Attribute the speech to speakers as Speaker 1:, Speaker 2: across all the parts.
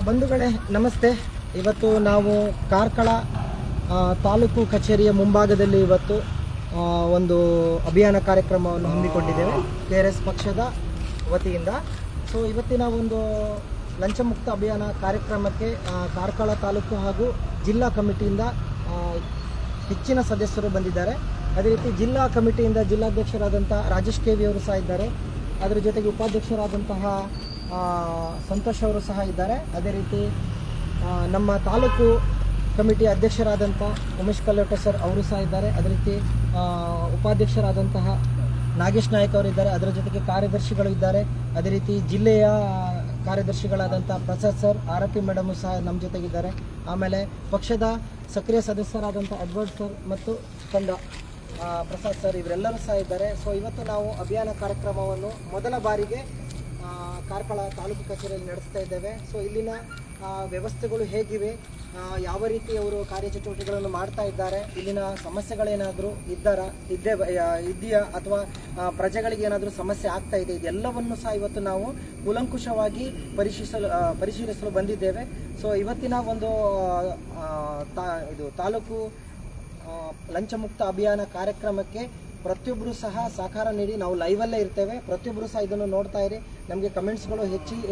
Speaker 1: ಬಂಧುಗಳೇ ನಮಸ್ತೆ. ಇವತ್ತು ನಾವು ಕಾರ್ಕಳ ತಾಲೂಕು ಕಚೇರಿಯ ಮುಂಭಾಗದಲ್ಲಿ ಇವತ್ತು ಒಂದು ಅಭಿಯಾನ ಕಾರ್ಯಕ್ರಮವನ್ನು ಹಮ್ಮಿಕೊಂಡಿದ್ದೇವೆ KRS ಪಕ್ಷದ ವತಿಯಿಂದ. ಸೊ ಇವತ್ತಿನ ಒಂದು ಲಂಚಮುಕ್ತ ಅಭಿಯಾನ ಕಾರ್ಯಕ್ರಮಕ್ಕೆ ಕಾರ್ಕಳ ತಾಲೂಕು ಹಾಗೂ ಜಿಲ್ಲಾ ಕಮಿಟಿಯಿಂದ ಹೆಚ್ಚಿನ ಸದಸ್ಯರು ಬಂದಿದ್ದಾರೆ. ಅದೇ ರೀತಿ ಜಿಲ್ಲಾ ಕಮಿಟಿಯಿಂದ ಜಿಲ್ಲಾಧ್ಯಕ್ಷರಾದಂಥ ರಾಜೇಶ್ KV ಅವರು ಸಹ ಇದ್ದಾರೆ. ಅದರ ಜೊತೆಗೆ ಉಪಾಧ್ಯಕ್ಷರಾದಂತಹ ಸಂತೋಷ್ ಅವರು ಸಹ ಇದ್ದಾರೆ. ಅದೇ ರೀತಿ ನಮ್ಮ ತಾಲೂಕು ಕಮಿಟಿ ಅಧ್ಯಕ್ಷರಾದಂಥ ಉಮೇಶ್ ಕಲ್ಲೋಟೆ ಸರ್ ಅವರು ಸಹ ಇದ್ದಾರೆ. ಅದೇ ರೀತಿ ಉಪಾಧ್ಯಕ್ಷರಾದಂತಹ ನಾಗೇಶ್ ನಾಯಕ್ ಅವರಿದ್ದಾರೆ. ಅದರ ಜೊತೆಗೆ ಕಾರ್ಯದರ್ಶಿಗಳು ಇದ್ದಾರೆ. ಅದೇ ರೀತಿ ಜಿಲ್ಲೆಯ ಕಾರ್ಯದರ್ಶಿಗಳಾದಂಥ ಪ್ರಸಾದ್ ಸರ್, ಆರತಿ ಮೇಡಮು ಸಹ ನಮ್ಮ ಜೊತೆಗಿದ್ದಾರೆ. ಆಮೇಲೆ ಪಕ್ಷದ ಸಕ್ರಿಯ ಸದಸ್ಯರಾದಂಥ ಎಡ್ವರ್ಡ್ ಸರ್ ಮತ್ತು ತಂಡ ಪ್ರಸಾದ್ ಸರ್ ಇವರೆಲ್ಲರೂ ಸಹ ಇದ್ದಾರೆ. ಸೊ ಇವತ್ತು ನಾವು ಅಭಿಯಾನ ಕಾರ್ಯಕ್ರಮವನ್ನು ಮೊದಲ ಬಾರಿಗೆ ಕಾರ್ಕಳ ತಾಲೂಕು ಕಚೇರಿಯಲ್ಲಿ ನಡೆಸ್ತಾ ಇದ್ದೇವೆ. ಸೊ ಇಲ್ಲಿನ ವ್ಯವಸ್ಥೆಗಳು ಹೇಗಿವೆ, ಯಾವ ರೀತಿ ಅವರು ಕಾರ್ಯಚಟುವಟಿಕೆಗಳನ್ನು ಮಾಡ್ತಾ ಇದ್ದಾರೆ, ಇಲ್ಲಿನ ಸಮಸ್ಯೆಗಳೇನಾದರೂ ಇದೆಯಾ ಅಥವಾ ಪ್ರಜೆಗಳಿಗೆ ಏನಾದರೂ ಸಮಸ್ಯೆ ಆಗ್ತಾ ಇದೆ, ಇದೆಲ್ಲವನ್ನು ಸಹ ಇವತ್ತು ನಾವು ಕೂಲಂಕುಷವಾಗಿ ಪರಿಶೀಲಿಸಲು ಬಂದಿದ್ದೇವೆ. ಸೊ ಇವತ್ತಿನ ಒಂದು ತಾಲೂಕು ಲಂಚಮುಕ್ತ ಅಭಿಯಾನ ಕಾರ್ಯಕ್ರಮಕ್ಕೆ ಪ್ರತಿಯೊಬ್ಬರು ಸಹ ಸಹಕಾರ ನೀಡಿ, ನಾವು ಲೈವಲ್ಲೇ ಇರ್ತೇವೆ. ಪ್ರತಿಯೊಬ್ಬರು ಸಹ ಇದನ್ನು ನೋಡ್ತಾ ಇರಿ. ನಮಗೆ ಕಮೆಂಟ್ಸ್ಗಳು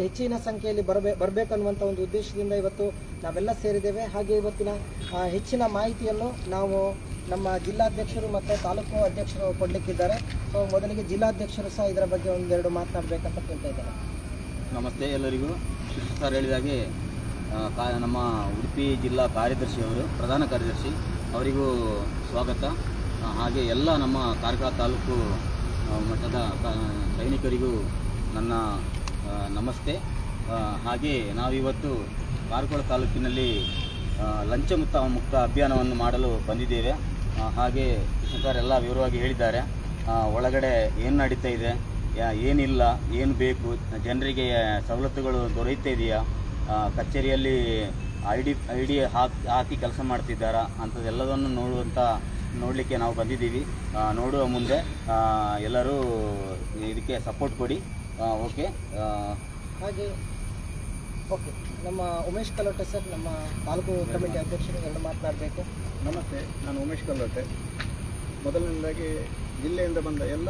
Speaker 1: ಹೆಚ್ಚಿನ ಸಂಖ್ಯೆಯಲ್ಲಿ ಬರಬೇಕನ್ನುವಂಥ ಒಂದು ಉದ್ದೇಶದಿಂದ ಇವತ್ತು ನಾವೆಲ್ಲ ಸೇರಿದ್ದೇವೆ. ಹಾಗೆ ಇವತ್ತಿನ ಹೆಚ್ಚಿನ ಮಾಹಿತಿಯನ್ನು ನಾವು ನಮ್ಮ ಜಿಲ್ಲಾಧ್ಯಕ್ಷರು ಮತ್ತು ತಾಲೂಕು ಅಧ್ಯಕ್ಷರು ಕೊಡಲಿಕ್ಕಿದ್ದಾರೆ. ಸೊ ಮೊದಲಿಗೆ ಜಿಲ್ಲಾಧ್ಯಕ್ಷರು ಸಹ ಇದರ ಬಗ್ಗೆ ಒಂದೆರಡು ಮಾತನಾಡಬೇಕಂತ ಕೇಳ್ತಾ ಇದ್ದಾರೆ.
Speaker 2: ನಮಸ್ತೆ ಎಲ್ಲರಿಗೂ. ಸರ್ ಹೇಳಿದಾಗೆ ನಮ್ಮ ಉಡುಪಿ ಜಿಲ್ಲಾ ಕಾರ್ಯದರ್ಶಿಯವರು, ಪ್ರಧಾನ ಕಾರ್ಯದರ್ಶಿ ಅವರಿಗೂ ಸ್ವಾಗತ. ಹಾಗೆ ಎಲ್ಲ ನಮ್ಮ ಕಾರ್ಕಳ ತಾಲೂಕು ಮಟ್ಟದ ಸೈನಿಕರಿಗೂ ನನ್ನ ನಮಸ್ತೆ. ಹಾಗೆ ನಾವಿವತ್ತು ಕಾರ್ಕಳ ತಾಲೂಕಿನಲ್ಲಿ ಲಂಚಮುಕ್ತ ಅಭಿಯಾನವನ್ನು ಮಾಡಲು ಬಂದಿದ್ದೇವೆ. ಹಾಗೆ ಕೃಷ್ಣಕಾರ್ ಎಲ್ಲ ವಿವರವಾಗಿ ಹೇಳಿದ್ದಾರೆ. ಒಳಗಡೆ ಏನು ನಡೀತಾ ಇದೆ, ಏನಿಲ್ಲ, ಏನು ಬೇಕು, ಜನರಿಗೆ ಸವಲತ್ತುಗಳು ದೊರೆಯುತ್ತಾ ಇದೆಯಾ, ಕಚೇರಿಯಲ್ಲಿ ಐ ಡಿ ಹಾಕಿ ಕೆಲಸ ಮಾಡ್ತಿದ್ದಾರಾ ಅಂಥದ್ದೆಲ್ಲದನ್ನು ನೋಡಲಿಕ್ಕೆ ನಾವು ಬಂದಿದ್ದೀವಿ. ನೋಡುವ ಮುಂದೆ ಎಲ್ಲರೂ ಇದಕ್ಕೆ ಸಪೋರ್ಟ್ ಕೊಡಿ. ಓಕೆ.
Speaker 1: ನಮ್ಮ ಉಮೇಶ್ ಕಲ್ಲೋಟೆ ಸರ್, ನಮ್ಮ ತಾಲೂಕು ಕಮಿಟಿ ಅಧ್ಯಕ್ಷರು ಎಲ್ಲ ಮಾತನಾಡಬೇಕು.
Speaker 3: ನಮಸ್ತೆ, ನಾನು ಉಮೇಶ್ ಕಲ್ಲೋಟೆ. ಮೊದಲನೇದಾಗಿ ಜಿಲ್ಲೆಯಿಂದ ಬಂದ ಎಲ್ಲ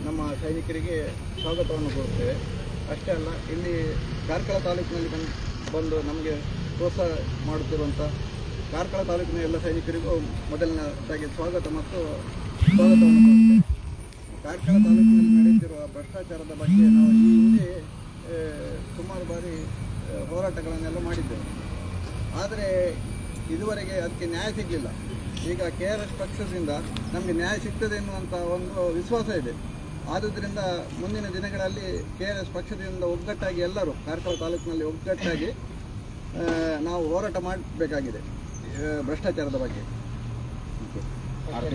Speaker 3: ನಮ್ಮ ಸೈನಿಕರಿಗೆ ಸ್ವಾಗತವನ್ನು ಕೊಡುತ್ತೇವೆ. ಅಷ್ಟೇ ಅಲ್ಲ, ಇಲ್ಲಿ ಕಾರ್ಕಳ ತಾಲೂಕಿನಲ್ಲಿ ಬಂದು ನಮಗೆ ಪ್ರೋತ್ಸಾಹ ಮಾಡುತ್ತಿರುವಂಥ ಕಾರ್ಕಳ ತಾಲೂಕಿನ ಎಲ್ಲ ಸೈನಿಕರಿಗೂ ಮೊದಲನೇದಾಗಿ ಸ್ವಾಗತ ಮತ್ತು ಸ್ವಾಗತವನ್ನು ಕೊಡುತ್ತೇವೆ. ಕಾರ್ಕಳ ತಾಲೂಕಿನಲ್ಲಿ ನಡೆಯುತ್ತಿರುವ ಭ್ರಷ್ಟಾಚಾರದ ಬಗ್ಗೆ ನಾವು ಈ ಹಿಂದೆ ಸುಮಾರು ಬಾರಿ ಹೋರಾಟಗಳನ್ನೆಲ್ಲ ಮಾಡಿದ್ದೇವೆ. ಆದರೆ ಇದುವರೆಗೆ ಅದಕ್ಕೆ ನ್ಯಾಯ ಸಿಗಲಿಲ್ಲ. ಈಗ KRS ಪಕ್ಷದಿಂದ ನಮಗೆ ನ್ಯಾಯ ಸಿಗ್ತದೆ ಎನ್ನುವಂಥ ಒಂದು ವಿಶ್ವಾಸ ಇದೆ. ಆದುದರಿಂದ ಮುಂದಿನ ದಿನಗಳಲ್ಲಿ KRS ಪಕ್ಷದಿಂದ ಒಗ್ಗಟ್ಟಾಗಿ ಎಲ್ಲರೂ ಕಾರ್ಕಳ ತಾಲೂಕಿನಲ್ಲಿ ಒಗ್ಗಟ್ಟಾಗಿ ನಾವು ಹೋರಾಟ ಮಾಡಬೇಕಾಗಿದೆ ಭ್ರಷ್ಟಾಚಾರದ ಬಗ್ಗೆ.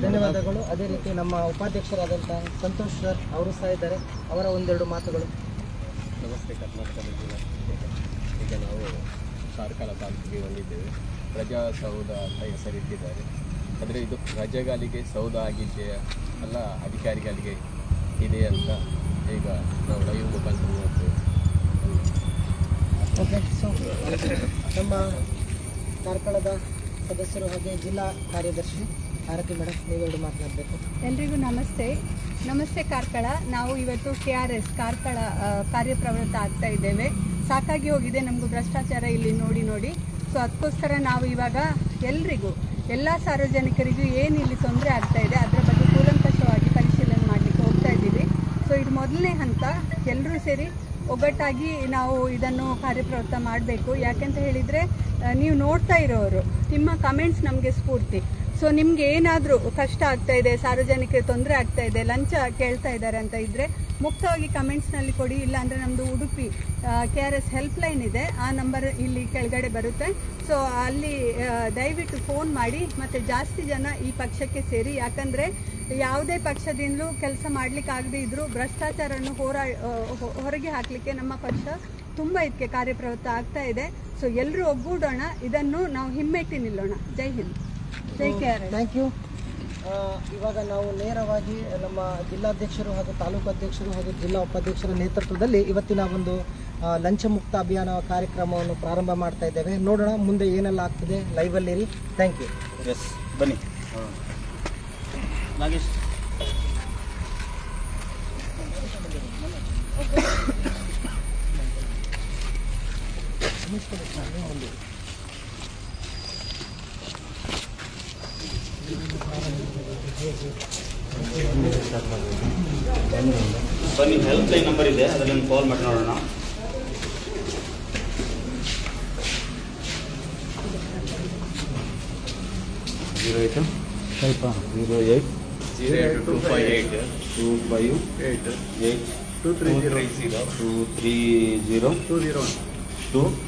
Speaker 1: ಧನ್ಯವಾದಗಳು. ಅದೇ ರೀತಿ ನಮ್ಮ ಉಪಾಧ್ಯಕ್ಷರಾದಂಥ ಸಂತೋಷ್ ಸರ್ ಅವರು ಸಹ ಇದ್ದಾರೆ. ಅವರ ಒಂದೆರಡು ಮಾತುಗಳು.
Speaker 4: ನಮಸ್ತೆ. ಕರ್ನಾಟಕ ಜಿಲ್ಲಾ. ಈಗ ನಾವು ಕಾರ್ಕಳ ತಾಲೂಕಿಗೆ ಬಂದಿದ್ದೇವೆ. ಪ್ರಜಾಸೌಧ ಅಂತ ಹೆಸರಿಟ್ಟಿದ್ದಾರೆ. ಆದರೆ ಇದು ಪ್ರಜೆಗಳಿಗೆ ಸೌಧ ಆಗಿದೆಯಾ ಅಲ್ಲ ಅಧಿಕಾರಿಗಳಿಗೆ ಇದೆ ಅಂತ ಈಗ ನಾವು ಲೈವ್ ಮುಖಾಂತರ ನೋಡ್ತೇವೆ.
Speaker 1: ಓಕೆ. ಸೊ ನಮ್ಮ ಕಾರ್ಕಳದ ಸದಸ್ಯರು ಹಾಗೆ ಜಿಲ್ಲಾ ಕಾರ್ಯದರ್ಶಿ ಆರತಿ ಮೇಡಮ್, ನೀವೆರಡು ಮಾತನಾಡಬೇಕು.
Speaker 5: ಎಲ್ರಿಗೂ ನಮಸ್ತೆ ಕಾರ್ಕಳ. ನಾವು ಇವತ್ತು KRS ಕಾರ್ಕಳ ಕಾರ್ಯಪ್ರವೃತ್ತ ಆಗ್ತಾ ಇದ್ದೇವೆ. ಸಾಕಾಗಿ ಹೋಗಿದೆ ನಮಗೂ ಭ್ರಷ್ಟಾಚಾರ ಇಲ್ಲಿ ನೋಡಿ. ಸೊ ಅದಕ್ಕೋಸ್ಕರ ನಾವು ಇವಾಗ ಎಲ್ರಿಗೂ, ಎಲ್ಲ ಸಾರ್ವಜನಿಕರಿಗೂ ಏನು ಇಲ್ಲಿ ತೊಂದರೆ ಆಗ್ತಾ ಇದೆ ಅದರ ಬಗ್ಗೆ ಕೂಲಂಕಷವಾಗಿ ಪರಿಶೀಲನೆ ಮಾಡಲಿಕ್ಕೆ ಹೋಗ್ತಾ ಇದ್ದೀವಿ. ಸೊ ಇದು ಮೊದಲನೇ ಹಂತ. ಎಲ್ಲರೂ ಸೇರಿ ಒಗ್ಗಟ್ಟಾಗಿ ನಾವು ಇದನ್ನು ಕಾರ್ಯಪ್ರವೃತ್ತ ಮಾಡಬೇಕು. ಯಾಕೆಂತ ಹೇಳಿದರೆ ನೀವು ನೋಡ್ತಾ ಇರೋರು, ನಿಮ್ಮ ಕಮೆಂಟ್ಸ್ ನಮಗೆ ಸ್ಫೂರ್ತಿ. ಸೊ ನಿಮಗೆ ಏನಾದರೂ ಕಷ್ಟ ಆಗ್ತಾ ಇದೆ, ಸಾರ್ವಜನಿಕರಿಗೆ ತೊಂದರೆ ಆಗ್ತಾ ಇದೆ, ಲಂಚ ಕೇಳ್ತಾ ಇದ್ದಾರೆ ಅಂತ ಇದ್ದರೆ ಮುಕ್ತವಾಗಿ ಕಮೆಂಟ್ಸ್ನಲ್ಲಿ ಕೊಡಿ. ಇಲ್ಲಾಂದರೆ ನಮ್ಮದು ಉಡುಪಿ KRS ಹೆಲ್ಪ್ಲೈನ್ ಇದೆ, ಆ ನಂಬರ್ ಇಲ್ಲಿ ಕೆಳಗಡೆ ಬರುತ್ತೆ. ಸೊ ಅಲ್ಲಿ ದಯವಿಟ್ಟು ಫೋನ್ ಮಾಡಿ ಮತ್ತು ಜಾಸ್ತಿ ಜನ ಈ ಪಕ್ಷಕ್ಕೆ ಸೇರಿ. ಯಾಕಂದರೆ ಯಾವುದೇ ಪಕ್ಷದಿಂದಲೂ ಕೆಲಸ ಮಾಡಲಿಕ್ಕಾಗದೇ ಇದ್ದರೂ ಭ್ರಷ್ಟಾಚಾರವನ್ನು ಹೊರಗೆ ಹಾಕಲಿಕ್ಕೆ ನಮ್ಮ ಪಕ್ಷ ತುಂಬ ಇದಕ್ಕೆ ಕಾರ್ಯಪ್ರವೃತ್ತ ಆಗ್ತಾ ಇದೆ. ಸೊ ಎಲ್ಲರೂ ಒಗ್ಗೂಡೋಣ, ಇದನ್ನು ನಾವು ಹಿಮ್ಮೆಟ್ಟಿ ನಿಲ್ಲೋಣ. Jai Hind, Jai KRS.
Speaker 1: Thank you. ಇವಾಗ ನಾವು ನೇರವಾಗಿ ನಮ್ಮ ಜಿಲ್ಲಾಧ್ಯಕ್ಷರು ಹಾಗೂ ತಾಲೂಕು ಅಧ್ಯಕ್ಷರು ಹಾಗೂ ಜಿಲ್ಲಾ ಉಪಾಧ್ಯಕ್ಷರ ನೇತೃತ್ವದಲ್ಲಿ ಇವತ್ತಿನ ಒಂದು ಲಂಚ ಮುಕ್ತ ಅಭಿಯಾನ ಕಾರ್ಯಕ್ರಮವನ್ನು ಪ್ರಾರಂಭ ಮಾಡ್ತಾ ಇದ್ದೇವೆ. ನೋಡೋಣ ಮುಂದೆ ಏನೆಲ್ಲ ಆಗ್ತದೆ. ಲೈವಲ್ಲಿರಿ. Thank you.
Speaker 2: ಎಸ್, ಬನ್ನಿ ನಾಗೇಶ್. ಬನ್ನಿ, ಹೆಲ್ಪ್ ಲೈನ್ ನಂಬರ್ ಇದೆ, ಅದರಲ್ಲಿ ಕಾಲ್ ಮಾಡಿ ನೋಡೋಣ.
Speaker 4: ಜೀರೋ ಏಯ್ಟ್ 258 230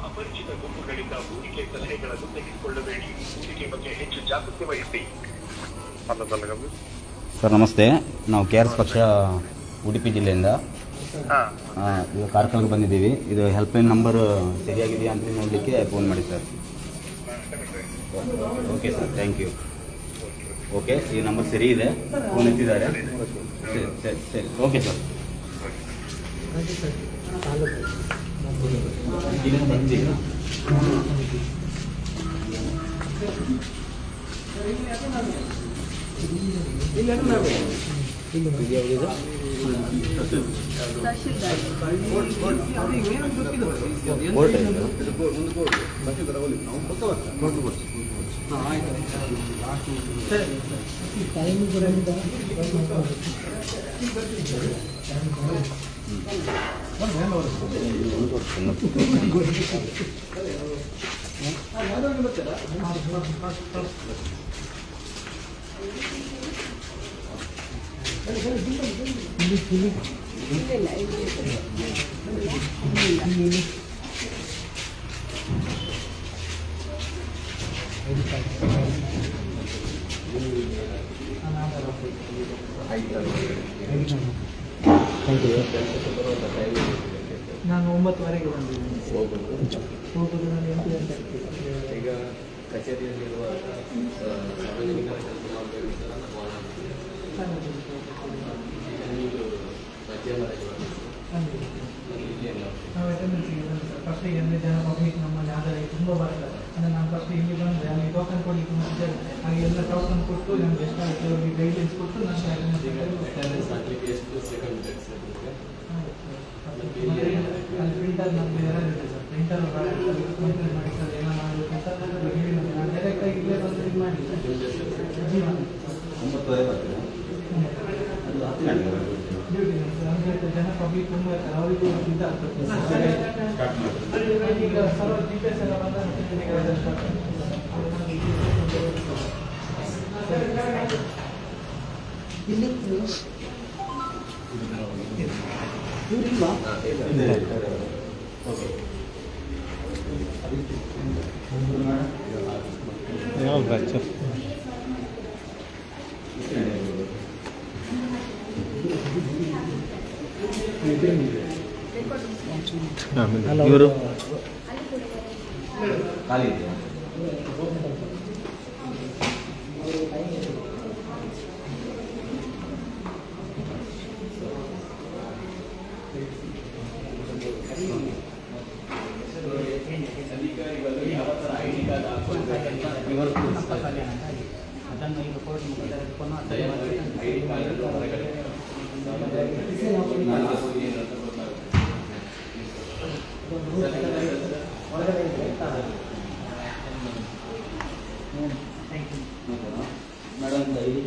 Speaker 6: ಅಪರಿಚಿತ ಗುಂಪುಗಳಿಂದ ಹೂಡಿಕೆ ಸಲಹೆಗಳನ್ನು ತೆಗೆದುಕೊಳ್ಳಬೇಡಿ. ಹೂಡಿಕೆ ಬಗ್ಗೆ ಹೆಚ್ಚು ಜಾಗೃತಿ ವಹಿಸಿ.
Speaker 2: ಸರ್ ನಮಸ್ತೆ, ನಾವು KRS ಪಕ್ಷ ಉಡುಪಿ ಜಿಲ್ಲೆಯಿಂದ ಇದು ಕಾರ್ಯಕ್ರಮಕ್ಕೆ ಬಂದಿದ್ದೀವಿ. ಇದು ಹೆಲ್ಪ್ಲೈನ್ ನಂಬರ್ ಸರಿಯಾಗಿದೆಯಾ ಅಂತ ನೋಡಲಿಕ್ಕೆ ಫೋನ್ ಮಾಡಿ sir. Okay sir, thank you. Okay, ಈ ನಂಬರ್ ಸರಿ ಇದೆ, ಫೋನ್ ಎತ್ತಿದ್ದಾರೆ. ಸರಿ ಓಕೆ ಸರ್. ಬಂದಿದ್ದೀರಾ?
Speaker 1: ನಾನು 9:00 ಬಂದಿದ್ದೀನಿ. ಹೋಗೋದು ನಾನು 8 ಗಂಟೆ.
Speaker 4: ಈಗ ಕಚೇರಿಯಲ್ಲಿರುವ ಸಾರ್ವಜನಿಕರ ಕೆಲಸ ಮಾಡಬೇಕಿದ್ದರೆ
Speaker 1: ನಾವು ಅಟೆಂಡೆನ್ಸಿಗೆ ಬಂದು ಸರ್ ಫಸ್ಟಿಗೆ ಅಂದರೆ ಜನ ಪಬ್ಲಿಕ್ ನಮ್ಮಲ್ಲಿ ಆದಾಯ ತುಂಬ ಬರ್ತದೆ. ಅಂದರೆ ನಾನು ಫಸ್ಟ್ ಇಲ್ಲಿ ಬಂದರೆ ಅಲ್ಲಿ ಟೋಕನ್ ಕೊಡಲಿಕ್ಕೆ ಮುಂಚೆ ಹಾಗೆ ಎಲ್ಲ ಟೋಕನ್ ಕೊಟ್ಟು ನಮ್ಗೆ ಎಷ್ಟಾಗುತ್ತೆ ಅವ್ರಿಗೆ ಗೈಡ್ಲೈನ್ಸ್ ಕೊಟ್ಟು ನಾನು
Speaker 4: ಅಟೆಂಡೆನ್ಸ್ ಹಾಕಲಿಕ್ಕೆ ಎಷ್ಟು ಸೆಕೆಂಡ್
Speaker 1: ಅಲ್ಲಿ ಪ್ರಿಂಟರ್ ನಮಗೆ ಇದೆ ಸರ್. ಪ್ರಿಂಟರ್ ಕಂಪ್ಲೇಂಟ್ ಮಾಡಿ ಸರ್ ಏನೋ ಮಾಡಬೇಕು ಅಂತ ಹೇಳಿ ನಾನು ಡೈರೆಕ್ಟಾಗಿ ಇಲ್ಲೇ ಬಂದು ಇದು ಮಾಡಿ ಜೀವನ
Speaker 2: 9:00 ಬರ್ತೀರಾ?
Speaker 1: ಡ್ಯೂಟಿ ಅಂದರೆ ಜನ ಪಬ್ಲಿಕ್ ತುಂಬ ಇರ್ತಾರೆ, ಅವರಿಗೂ ಇದಾಗ್ತದೆ. ಈಗ ಸರ್ವ GPS ಎಲ್ಲ ಬಂದ ಇಲ್ಲಿ ಇವರಿಲ್ವಾ?
Speaker 2: ಇವರು ಖಾಲಿ ಇದೆಯಾ?
Speaker 1: ಅದನ್ನು ಈಗ ಕೋರ್ಟ್ ಮುಖಾಂತರ
Speaker 2: ಮೇಡಮ್ ಡೈರಿ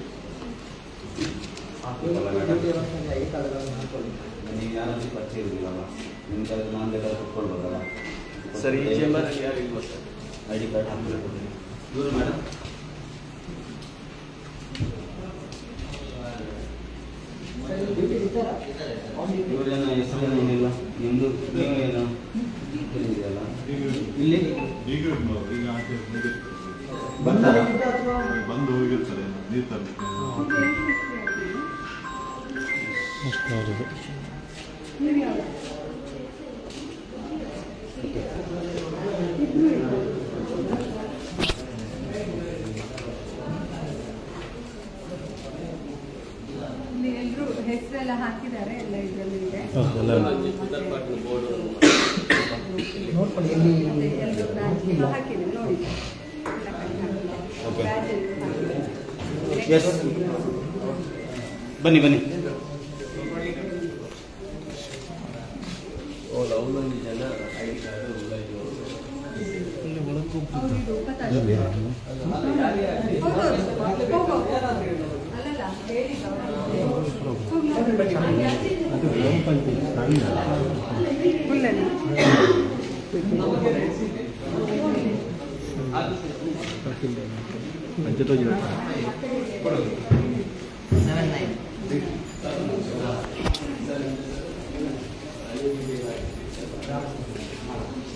Speaker 2: ನೀವು ಯಾರಾದ್ರೂ ಪರಿಚಯ ಇರಲಿಲ್ಲಲ್ಲ, ನಿಮ್ಗೆ ನಾನು ಬೇಕಾದ್ರೆ ಕೊಟ್ಕೊಳ್ಬೋದಲ್ಲ
Speaker 4: ಸರ್. ಈ ಚೇಂಬರಲ್ಲಿ ಯಾರು ಇಲ್ವಾ ಸರ್?
Speaker 2: ID ಕಾರ್ಡ್ ಹಾಕಿ ಇವರು ಮೇಡಮ್ ಇವರೇನು ಹೆಸರೇನು ಏನಿಲ್ಲ, ನಿಮ್ಮದು ಏನು ಇದೆಯಲ್ಲ ಇಲ್ಲಿ ಬರ್ತಾರಾ?
Speaker 7: ಬಂದು ಹೋಗಿರ್ತಾರೆ ನೀರು ತರಲಿಕ್ಕೆ.
Speaker 5: ಇಲ್ಲಿ ಎಲ್ಲರೂ ಹೆಸರೆಲ್ಲ ಹಾಕಿದ್ದಾರೆ, ಎಲ್ಲ ಇದರಲ್ಲಿ ಇದೆ.
Speaker 1: ನೋಡ್ಕೊಳ್ಳಿ ಇಲ್ಲಿ
Speaker 5: ಎಲ್ಲರೂ ಬ್ಯಾಚ್ ಹಾಕಿದೆ ನೋಡಿ.
Speaker 2: ಓಕೆ.
Speaker 5: ಬ್ಯಾಚ್ ಹಾಕಿದೆ.
Speaker 2: ಎಸ್, ಬನ್ನಿ ಬನ್ನಿ.
Speaker 4: ಅವನೊಂದು ಜನ ಐಡಿ ಕಾರ್ಡ್
Speaker 5: ಅವ್ರಿಗೆ ಉಪತಾರ. ಅಲ್ಲಲ್ಲ ಹೇಳಿದ್ದು ಫುಲ್ಲಲ್ಲಿ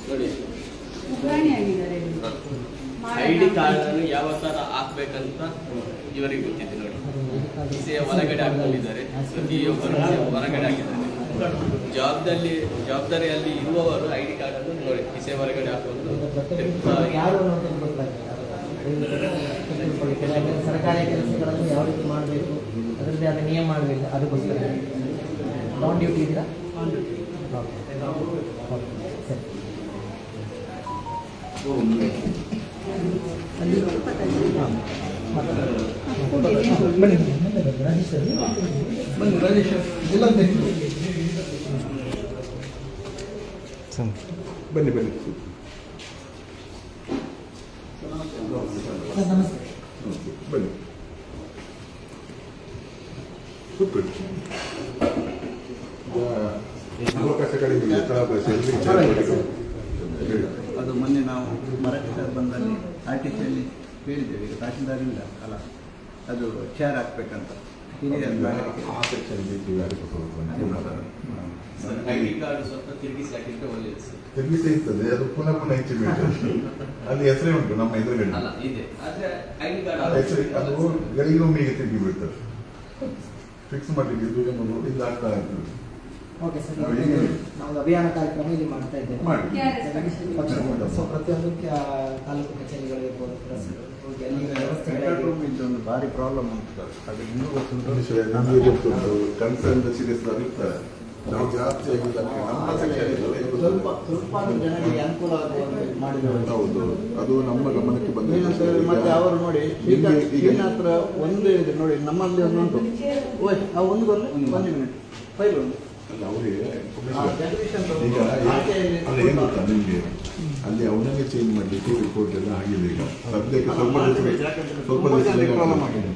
Speaker 4: ನೋಡಿ
Speaker 5: ಉಗ್ರಾಣಿ ಆಗಿದ್ದಾರೆ.
Speaker 4: ಐಡಿ ಕಾರ್ಡ್ ಅನ್ನು ಯಾವ ತರ ಹಾಕ್ಬೇಕಂತ ಇವರಿಗೆ ಗೊತ್ತಿದೆ ನೋಡಿ. ಕಿಸೆಯ ಒಳಗಡೆ ಹಾಕೊಂಡಿದ್ದಾರೆ, ಪ್ರತಿಯೊಬ್ಬರು ಹೊರಗಡೆ ಹಾಕಿದ್ದಾರೆ. ಜವಾಬ್ದಾರಿಯಲ್ಲಿ ಇರುವವರು ಐಡಿ ಕಾರ್ಡ್ ಅನ್ನು ನೋಡಿ ಕಿಸೆ ಹೊರಗಡೆ ಹಾಕೊಂಡು
Speaker 1: ಯಾರು ಅನ್ನೋದು ಗೊತ್ತಾಗ್ತದೆ. ಸರ್ಕಾರಿ ಕೆಲಸಗಳನ್ನು ಯಾವ ರೀತಿ ಮಾಡಬೇಕು ಅದರದ್ದೇ ಆದ ನಿಯಮಗಳಿಲ್ಲ, ಅದಕ್ಕೋಸ್ಕರ ಆನ್ ಡ್ಯೂಟಿ ಇದ್ದೀರಾ? ಸರಿ.
Speaker 5: ಅಲ್ಲಿ
Speaker 1: ಬನ್ನಿ ರಾಜೇಶ್ ಎಲ್ಲ
Speaker 7: ಬನ್ನಿ ಬನ್ನಿ
Speaker 1: ಸರ್ ನಮಸ್ತೆ.
Speaker 7: ಬನ್ನಿ ಕೂತ್ಕೊಳ್ಳಿ. ಅವಕಾಶ ಕಡಿಮೆ ಇದೆ, ಸ್ಥಳ ಭಾಷೆಯಲ್ಲಿ ವಿಚಾರ ಮಾಡಿ. ಹೇಳಿ.
Speaker 3: ಅದು ಮೊನ್ನೆ ನಾವು ಮರಾಠಿ ಬಂದಲ್ಲಿ ಆರ್ಟಿಸಿಯಲ್ಲಿ ಹೇಳಿದ್ದೇವೆ, ಈಗ ತಹಶೀಲ್ದಾರ್ ಇಲ್ಲ ಅಲ್ಲ, ಅದು ಚೇರ್ ಹಾಕ್ಬೇಕಂತ ಹಿರಿಯ ನಾಗರಿಕರು.
Speaker 7: ಆ ಸೆಕ್ಷನ್ ಬೇಕು, ಯಾರಿಗೂ ಸ್ವಲ್ಪ
Speaker 4: ಐಡಿ ಕಾರ್ಡ್ ಸ್ವಲ್ಪ ತಿರುಗಿಸಿ ಹಾಕಿದ್ರೆ ಒಳ್ಳೆಯದು ಸರ್.
Speaker 7: ತಿರುಗಿಸಿ ಇರ್ತದೆ, ಅದು ಪುನಃ ಪುನಃ ಹೆಚ್ಚು ಬೀಳ್ತದೆ. ಅಲ್ಲಿ ಹೆಸರೇ ಉಂಟು ನಮ್ಮ ಎದುರುಗಡೆ.
Speaker 4: ಅಲ್ಲ ಇದೆ, ಆದ್ರೆ ಐಡಿ ಕಾರ್ಡ್
Speaker 7: ಹೆಸರು ಅದು ಗಡಿಗೊಮ್ಮೆಗೆ ತಿರುಗಿ ಬೀಳ್ತದೆ. ಫಿಕ್ಸ್ ಮಾಡಲಿಕ್ಕೆ ಇದು ನೋಡಿ ಇದು ಆಗ್ತಾ ಇರ್ತದೆ.
Speaker 1: ಓಕೆ ಸರ್, ನಾವು ಅಭಿಯಾನ ಕಾರ್ಯಕ್ರಮ ಇಲ್ಲಿ ಮಾಡ್ತಾ ಇದ್ದೇವೆ.
Speaker 7: ಮಾಡಿ.
Speaker 1: ಪಕ್ಷದ ಸೊ ಪ್ರತಿಯೊಂದು ತಾಲೂಕು ಕಚೇರಿಗಳಿರ್ಬೋದು, ಹೋಗಿ ಅಲ್ಲಿ ವ್ಯವಸ್ಥೆಗಳಿದೆ.
Speaker 3: ಒಂದು ಭಾರಿ ಪ್ರಾಬ್ಲಮ್ ಉಂಟು, ಅದು ಇನ್ನೂ
Speaker 7: ನಮಗೆ ಗೊತ್ತುಂಟು, ಕನ್ಸರ್ನ್ ಸೀರಿಯಸ್ನವ್ರು ಇರ್ತಾರೆ. ನಾವು ಜಾಸ್ತಿ ಆಗಿಲ್ಲ, ನಮ್ಮ
Speaker 3: ಸ್ವಲ್ಪ ಜನರಿಗೆ ಅನುಕೂಲ ಆಗುವಂತೆ ಮಾಡಿದ್ದೇವೆ.
Speaker 7: ಹೌದು, ಅದು ನಮ್ಮ ಗಮನಕ್ಕೆ ಬಂದಿದೆ.
Speaker 3: ಮತ್ತೆ ಅವರು ನೋಡಿ ಈಗ ಹತ್ರ ಒಂದು ಹೇಳಿದ್ರು ನೋಡಿ, ನಮ್ಮಲ್ಲಿ ಒಂದು ಉಂಟು. ಓಯ್ ಆ ಒಂದು ಬರಲಿ, ಒಂದು ಮಿನಿಟ್ ಫೈಲ್ ಉಂಟು.
Speaker 7: ಅಲ್ಲ, ಅವರಿಗೆ
Speaker 3: ಜಗದೀಶನ್
Speaker 7: ಈಗ ಅಲ್ಲಿ ಏನು ಗೊತ್ತಾ ನಿಮಗೆ, ಅಲ್ಲಿ ಅವನಿಗೆ ಚೇಂಜ್ ಮಾಡಲಿಕ್ಕೆ ರಿಪೋರ್ಟ್ ಎಲ್ಲ ಆಗಿದೆ. ಈಗ ಸದ್ಯಕ್ಕೆ ಸ್ವಲ್ಪ ದಿವಸ
Speaker 3: ಪ್ರಾಬ್ಲಮ್ ಆಗಿದೆ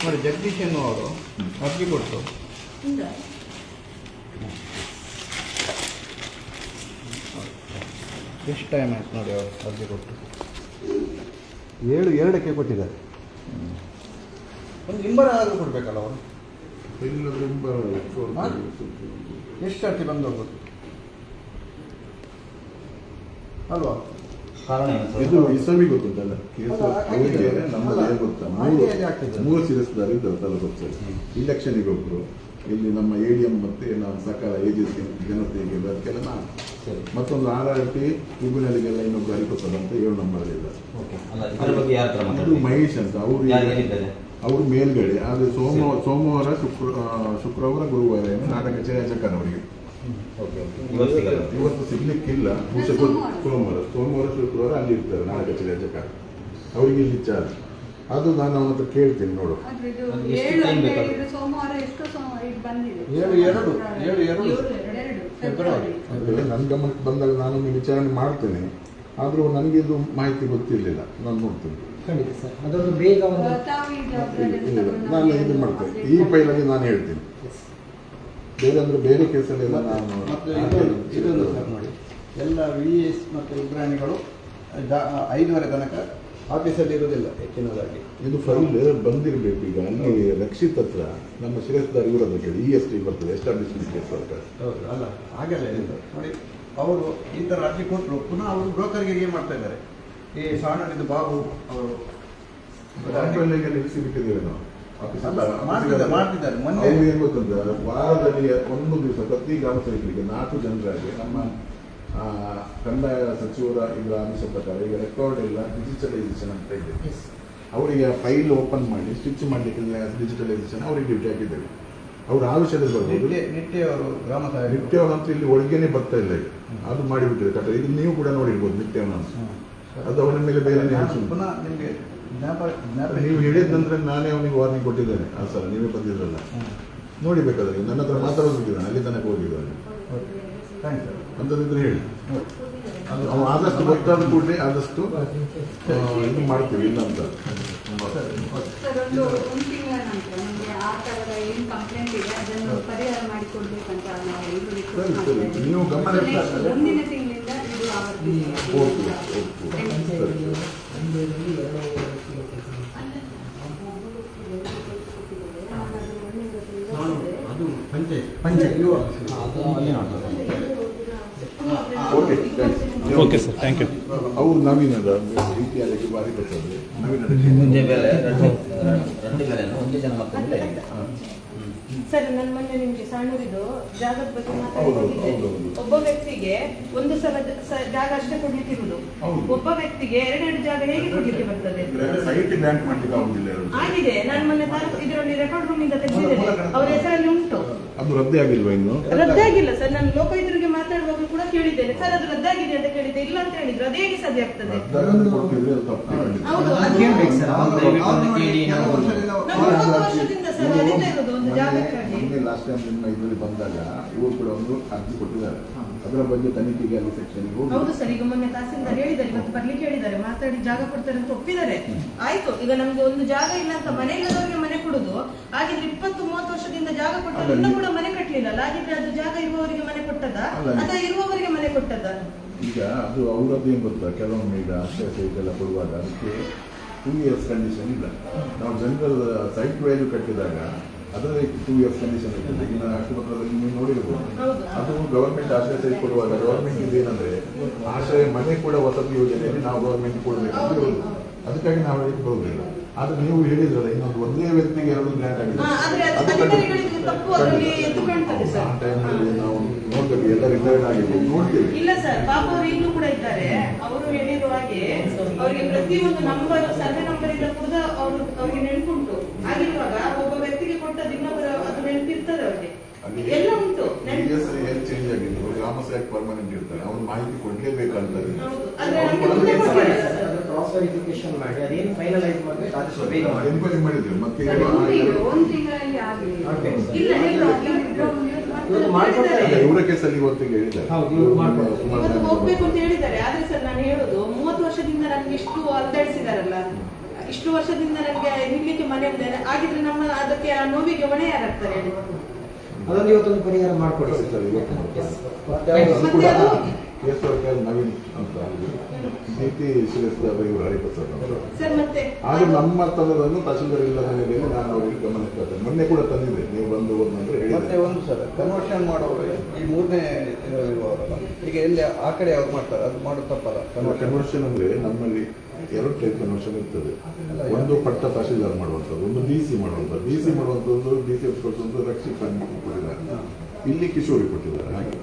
Speaker 3: ನೋಡಿ. ಜಗದೀಶ್ ಎನ್ನುವರು ಅರ್ಜಿ ಕೊಟ್ಟು ಎಷ್ಟು ಟೈಮ್ ಆಯ್ತು ನೋಡಿ, ಅವರು ಅರ್ಜಿ ಕೊಟ್ಟು 7:02ಕ್ಕೆ ಕೊಟ್ಟಿದ್ದಾರೆ. ಒಂದು ನಿಂಬರ್ ಆದರೂ ಕೊಡಬೇಕಲ್ಲ ಅವರು. ಎಷ್ಟು ಸರ್ತಿ ಬಂದು ಹೋಗೋದು ಅಲ್ವಾ?
Speaker 2: ಕಾರಣ ಏನು ಸರ್?
Speaker 7: ಇದು ಇಸವಿ ಗೊತ್ತುಂಟಲ್ಲ, ಕೇಸ್ ಅವರಿಗೆ ನಮ್ಮಲ್ಲಿ ಏನು ಗೊತ್ತಾ, ಮೂರು ಸೀರಿಯಸ್ದಾರ್ ಇದ್ದಾರೆ ತಾಲೂಕು. ಇಲೆಕ್ಷನಿಗೆ ಒಬ್ಬರು, ಇಲ್ಲಿ ನಮ್ಮ ADM ಮತ್ತೆ ನಾವು ಸಕಾಲ ಏಜೆನ್ಸಿ ಜನತೆಗೆ ಅದಕ್ಕೆಲ್ಲ ನಾನು, ಮತ್ತೊಂದು RRT ಟ್ರಿಬ್ಯುನಲ್ಗೆಲ್ಲ ಇನ್ನೊಬ್ಬರು ಹರಿಕೊತ್ತದ ಅಂತ 7 ನಂಬರ್ ಇದ್ದಾರೆ.
Speaker 2: ಅಲ್ಲ, ಇದರ ಬಗ್ಗೆ ಯಾರ ಹತ್ರ
Speaker 7: ಇದು
Speaker 2: ಮಾತಾಡ್ತೀವಿ?
Speaker 7: ಮಹೇಶ್ ಅಂತ ಅವರು ಮೇಲ್ಗಡೆ. ಆದರೆ ಸೋಮವಾರ ಶುಕ್ರವಾರ ಗುರುವಾರ ಏನು ನಾಟಕ ಚೇಚಕನ್ ಅವರಿಗೆ ಇವತ್ತು ಸಿಗ್ಲಿಕ್ಕಿಲ್ಲ. ಸೋಮವಾರ ಶುಕ್ರವಾರ ಅಲ್ಲಿ ಇರ್ತಾರೆ ನಾಟಕ ಚೇಚಕ, ಅವರಿಗೆ ಇಲ್ಲಿ ಚಾರ್ಜ್. ಅದು ನಾನು ಅವನ ಹತ್ರ ಕೇಳ್ತೀನಿ ನೋಡು.
Speaker 5: ಸೋಮವಾರ ಎಷ್ಟು ಇದು ಬಂದಿದೆ?
Speaker 3: 7/2 ಫೆಬ್ರವರಿ.
Speaker 7: ನನ್ನ ಗಮನಕ್ಕೆ ಬಂದಾಗ ನಾನೊಂದು ವಿಚಾರಣೆ ಮಾಡ್ತೇನೆ, ಆದರೂ ನನಗೆ ಇದು ಮಾಹಿತಿ ಗೊತ್ತಿರಲಿಲ್ಲ. ನಾನು ನೋಡ್ತೀನಿ,
Speaker 1: ಖಂಡಿತ ಸರ್, ಅದೊಂದು ಬೇಗ ಒಂದು
Speaker 7: ನಾನು ಇದು ಮಾಡ್ತೇನೆ. ಈ ಫೈಲಲ್ಲಿ ನಾನು ಹೇಳ್ತೀನಿ. ಬೇರೆ ಅಂದರೆ ಬೇರೆ ಕೇಸಲ್ಲೆಲ್ಲ ನಾನು
Speaker 3: ಮತ್ತು ಇದೊಂದು ಸರ್ ನೋಡಿ, ಎಲ್ಲ VS ಮತ್ತು ಉಗ್ರಾಣಿಗಳು 5:30 ತನಕ ಆಫೀಸಲ್ಲಿ ಇರೋದಿಲ್ಲ ಹೆಚ್ಚಿನದಾಗಿ.
Speaker 7: ಇದು ಫೈಲ್ ಬಂದಿರಬೇಕು. ಈಗ ಅಲ್ಲಿ ರಕ್ಷಿತ್ ಹತ್ರ ನಮ್ಮ ಶಿರಸ್ದಾರ್ ಇವರದ್ದು ಕೇಳಿ EST ಬರ್ತದೆ, ಎಸ್ಟಾಬ್ಲಿಷ್ಮೆಂಟ್ ಕೇಸ್ ಸರ್ಕಾರ.
Speaker 3: ಹೌದು, ಅಲ್ಲ ಹಾಗೆಲ್ಲ ಇಲ್ಲ ನೋಡಿ. ಅವರು ಈ ಥರ ಅರ್ಜಿ ಕೊಟ್ಟರು, ಪುನಃ ಅವರು ಬ್ರೋಕರ್ಗೆ ಏನು ಮಾಡ್ತಾ ಇದ್ದಾರೆ, ಈ ಸಾಣಲಿದ್ದು ಬಾಬು ಅವರು
Speaker 7: ನಿಲ್ಲಿಸಿಬಿಟ್ಟಿದ್ದೇವೆ ನಾವು.
Speaker 3: ಮಾಡ್ತಿದ್ದಾರೆ. ಮೊನ್ನೆ
Speaker 7: ಅವ್ರು ಏನು ಗೊತ್ತಂದ್ರೆ, ವಾರದಲ್ಲಿ ಒಂದು ದಿವಸ ಪ್ರತಿ ಗ್ರಾಮ ಸಭೆಗಳಿಗೆ 4 ಜನರಾಗಿ ನಮ್ಮ ಕಂದಾಯ ಸಚಿವರ ಇದರ ಆದೇಶ ಪ್ರಕಾರ ಈಗ ರೆಕಾರ್ಡ್ ಎಲ್ಲ ಡಿಜಿಟಲೈಸೇಷನ್ ಅಂತ ಇದೆ. ಅವರಿಗೆ ಫೈಲ್ ಓಪನ್ ಮಾಡಿ ಸ್ಟಿಚ್ ಮಾಡಲಿಕ್ಕೆ ಡಿಜಿಟಲೈಸೇಷನ್ ಅವರಿಗೆ ಡ್ಯೂಟಿ ಹಾಕಿದ್ದೇವೆ. ಅವ್ರು ಆ ವಿಷಯದಲ್ಲಿ ಬರ್ಬೋದು.
Speaker 3: ನಿತ್ಯ ಅವರು ಗ್ರಾಮ
Speaker 7: ನಿತ್ಯವನಂತೂ ಇಲ್ಲಿ ಒಳಗೇನೆ ಬರ್ತಾ ಇಲ್ಲ ಈಗ, ಅದು ಮಾಡಿಬಿಟ್ಟಿದೆ ಕಟ್ಟ. ಇದು ನೀವು ಕೂಡ ನೋಡಿರ್ಬೋದು ನಿತ್ಯವನಂತ, ಅದು ಅವನ ಮೇಲೆ ಬೇರೆ
Speaker 3: ಪುನಃ ನಿಮಗೆ
Speaker 7: ನೀವು ಹೇಳಿದ ನಂತರ ನಾನೇ ಅವನಿಗೆ ವಾರ್ನಿಂಗ್ ಕೊಟ್ಟಿದ್ದೇನೆ. ಆ ಸಲ ನೀವೇ ಬಂದಿದ್ರಲ್ಲ, ನೋಡಿಬೇಕಾದ್ರೆ ನನ್ನ ಹತ್ರ ಮಾತಾಡೋದಿದ್ದಾನೆ, ಅಲ್ಲಿ ತನಕ ಹೋಗಿದ್ದಾನೆ ಅಂತಂದಿದ್ರೆ ಹೇಳಿ. ಅದು ಆದಷ್ಟು ಗೊತ್ತಾದ ಕೂಡಲೇ ಆದಷ್ಟು ಇದು ಮಾಡ್ತೀವಿ, ಇಲ್ಲ ಅಂತ.
Speaker 5: ಸರ್, ಒಂದು ತಿಂಗಳ ನಂತರ ನಮಗೆ ಆ ಥರದ ಏನು ಕಂಪ್ಲೇಂಟ್ ಇದೆ ಅದನ್ನು ಪರಿಹಾರ ಮಾಡಿಕೊಡ್ಬೇಕಂತ ನಾವು ಇದು ರಿಕ್ವೆಸ್ಟ್
Speaker 7: ಸರಿ,
Speaker 5: ಮಾಡ್ತಾ
Speaker 7: ನೀವು ಗಮನ
Speaker 5: ಇದ್ದೀವಿ. ಮುಂದಿನ ತಿಂಗಳಿಂದ ಇದು ಆವರ್ತಿಸಿ.
Speaker 7: Okay sir, thank you. ಅವ್ರು ನವೀನದ ರೀತಿಯಾಗಿ ಬಾರಿ ಬರ್ತದೆ.
Speaker 2: ಒಂದೇ ಬೇರೆ ಎರಡು ಬೇರೆ ಒಂದೇ ಜನ ಮಕ್ಕಳು.
Speaker 8: ಸರ್, ನನ್ನ ಮೊನ್ನೆ ನಿಮ್ಗೆ ಸಣ್ಣೂರಿದು ಜಾಗದ ಬಗ್ಗೆ ಮಾತಾಡಿದ್ದೆ. ಒಬ್ಬ ವ್ಯಕ್ತಿಗೆ ಒಂದು ಸಲ ಜಾಗ ಅಷ್ಟೇ ಕೊಡ್ಲಿಕ್ಕಿರುವುದು, ಒಬ್ಬ ವ್ಯಕ್ತಿಗೆ ಎರಡೆರಡು ಜಾಗ ಹೇಗೆ ಕೊಡ್ಲಿಕ್ಕೆ ಬರ್ತದೆ?
Speaker 7: ಸೈಟ್ ಬ್ಯಾಂಕ್ ಮಾಡ್ಲಿಕ್ಕೆ ಆಗುದಿಲ್ಲ.
Speaker 8: ಆಗಿದೆ, ನಾನು ಮೊನ್ನೆ ಇದರಲ್ಲಿ ರೆಕಾರ್ಡ್ ರೂಮ್ ಇಂದ ತೆಗೆದಿದ್ದೇನೆ, ಅವ್ರ ಹೆಸರಲ್ಲಿ ಉಂಟು.
Speaker 7: ಅದು ರದ್ದಾಗಿಲ್ವಾ ಇನ್ನು?
Speaker 8: ರದ್ದಾಗಿಲ್ಲ ಸರ್, ನಾನು ಲೋಕಾಯುಕ್ತರಿಗೆ ಮಾತಾಡುವಾಗ ಕೂಡ ಕೇಳಿದ್ದೇನೆ. ಸರ್, ಅದು ರದ್ದಾಗಿದೆ ಅಂತ ಕೇಳಿದ್ದೆ, ಇಲ್ಲ ಅಂತ ಹೇಳಿದ್ರು. ಅದು ಹೇಗೆ ಸಾಧ್ಯ ಆಗ್ತದೆ? ಹೌದು, ಅದು 30 ವರ್ಷದಿಂದ ಸರ್ ಅದಿಲ್ಲೇ ಇರೋದು ಒಂದು ಜಾಗಕ್ಕಾಗಿ.
Speaker 7: ಲಾಸ್ಟ್ ಟೈಮ್ ನಿಮ್ಮ ಇದರಲ್ಲಿ ಬಂದಾಗ ಇವರು ಕೂಡ ಒಂದು ಅರ್ಜಿ ಕೊಟ್ಟಿದ್ದಾರೆ, ಅದರ ಬಗ್ಗೆ ತನಿಖೆಗೆ ಅಲ್ಲಿ ಸೆಕ್ಷನ್ ಹೋಗಿ.
Speaker 8: ಹೌದು ಸರ್, ಈಗ ಮೊನ್ನೆ ತಹಸೀಲ್ದಾರ್ ಹೇಳಿದ್ದಾರೆ, ಇವತ್ತು ಬರ್ಲಿಕ್ಕೆ ಹೇಳಿದ್ದಾರೆ, ಮಾತಾಡಿ ಜಾಗ ಕೊಡ್ತಾರೆ ಅಂತ ಒಪ್ಪಿದ್ದಾರೆ. ಆಯ್ತು, ಈಗ ನಮ್ಗೆ ಒಂದು ಜಾಗ ಇಲ್ಲ ಅಂತ ಮನೆ ಇಲ್ಲದವರಿಗೆ ಮನೆ ಕೊಡುದು. ಹಾಗಿದ್ರೆ 20-30 ವರ್ಷದಿಂದ ಜಾಗ ಕೊಟ್ಟರೆ ಇನ್ನೂ ಕೂಡ ಮನೆ ಕಟ್ಟಲಿಲ್ಲ. ಹಾಗಿದ್ರೆ ಅದು ಜಾಗ ಇರುವವರಿಗೆ ಮನೆ ಕೊಟ್ಟದ ಅಥವಾ ಇರುವವರಿಗೆ ಮನೆ ಕೊಟ್ಟದ?
Speaker 7: ಈಗ ಅದು ಅವರದ್ದು ಏನು ಗೊತ್ತಾ, ಕೆಲವೊಮ್ಮೆ ಈಗ ಆಶ್ರಯ ಸೈಟ್ ಎಲ್ಲ ಕೊಡುವಾಗ ಅದಕ್ಕೆ 2 years ಕಂಡೀಷನ್ ಇಲ್ಲ. ನಾವು ಜನರಲ್ ಸೈಟ್ ವ್ಯಾಲ್ಯೂ ಕಟ್ಟಿದಾಗ ಅದರಲ್ಲಿ 2 years ಕಂಡೀಷನ್ ಇರ್ತದೆ. ಈಗ ನಾನು ಅಷ್ಟಪತ್ರದಲ್ಲಿ ನೀವು ನೋಡಿರ್ಬೋದು. ಅದು ಗವರ್ಮೆಂಟ್ ಆಶ್ರಯ ಸೈಟ್ ಕೊಡುವಾಗ ಗವರ್ಮೆಂಟ್ ಇದೇನಂದ್ರೆ ಆಶ್ರಯ ಮನೆ ಕೂಡ ವಸತಿ ಯೋಜನೆಯಲ್ಲಿ ನಾವು ಗವರ್ಮೆಂಟ್ ಕೊಡಬೇಕಂತ ಹೇಳುದು. ಅದಕ್ಕಾಗಿ ನಾವು ಹೇಳಿಕ್ಕೆ ಬರುವುದಿಲ್ಲ. ಆದ್ರೆ ನೀವು ಹೇಳಿದ್ರಲ್ಲ, ಇನ್ನೊಂದು ಒಂದೇ ವ್ಯಕ್ತಿಗೆ 2 ಗ್ರಾಂಟ್ ಆಗಿದೆ. ಆ ಟೈಮ್ನಲ್ಲಿ ನಾವು ನೋಡ್ಬೇಕು, ಎಲ್ಲ ರಿಟೈರ್ಡ್ ಆಗಿದೆ ನೋಡ್ತೀವಿ.
Speaker 8: ಇಲ್ಲ ಸರ್, ಪಾಪ ಅವರು ಇನ್ನೂ ಕೂಡ ಇದ್ದಾರೆ. ಅವರು ಹೇಳಿರುವ ಹಾಗೆ ಅವರಿಗೆ ಪ್ರತಿಯೊಂದು ನಂಬರ್, ಸರ್ವೆ ನಂಬರ್ ಇಂದ ಕೂಡ ಅವ್ರಿಗೆ ನೆನಪುಂಟು. ಆಗಿರುವಾಗ ಒಬ್ಬ ವ್ಯಕ್ತಿಗೆ ಕೊಟ್ಟದ್ದು ಇನ್ನೊಬ್ಬರ ಅದು ನೆನಪಿರ್ತದೆ ಅವ್ರಿಗೆ, ಎಲ್ಲ ಉಂಟು.
Speaker 7: ಚೇಂಜ್ ಆಗಿದೆ, ಗ್ರಾಮ ಸೈಟ್ ಪರ್ಮನೆಂಟ್ ಇರ್ತಾರೆ, ಅವ್ರು ಮಾಹಿತಿ ಕೊಡ್ಲೇಬೇಕಂತಾರೆ.
Speaker 1: ಕ್ರಾಸ್ ವೆರಿಫಿಕೇಶನ್ ಮಾಡಿ ಅದೇನು ಫೈನಲೈಸ್ ಮಾಡಬೇಕು ಆದಷ್ಟು ಬೇಗ ಮಾಡಿ.
Speaker 7: ಎನ್ಕ್ವೈರಿ ಮಾಡಿದ್ರು ಮತ್ತೆ
Speaker 5: ಒಂದು ತಿಂಗಳಲ್ಲಿ ಆಗಲಿಲ್ಲ.
Speaker 1: ಇವತ್ತು ಮಾಡ್ಕೊಡ್ತಾರೆ.
Speaker 7: ಇವರ ಕೇಸಲ್ಲಿ ಇವತ್ತಿಗೆ ಹೇಳಿದ್ದಾರೆ.
Speaker 8: ಇವತ್ತು ಹೋಗ್ಬೇಕು ಅಂತ ಹೇಳಿದ್ದಾರೆ. ಆದ್ರೆ ಸರ್, ನಾನು ಹೇಳೋದು 30 ವರ್ಷದಿಂದ ನನ್ಗೆ ಇಷ್ಟು ಅಲ್ದಾಡಿಸಿದಾರಲ್ಲ, ಇಷ್ಟು ವರ್ಷದಿಂದ ನನಗೆ ನಿಲ್ಲಿಕ್ಕೆ ಮನೆ ಇದೆ. ಆಗಿದ್ರೆ ನಮ್ಮ ಅದಕ್ಕೆ ಆ ನೋವಿಗೆ ಹೊಣೆ ಯಾರಾಗ್ತಾರೆ ಹೇಳಿ?
Speaker 1: ಅದೊಂದು ಇವತ್ತೊಂದು ಪರಿಹಾರ ಮಾಡಿಕೊಡ್ತೀವಿ.
Speaker 7: ನವೀನ್ ಅಂತ ನೀತಿ ಶಿರಸ್ತಾರ ಇವರು ಹರಿಪ್ರಸಾದ್
Speaker 8: ಸರ್, ಮತ್ತೆ
Speaker 7: ಆದ್ರೆ ನಮ್ಮ ತಂಡವನ್ನು ತಹಶೀಲ್ದಾರ್ ಇಲ್ಲದ ನೆಲೆಯಲ್ಲಿ ನಾನು ಅವರಿಗೆ ಗಮನ ತರ್ತೇನೆ. ಮೊನ್ನೆ ಕೂಡ ತಂದಿದ್ದೆ, ನೀವು ಬಂದು ಹೋದಂದ್ರೆ
Speaker 3: ಮತ್ತೆ ಒಂದು ಸರ್ ಕನ್ವರ್ಷನ್ ಮಾಡೋರು ಈ 3ನೇ ಇರುವವರಲ್ಲ, ಈಗ ಎಲ್ಲಿ ಆ ಕಡೆ ಅವ್ರು ಮಾಡ್ತಾರೆ, ಅದು ಮಾಡೋದು ತಪ್ಪಲ್ಲ.
Speaker 7: ಕನ್ವರ್ಷನ್ ಅಂದ್ರೆ ನಮ್ಮಲ್ಲಿ 2 ಟೈಪ್ ಕನ್ವರ್ಷನ್ ಇರ್ತದೆ. ಒಂದು ಪಟ್ಟ ತಹಶೀಲ್ದಾರ್ ಮಾಡುವಂಥದ್ದು, ಒಂದು DC ಮಾಡುವಂಥದ್ದು. DC ಮಾಡುವಂಥದ್ದು DC ಕೊಟ್ಟದ್ದು ರಕ್ಷಿತ್ ಕೊಟ್ಟಿದ್ದಾರೆ, ಇಲ್ಲಿ ಕಿಶೋರಿ ಕೊಟ್ಟಿದ್ದಾರೆ. ಹಾಗೆ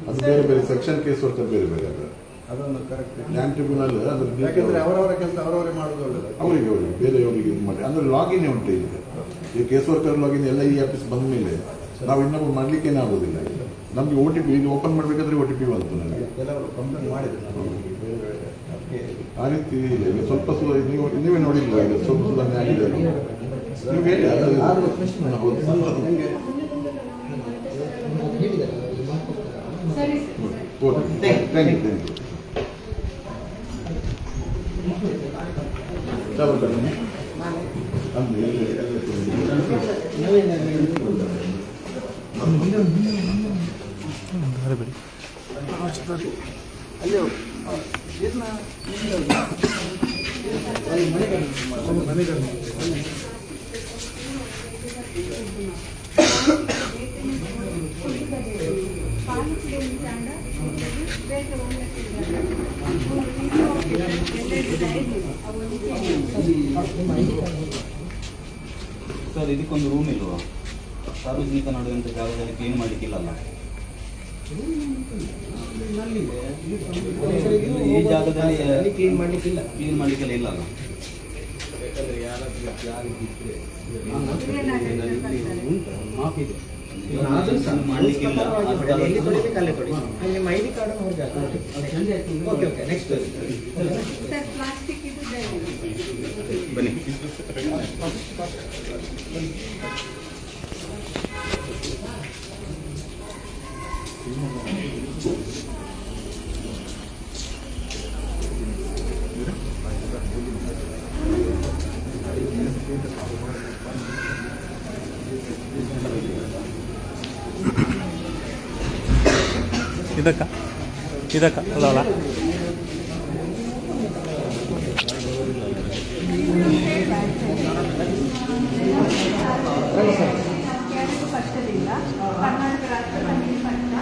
Speaker 7: ಅದು ಬೇರೆ ಬೇರೆ ಸೆಕ್ಷನ್ ಕೇಸ್ ವರ್ಕರ್ ಬೇರೆ ಬೇರೆ ಅದ.
Speaker 3: ಅದೊಂದು ಕರೆಕ್ಟ್
Speaker 7: ಲ್ಯಾಂಡ್ ಟ್ರಿಬ್ಯುನಲ್ ಅದ್ರ
Speaker 3: ಯಾಕಂದ್ರೆ ಅವರವರ ಕೆಲಸ ಅವರವರೇ ಮಾಡೋದು ಒಳ್ಳೆಯದು.
Speaker 7: ಅವರಿಗೆ ಬೇರೆಯವರಿಗೆ ಇದು ಮಾಡಿ ಅಂದ್ರೆ ಲಾಗಿನ್ ಉಂಟು ಈಗ. ಈ ಕೇಸ್ ವರ್ಕರ್ ಲಾಗಿನ್ ಎಲ್ಲ ಈ ಆಫೀಸ್ ಬಂದ ಮೇಲೆ ನಾವು ಇನ್ನೊಬ್ಬರು ಮಾಡ್ಲಿಕ್ಕೇನೆ ಆಗೋದಿಲ್ಲ. ನಮಗೆ OTP ಇದು ಓಪನ್ ಮಾಡಬೇಕಾದ್ರೆ OTP ಬಂತು ನನಗೆ.
Speaker 3: ಕೆಲವರು ಕಂಪ್ಲೇಂಟ್ ಮಾಡಿದ್ರು
Speaker 7: ಆ ರೀತಿ ಇಲ್ಲ. ಈಗ ಸ್ವಲ್ಪ ನೀವೇ ನೋಡಿಲ್ವಾ, ಈಗ ಸ್ವಲ್ಪ ಸುಧಾರಣೆ ಆಗಿದೆ. ನೀವು ಹೇಳಿ
Speaker 8: ಸರಿ
Speaker 7: ಥ್ಯಾಂಕ್ ಯು. ಚಲೋ ಕಡಿಮೆ
Speaker 2: ಸರ್, ಇದಕ್ಕೊಂದು ರೂಮ್ ಇಲ್ವಾ? ಸಾರ್ವಜನಿಕ ನಡುವಂಥ ಜಾಗದಲ್ಲಿ ಕ್ಲೀನ್ ಮಾಡಲಿಕ್ಕಿಲ್ಲಲ್ಲ? ಈ ಜಾಗದಲ್ಲಿ ಕ್ಲೀನ್ ಮಾಡಲಿಕ್ಕಿಲ್ಲ ಇಲ್ಲಲ್ಲ?
Speaker 4: ಬೇಕಂದ್ರೆ ಯಾರಾದ್ರೂ ಯಾರಿಗಿದ್ರೆ ಮಾಫಿದೆ
Speaker 1: ಮಾಡಲಿಕ್ಕಿಲ್ಲ ಎಲ್ಲಿ ತೊಳಿಬೇಕು ಅಲ್ಲೇ ತೊಳಿ. ನಿಮ್ಮ ಐ ಡಿ ಕಾರ್ಡ್ ಅವ್ರಿಗೆ okay okay next
Speaker 5: sir plastic ಇದು
Speaker 2: ಬನ್ನಿ.
Speaker 9: ಇದಕ್ಕ ಅಲ್ಲ
Speaker 5: ಪಕ್ಷದಿಂದ ಕರ್ನಾಟಕ ರಾಷ್ಟ್ರ ಸಮಿತಿ ಪಕ್ಷ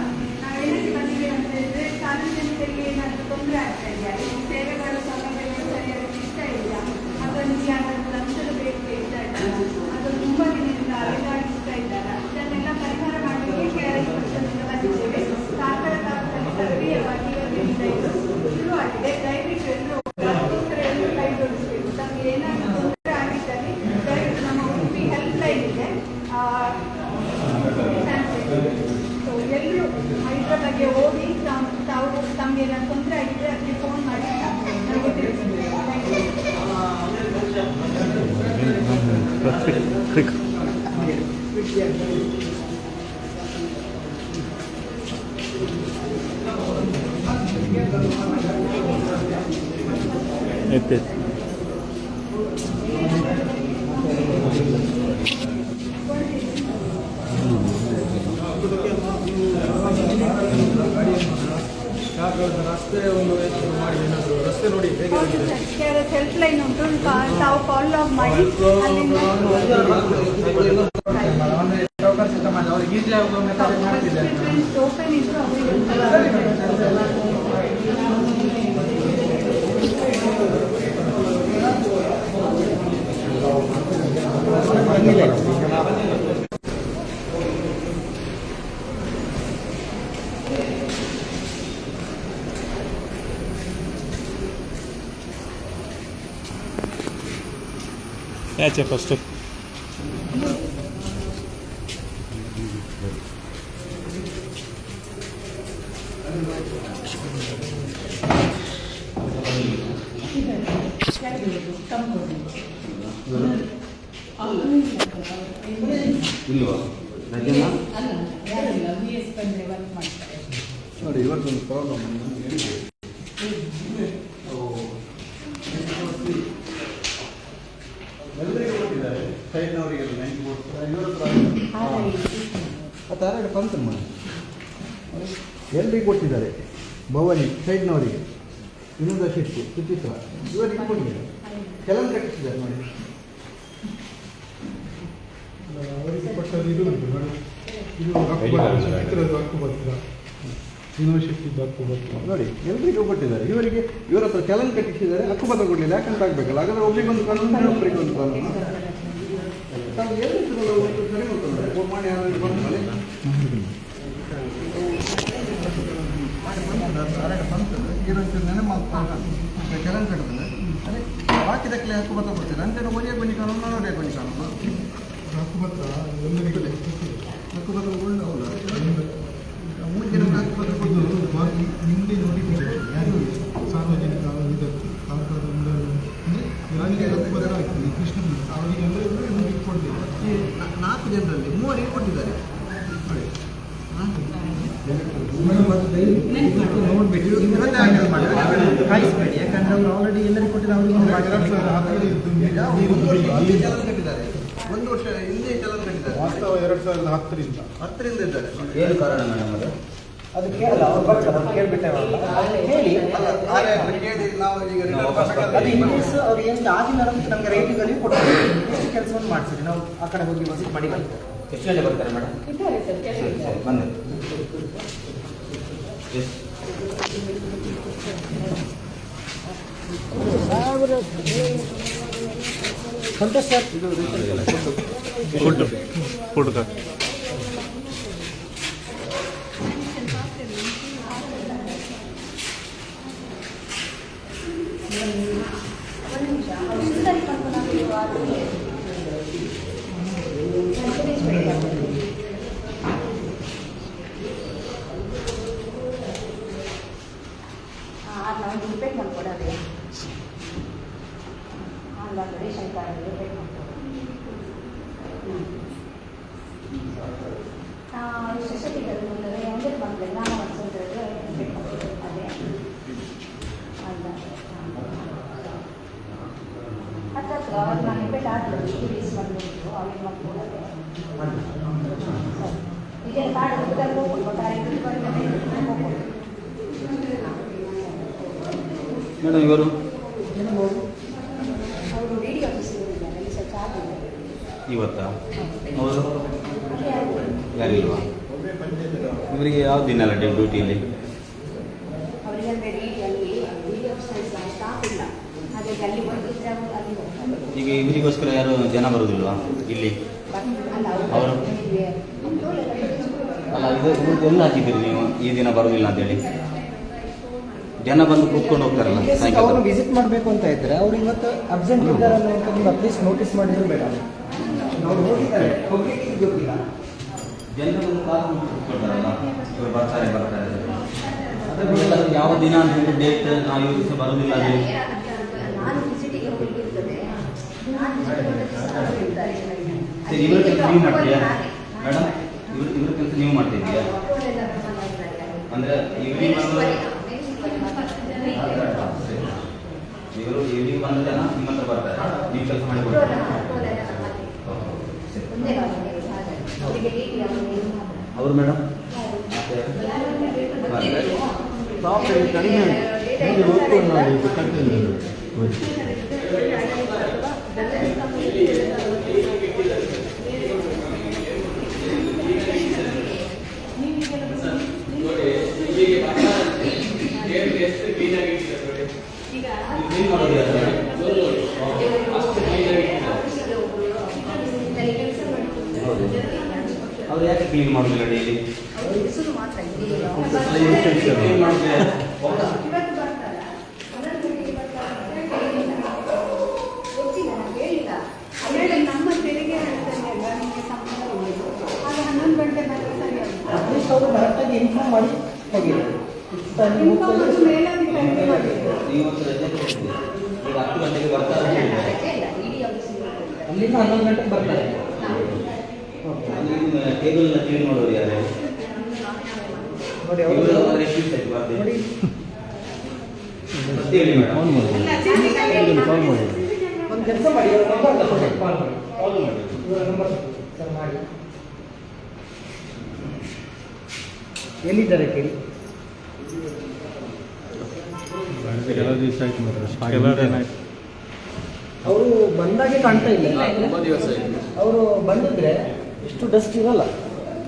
Speaker 5: ನಾವೇನಕ್ಕೆ ಬಂದಿದ್ದೇವೆ ಅಂತ ಹೇಳಿದ್ರೆ ಸಾರ್ವಜನಿಕರಿಗೆ ಏನಾದರೂ ತೊಂದರೆ ಆಗ್ತಾ ಇದೆಯಾ, ಈ ಸೇವೆಗಳು ಸೌಲಭ್ಯಗಳು ಸರಿಯಾಗಿ ಸಿಗ್ತಾ ಇಲ್ಲ, ಅಥವಾ ನಿಮಗೆ ಯಾರಾದರೂ ಲಂಚದ ಬೇಡಿಕೆ ಇರ್ತಾ ಇದ್ದಾರೆ, ಅದು ತುಂಬ ದಿನದಿಂದ ಅಲೆದಾಡಿಸ್ತಾ ಇದ್ದಾರೆ, ಇದನ್ನೆಲ್ಲ ಪರಿಹಾರ ಮಾಡಲಿಕ್ಕೆ KRS ಪಕ್ಷದಿಂದ ಬಂದಿದ್ದೇವೆ. ಕಾರ್ಕಳ ತಾಲೂಕಲ್ಲಿ ಸಕ್ರಿಯವಾಗಿ ಇವತ್ತಿನಿಂದ ಇದು ಶುರುವಾಗಿದೆ. ದಯವಿಟ್ಟು ಎಲ್ಲರೂ ಕೈ ಜೋಡಿಸಬೇಕು. ತಮಗೆ ಏನಾದರೂ ತೊಂದರೆ ಆಗಿದ್ದಲ್ಲಿ ದಯವಿಟ್ಟು ನಮ್ಮ ಉಡುಪಿ ಹೆಲ್ಪ್ ಲೈನ್ ಇದೆ, ಸೊ ಎಲ್ಲರೂ ಇದರ ಬಗ್ಗೆ ಓದಿ ತಾವು ತಮಗೆ ಏನಾದ್ರು ತೊಂದರೆ ಆಗಿದ್ರೆ ಅದಕ್ಕೆ ಫೋನ್ ಮಾಡಿ ನಮಗೆ ತಿಳಿಸ್ಬೇಕು.
Speaker 1: ರಸ್ತೆ ನೋಡಿ
Speaker 5: KRS ಹೆಲ್ಪ್ ಲೈನ್ ಉಂಟು, ತಾವು ಕಾಲ್ ಲಾಗ್ ಮಾಡಿ ಅಲ್ಲಿಂದ
Speaker 1: ಅವ್ರಿಗೆ ಈಸಿ ಆಗುವ ಮೆಥಡ್ ಮಾಡ್ತಿದ್ದಾರೆ.
Speaker 5: ಓಪನ್ ಇದ್ರು ಅವರಿಗೆ
Speaker 9: ಯಾಚೆ ಫಸ್ಟು
Speaker 2: ಇಲ್ವಾ ರಜನ
Speaker 3: ನೋಡಿ ಇವತ್ತೊಂದು ಪ್ರಾಬ್ಲಮ್ ಎಲ್ಲರಿಗೂ ಕೊಟ್ಟಿದ್ದಾರೆ, ಸೈಡ್ನವರಿಗೆ 92 ಪಂತ ಮಾಡಿ ಎಲ್ಲರಿಗೂ ಕೊಟ್ಟಿದ್ದಾರೆ. ಭವಾನಿ ಸೈಡ್ನವರಿಗೆ, ವಿನೋದ ಶೆಟ್ಟಿ, ಸುಚಿತ್ರ ಇವರಿಗೆ ಕೊಟ್ಟಿದ್ದಾರೆ. ಕೆಲವು ಕಟ್ಟಿಸಿದ್ದಾರೆ ನೋಡಿ.
Speaker 10: ಅವರಿಗೆ ಕೊಟ್ಟದ್ದು ಇದು ಉಂಟು ನೋಡಿ, ಇದು ಸುಚಿತ್ರದ ಹಕ್ಕುಪತ್ರ, ವಿನೋದ್ ಶೆಟ್ಟಿದ್ದು ಹಕ್ಕುಪತ್ರ
Speaker 3: ನೋಡಿ ಎಲ್ಲರಿಗೂ ಕೊಟ್ಟಿದ್ದಾರೆ. ಇವರ ಹತ್ರ ಚಲನ್ ಕಟ್ಟಿಸಿದ್ದಾರೆ, ಹಕ್ಕುಪತ್ರ ಕೊಡಲಿಲ್ಲ. ಯಾಕಂತ ಆಗಬೇಕಲ್ಲ, ಹಾಗಾದ್ರೆ ಒಬ್ಬರಿಗೊಂದು ಕಾನೂನು ಒಬ್ಬರಿಗೊಂದು ಕಾನೂನು ತಾವು ಎಲ್ಲರಿಗೂ ಒಂದು ಸರಿ ಮಾಡ್ತಾರೆ ಮಾಡಿ ಯಾರು ಬಂದ್ಮೇಲೆ ನೆನೆ ಚಲನ್ ಕಟ್ಟಿದ್ರೆ ಅದೇ ಹಾಕಿದಕ್ಕೆ ಹಕ್ಕುಪತ್ರ ಕೊಡ್ತಾರೆ. ಅಂತೆ ಒರಿಯ ಕೊಂಡಿ ಕಾನೂನು ನೋಡಿಯ ಕೊಂಡಿ ಕಾನೂನು
Speaker 10: ಹಕ್ಕುಪತ್ರ ಎಲ್ಲರಿಗೂ
Speaker 3: ಹಕ್ಕುಪತ್ರ ಒಳ್ಳೆ ಹೌದಾ 3 ಜನ ಹಕ್ಕುಪತ್ರ ಕೊಟ್ಟು
Speaker 10: ಹಿಂದೆ ನೋಟಿಫಿಕೇಶನ್ ಯಾರು ಸಾರ್ವಜನಿಕ ಇದಕ್ಕೆ ಕಾರ್ಕಳದ ಅಂದರೆ ಯಾರಿಗೆ ಹಕ್ಕುಪತ್ರ ಆಗ್ತದೆ ಕೃಷ್ಣ ಅವರಿಗೆ ಎಲ್ಲರೂ ನಮಗೆ ಕೊಡಲಿಲ್ಲ.
Speaker 3: 4 ಜನರಲ್ಲಿ 3 ಕೊಟ್ಟಿದ್ದಾರೆ ನೋಡಿ.
Speaker 1: ನೋಡ್ಬೇಕು, ಕಾಯಿಸ್ಬೇಡಿ, ಯಾಕಂದ್ರೆ ಅವ್ರು ಆಲ್ರೆಡಿ ಎಲ್ಲರಿಗೂ ಕೊಟ್ಟಿದ್ದು ಅವರಿಗೆ
Speaker 3: ಕಟ್ಟಿದ್ದಾರೆ. 1 ವರ್ಷ ಹಿಂದೆ ಚಲನ್ ಕಟ್ಟಿದ್ದಾರೆ.
Speaker 10: ವಾಸ್ತವ 2010ರಿಂದ
Speaker 3: ಇದ್ದಾರೆ.
Speaker 2: ಏನು ಕಾರಣ ಮೇಡಮ್ ಅದು?
Speaker 1: ಅದು ಕೇಳಲ್ಲ, ಅವ್ರು ಬರ್ತಾರೆ, ಅವ್ರು ಕೇಳ್ಬಿಟ್ಟೇವಲ್ಲ ಹೇಳಿ.
Speaker 3: ಕೇಳಿ ನಾವು ಈಗ
Speaker 1: ಅದು ಇನ್ಕೇಸ್ ಅವ್ರು ಏನು ಆಗಿಲ್ಲ ಅಂತ ನಮಗೆ ರೈಟಿಂಗಲ್ಲಿ ಕೊಡ್ತಾರೆ. ಎಷ್ಟು ಕೆಲಸವನ್ನು ಮಾಡಿಸಿರಿ, ನಾವು ಆ ಕಡೆ ಹೋಗಿ ವಿಸಿಟ್ ಮಾಡಿ ಬರ್ತೇವೆ.
Speaker 2: ಎಷ್ಟು ಗಂಟೆ ಬರ್ತಾರೆ ಮೇಡಮ್? ಸರಿ ಬಂದೆ.
Speaker 1: ಸಂತೋಷ್ ಸರ್,
Speaker 9: ಫುಡ್
Speaker 5: ಒಂದು ನಿಮಿಷ
Speaker 2: ಮೇಡಮ್ ಇವರು ಇವತ್ತಾ ಅವರು ಯಾರಿಲ್ವಾ? ಇವರಿಗೆ ಯಾವ ದಿನ ಅಲ್ಲ ಡ್ಯೂಟಿಯಲ್ಲಿ? ಈಗ ಇವರಿಗೋಸ್ಕರ ಯಾರು ಜನ ಬರೋದಿಲ್ವಾ ಇಲ್ಲಿ? ಅವರು ಅಲ್ಲ ಇದು ಎಲ್ಲ ಹಾಕಿದ್ದೀರಿ ನೀವು ಈ ದಿನ ಬರೋದಿಲ್ಲ ಅಂತೇಳಿ? ಜನ ಬಂದು ಕೂತ್ಕೊಂಡು ಹೋಗ್ತಾರಲ್ಲ ಸಾಯಂಕಾಲ.
Speaker 1: ಅವರು ವಿಸಿಟ್ ಮಾಡಬೇಕು ಅಂತ ಇದ್ರೆ ಅವ್ರು ಇವತ್ತು ಅಬ್ಸೆಂಟ್ ಇದ್ದಾರೆ ಅಂತ ನೀವು ಅಟ್ಲೀಸ್ಟ್ ನೋಟಿಸ್ ಮಾಡಿದ್ರು ಬೇಡ. ನಾವು ಹೋಗಿದ್ದಾರೆ ಹೋಗ್ಲಿಕ್ಕೆ ಗೊತ್ತಿಲ್ಲ.
Speaker 2: ಜನರು ಬಂದು ಕಾಲು ಕೂತ್ಕೊಳ್ತಾರಲ್ಲ, ಇವರು ಬರ್ತಾರೆ ಅದಕ್ಕೆಲ್ಲ ಯಾವ ದಿನ ಅಂತ ಹೇಳಿ ಡೇಟ್ ನಾವು ಈ ದಿವಸ ಬರೋದಿಲ್ಲ ಅಲ್ಲಿ. ಸರಿ, ಇವ್ರ ಕೆಲಸ ನೀವು ಮಾಡ್ತೀಯಾ ಮೇಡಮ್? ಇವ್ರ ಕೆಲಸ ನೀವು ಮಾಡ್ತಿದ್ದೀಯಾ? ಅಂದರೆ ಇವ್ರಿಗೆ ಇವ್ರಿಗೆ ಬಂದ ಜನ ನಿಮ್ಮ ಹತ್ರ ಬರ್ತಾರೆ, ನೀವು ಕೆಲಸ ಮಾಡಿ ಕೊಡ್ತೀರಾ? ಅವರು ಮೇಡಮ್ ಅವ್ರು ಯಾಕೆ ಕ್ಲೀನ್ ಮಾಡೋದಿಲ್ಲ ಡೈಲಿ?
Speaker 5: ನಮ್ಮ ತೆರಿಗೆ ನಮಗೆ ಸಂಬಂಧ ಉಳಿದು ಆಗ 11 ಗಂಟೆ ಮೇಲೆ ಸರಿ
Speaker 1: ಅಟ್ಲೀಸ್ಟ್ ಅವರು ಕರೆಕ್ಟಾಗಿ ಇನ್ಫಾರ್ಮ್ ಮಾಡಿ ಹೋಗಿದ್ದಾರೆ.
Speaker 5: ಮೇಲಾಧಿಕಾರಿ ಮಾಡಿದ್ರು.
Speaker 2: ಇವತ್ತು ರಜೆ ಕೊಡ್ತೀವಿ. ಈಗ 10 ಗಂಟೆಗೆ ಬರ್ತಾರೆ,
Speaker 1: ಅಲ್ಲಿಂದ 11 ಗಂಟೆಗೆ ಬರ್ತಾರೆ.
Speaker 2: ಟೇಬಲ್ ಕ್ಲೀನ್ ಮಾಡೋರು ಯಾರು?
Speaker 1: ನೋಡಿ
Speaker 2: ಇವರು
Speaker 1: ಅವರು
Speaker 2: ಎಷ್ಟು ದಿವಸ ಆಯ್ತು ಬರ್ತೀವಿ?
Speaker 1: ನೋಡಿ
Speaker 2: ಮತ್ತೆ ಹೇಳಿ ಮೇಡಮ್.
Speaker 1: ಒಂದು ಕೆಲಸ ಮಾಡಿ, ಇವರ ನಂಬರ್ ತಗೊಂಡು ಕಾಲ್ ಮಾಡಿ. ಇವರ ನಂಬರ್ ಸರ್ ಮಾಡಿ. ಎಲ್ಲಿದ್ದಾರೆ ಕೇಳಿ?
Speaker 9: ಕೆಲವು ದಿವಸ ಆಯ್ತು.
Speaker 1: ಅವರು ಬಂದಾಗೆ ಕಾಣ್ತಾ ಇಲ್ಲ.
Speaker 4: ತುಂಬ ದಿವಸ ಆಯಿತು.
Speaker 1: ಅವರು ಬಂದಿದ್ರೆ ಇಷ್ಟು ಡಸ್ಟ್ ಇರಲ್ಲ.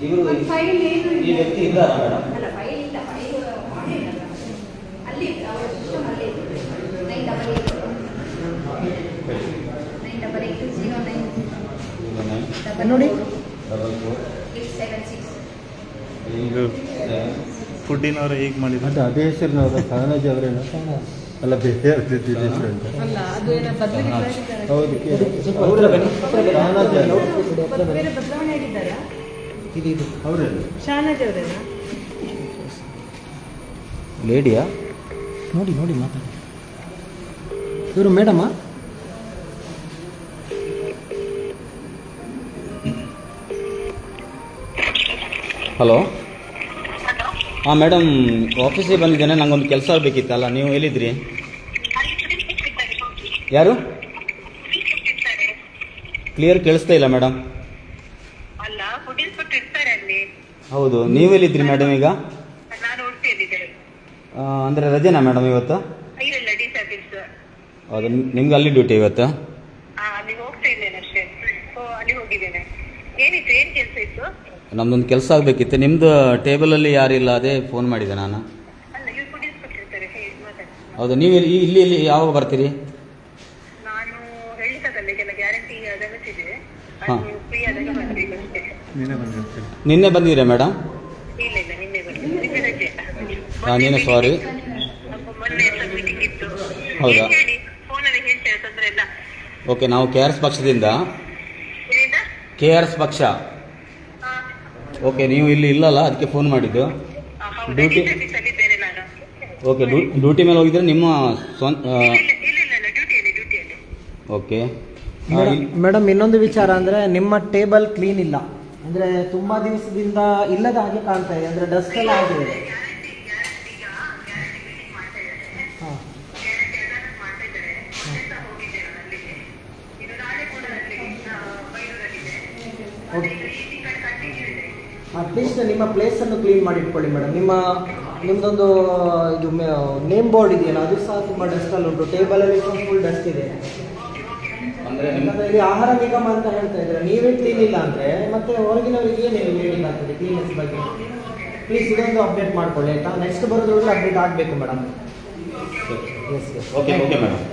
Speaker 2: ಇವರು
Speaker 5: ಫೈಲ್ ಏನು
Speaker 2: ಈ ವ್ಯಕ್ತಿ ಇದ್ದಾರಾ ಮೇಡಮ್?
Speaker 5: ಅಲ್ಲ, ಫೈಲ್ ಇಲ್ಲ, ಫೈಲ್ ಮಾಡಿಲ್ಲ. ಅಲ್ಲಿ ಅವರ ಸಿಸ್ಟಮ್ ಅಲ್ಲೇ ಇದೆ. 98809
Speaker 1: ನೋಡಿ.
Speaker 5: 876.
Speaker 9: ಇದು ಫುಡ್ಡಿನವರು ಹೇಗೆ ಮಾಡಿದ್ರು?
Speaker 10: ಅದೇ ಹೆಸರಿನವರು ಸಹನಜ್ ಅವರೇನ? ಅಲ್ಲ, ಬೇರೆ ಡಿಫ್ರೆಂಟ್.
Speaker 8: ಅಲ್ಲ, ಅದು ಏನೋ ಬದಲಾವಣೆ
Speaker 10: ಹೌದು,
Speaker 8: ಬೇರೆ ಬದಲಾವಣೆ ಆಗಿದ್ದಾರಾ?
Speaker 1: ಇದು
Speaker 10: ಅವರೇನು?
Speaker 8: ಶಾನಜ್ ಅವರೇನಾ?
Speaker 1: ಲೇಡಿಯಾ? ನೋಡಿ ನೋಡಿ ಮಾತಾಡಿ. ಇವರು ಮೇಡಮಾ?
Speaker 2: ಹಲೋ. ಹಾಂ ಮೇಡಮ್, ಆಫೀಸಿಗೆ ಬಂದಿದ್ದೇನೆ. ನನಗೊಂದು ಕೆಲಸ ಆಗಬೇಕಿತ್ತಲ್ಲ, ನೀವು ಎಲ್ಲಿದ್ರಿ? ಯಾರು? ಕ್ಲಿಯರ್ ಕೇಳಿಸ್ತಾ ಇಲ್ಲ ಮೇಡಮ್.
Speaker 6: ಅಲ್ಲ, ಫುಡ್ ಇನ್ಸ್ಪೆಕ್ಟರ್ ಇರ್ತಾರೆ ಅಲ್ಲಿ.
Speaker 2: ಹೌದು, ನೀವೆಲ್ಲಿದ್ರಿ ಮೇಡಮ್ ಈಗ?
Speaker 6: ನಾನು ಉಡುಪಿಯಲ್ಲಿದ್ದೇನೆ.
Speaker 2: ಅಂದರೆ ರಜೆನಾ ಮೇಡಮ್ ಇವತ್ತು?
Speaker 6: ಇಲ್ಲ, ಡಿ ಸರ್ವಿಸ್.
Speaker 2: ಹೌದು, ನಿಮ್ಗೆ ಅಲ್ಲಿ ಡ್ಯೂಟಿ ಇವತ್ತು?
Speaker 6: ಅಲ್ಲಿ ಹೋಗ್ತಾ ಇದ್ದೇನೆ ಅಷ್ಟೇ. ಅಲ್ಲಿ ಹೋಗಿದ್ದೇನೆ. ಏನಿತ್ತು, ಏನ್ ಕೆಲಸ ಇತ್ತು?
Speaker 2: ನಮ್ದೊಂದು ಕೆಲಸ ಆಗಬೇಕಿತ್ತು. ನಿಮ್ಮದು ಟೇಬಲಲ್ಲಿ ಯಾರಿಲ್ಲ, ಅದೇ ಫೋನ್ ಮಾಡಿದೆ ನಾನು.
Speaker 6: ಅಲ್ಲ, ಇವ್ರು ಫುಡ್ ಇನ್ಸ್ಪೆಕ್ಟರ್ ಇರ್ತಾರೆ. ಮಾತಾಡಿ.
Speaker 2: ಹೌದು, ನೀವು ಇಲ್ಲಿ ಯಾವಾಗ ಬರ್ತೀರಿ?
Speaker 6: ನಾನು ಹೇಳಿದ್ದಲ್ಲ, ಈಗೆಲ್ಲ ಗ್ಯಾರಂಟಿ ಅಗತ್ಯ ಇದೆ.
Speaker 2: ಹಾಂ.
Speaker 6: ಅದು ಫ್ರೀ ಆದಾಗ ಬರ್ಬೇಕಷ್ಟೇ.
Speaker 9: ನೀನೇ ಬಂದಿರ್ತೀನಿ.
Speaker 2: ನಿನ್ನೆ ಬಂದಿದ್ದೀರಾ ಮೇಡಮ್?
Speaker 6: ಇಲ್ಲ, ನಿನ್ನೆ ಬರ್ತೀನಿ. ನಿನ್ನೆ ರಜೆ.
Speaker 2: ನೀನು ಸಾರಿ.
Speaker 6: ಮೊನ್ನೆ ಮೀಟಿಂಗ್ ಇತ್ತು.
Speaker 2: ಹೌದಾ?
Speaker 6: ಹೇಳಿ, ಫೋನಲ್ಲಿ ಹೇಳ್ತೇನೆ, ತೊಂದರೆ ಇಲ್ಲ.
Speaker 2: ಓಕೆ, ನಾವು KRS ಪಕ್ಷದಿಂದ.
Speaker 6: ಏನಿದೆ?
Speaker 2: KRS ಪಕ್ಷ. ಓಕೆ, ನೀವು ಇಲ್ಲಿ ಇಲ್ಲಲ್ಲ, ಅದಕ್ಕೆ ಫೋನ್ ಮಾಡಿದ್ದು. ಡ್ಯೂಟಿ.
Speaker 6: ಇದ್ದೇನೆ ನಾನು.
Speaker 2: ಓಕೆ, ಡ್ಯೂಟಿ ಮೇಲೆ ಹೋಗಿದ್ರೆ ನಿಮ್ಮ ಸ್ವಂತ.
Speaker 6: ಇಲ್ಲ, ಡ್ಯೂಟಿಯಲ್ಲಿ.
Speaker 2: ಓಕೆ.
Speaker 1: ಮೇಡಮ್, ಇನ್ನೊಂದು ವಿಚಾರ ಅಂದರೆ ನಿಮ್ಮ ಟೇಬಲ್ ಕ್ಲೀನ್ ಇಲ್ಲ. ಅಂದರೆ ತುಂಬ ದಿವಸದಿಂದ ಇಲ್ಲದ ಹಾಗೆ ಕಾಣ್ತಾ ಇದೆ. ಅಂದರೆ ಡಸ್ಟ್ ಎಲ್ಲ ಆಗಿದೆ. ಹಾಂ. ಅಟ್ಲೀಸ್ಟ್ ನಿಮ್ಮ ಪ್ಲೇಸನ್ನು ಕ್ಲೀನ್ ಮಾಡಿ ಇಟ್ಕೊಳ್ಳಿ ಮೇಡಮ್. ನಿಮ್ಮದೊಂದು ಇದು ನೇಮ್ ಬೋರ್ಡ್ ಇದೆಯಲ್ಲ, ಅದು ಸಹ ತುಂಬ ಡಸ್ಟಲ್ಲಿ ಉಂಟು. ಟೇಬಲಲ್ಲಿ ಫುಲ್ ಡಸ್ಟ್ ಇದೆ.
Speaker 2: ಅಂದರೆ
Speaker 1: ಯಾಕಂದರೆ ಇಲ್ಲಿ ಆಹಾರ ನಿಗಮ ಅಂತ ಹೇಳ್ತಾ ಇದ್ದಾರೆ, ನೀವೇ ಕ್ಲೀನ್ ಇಲ್ಲ ಅಂದರೆ ಮತ್ತೆ ಹೊರಗಿನವರಿಗೆ ಏನು ಹೇಳಲಿಕ್ಕೆ ಆಗ್ತದೆ ಕ್ಲೀನೆಸ್ ಬಗ್ಗೆ. ಪ್ಲೀಸ್ ಇದೊಂದು ಅಪ್ಡೇಟ್ ಮಾಡ್ಕೊಳ್ಳಿ ಆಯಿತಾ. ನೆಕ್ಸ್ಟ್ ಬರೋದ್ರೊಳಗೆ ಅಪ್ಡೇಟ್ ಆಗಬೇಕು madam. Yes yes
Speaker 2: okay okay madam.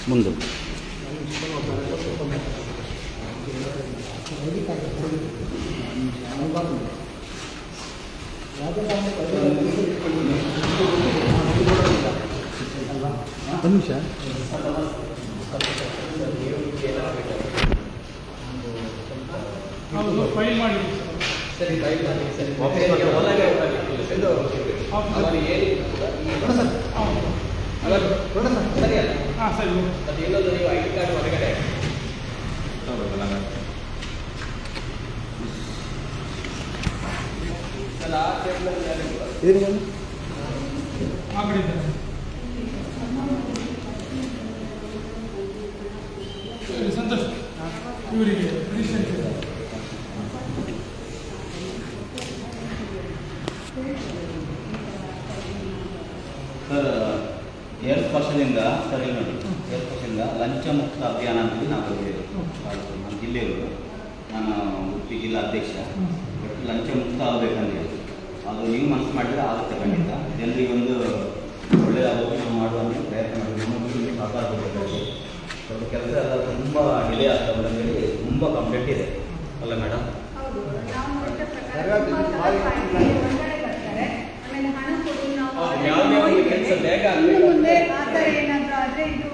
Speaker 2: ಮುಂದೆ
Speaker 10: ನಿಮಿಷ ಫೈಲ್ ಮಾಡಿ
Speaker 4: ಸರಿ ಫೈಲ್ ಮಾಡಿ ಸರಿ ಒಳಗೆ ಇದು ಅವರಿಗೆ ಹೇಳಿ ಸರಿ ಅಲ್ಲ.
Speaker 10: ಹಾಂ ಸರಿ.
Speaker 4: ಅದು ಇನ್ನೊಂದು ನೀವು ಐ ಡಿ ಕಾರ್ಡ್ ಹೊರಗಡೆ
Speaker 10: ಆ ಕಡೆ ಇದ್ದಾರೆ. ಸಂತೋಷ್ ಇವರಿಗೆ
Speaker 2: ಸರ್, 2 ವರ್ಷದಿಂದ ಸರ್ ಇಲ್ಲಿ ನೋಡಿ, 2 ವರ್ಷದಿಂದ ಲಂಚ ಮುಕ್ತ ಅಭಿಯಾನ ಅಂತೇಳಿ ನಾವು ಬಂದಿದ್ದೇವೆ. ನಮ್ಮ ಜಿಲ್ಲೆಯವರು, ನಾನು ಉಡುಪಿ ಜಿಲ್ಲಾ ಅಧ್ಯಕ್ಷ. ಬಟ್ ಲಂಚ ಮುಕ್ತ ಆಗಬೇಕಂದ್ರೆ ಅದು ನೀವು ಮನಸ್ಸು ಮಾಡಿದರೆ ಆಗುತ್ತೆ ಖಂಡಿತ. ಜನರಿಗೆ ಒಂದು ಒಳ್ಳೆಯ ಆಲೋಚನೆ ಮಾಡುವಂಥ ಪ್ರಯತ್ನ ಮಾಡಿ ನಮ್ಮಲ್ಲಿ ಸಹಕಾರ ಕೊಡಬೇಕು. ಸ್ವಲ್ಪ ಕೆಲಸ ಎಲ್ಲ ತುಂಬ ಡಿಲೇ ಆಗ್ತದೆ ಅಂತೇಳಿ ತುಂಬ ಕಂಪ್ಲೇಂಟ್ ಇದೆ ಅಲ್ಲ ಮೇಡಮ್?
Speaker 5: ಹೌದು, ನಾವು ನೋಡಿದ ಪ್ರಕಾರ ತುಂಬಾ ಸಲ ಫೈಲ್ ಹೊರಗಡೆ ಬರ್ತಾರೆ, ಆಮೇಲೆ ಹಣ ಕೊಡು
Speaker 4: ಯಾವುದೇ ಒಂದು ಕೆಲಸ ಬೇಗ
Speaker 5: ಇನ್ನು ಮುಂದೆ ಆ ಥರ ಏನಾದರೂ ಆದರೆ ಇದು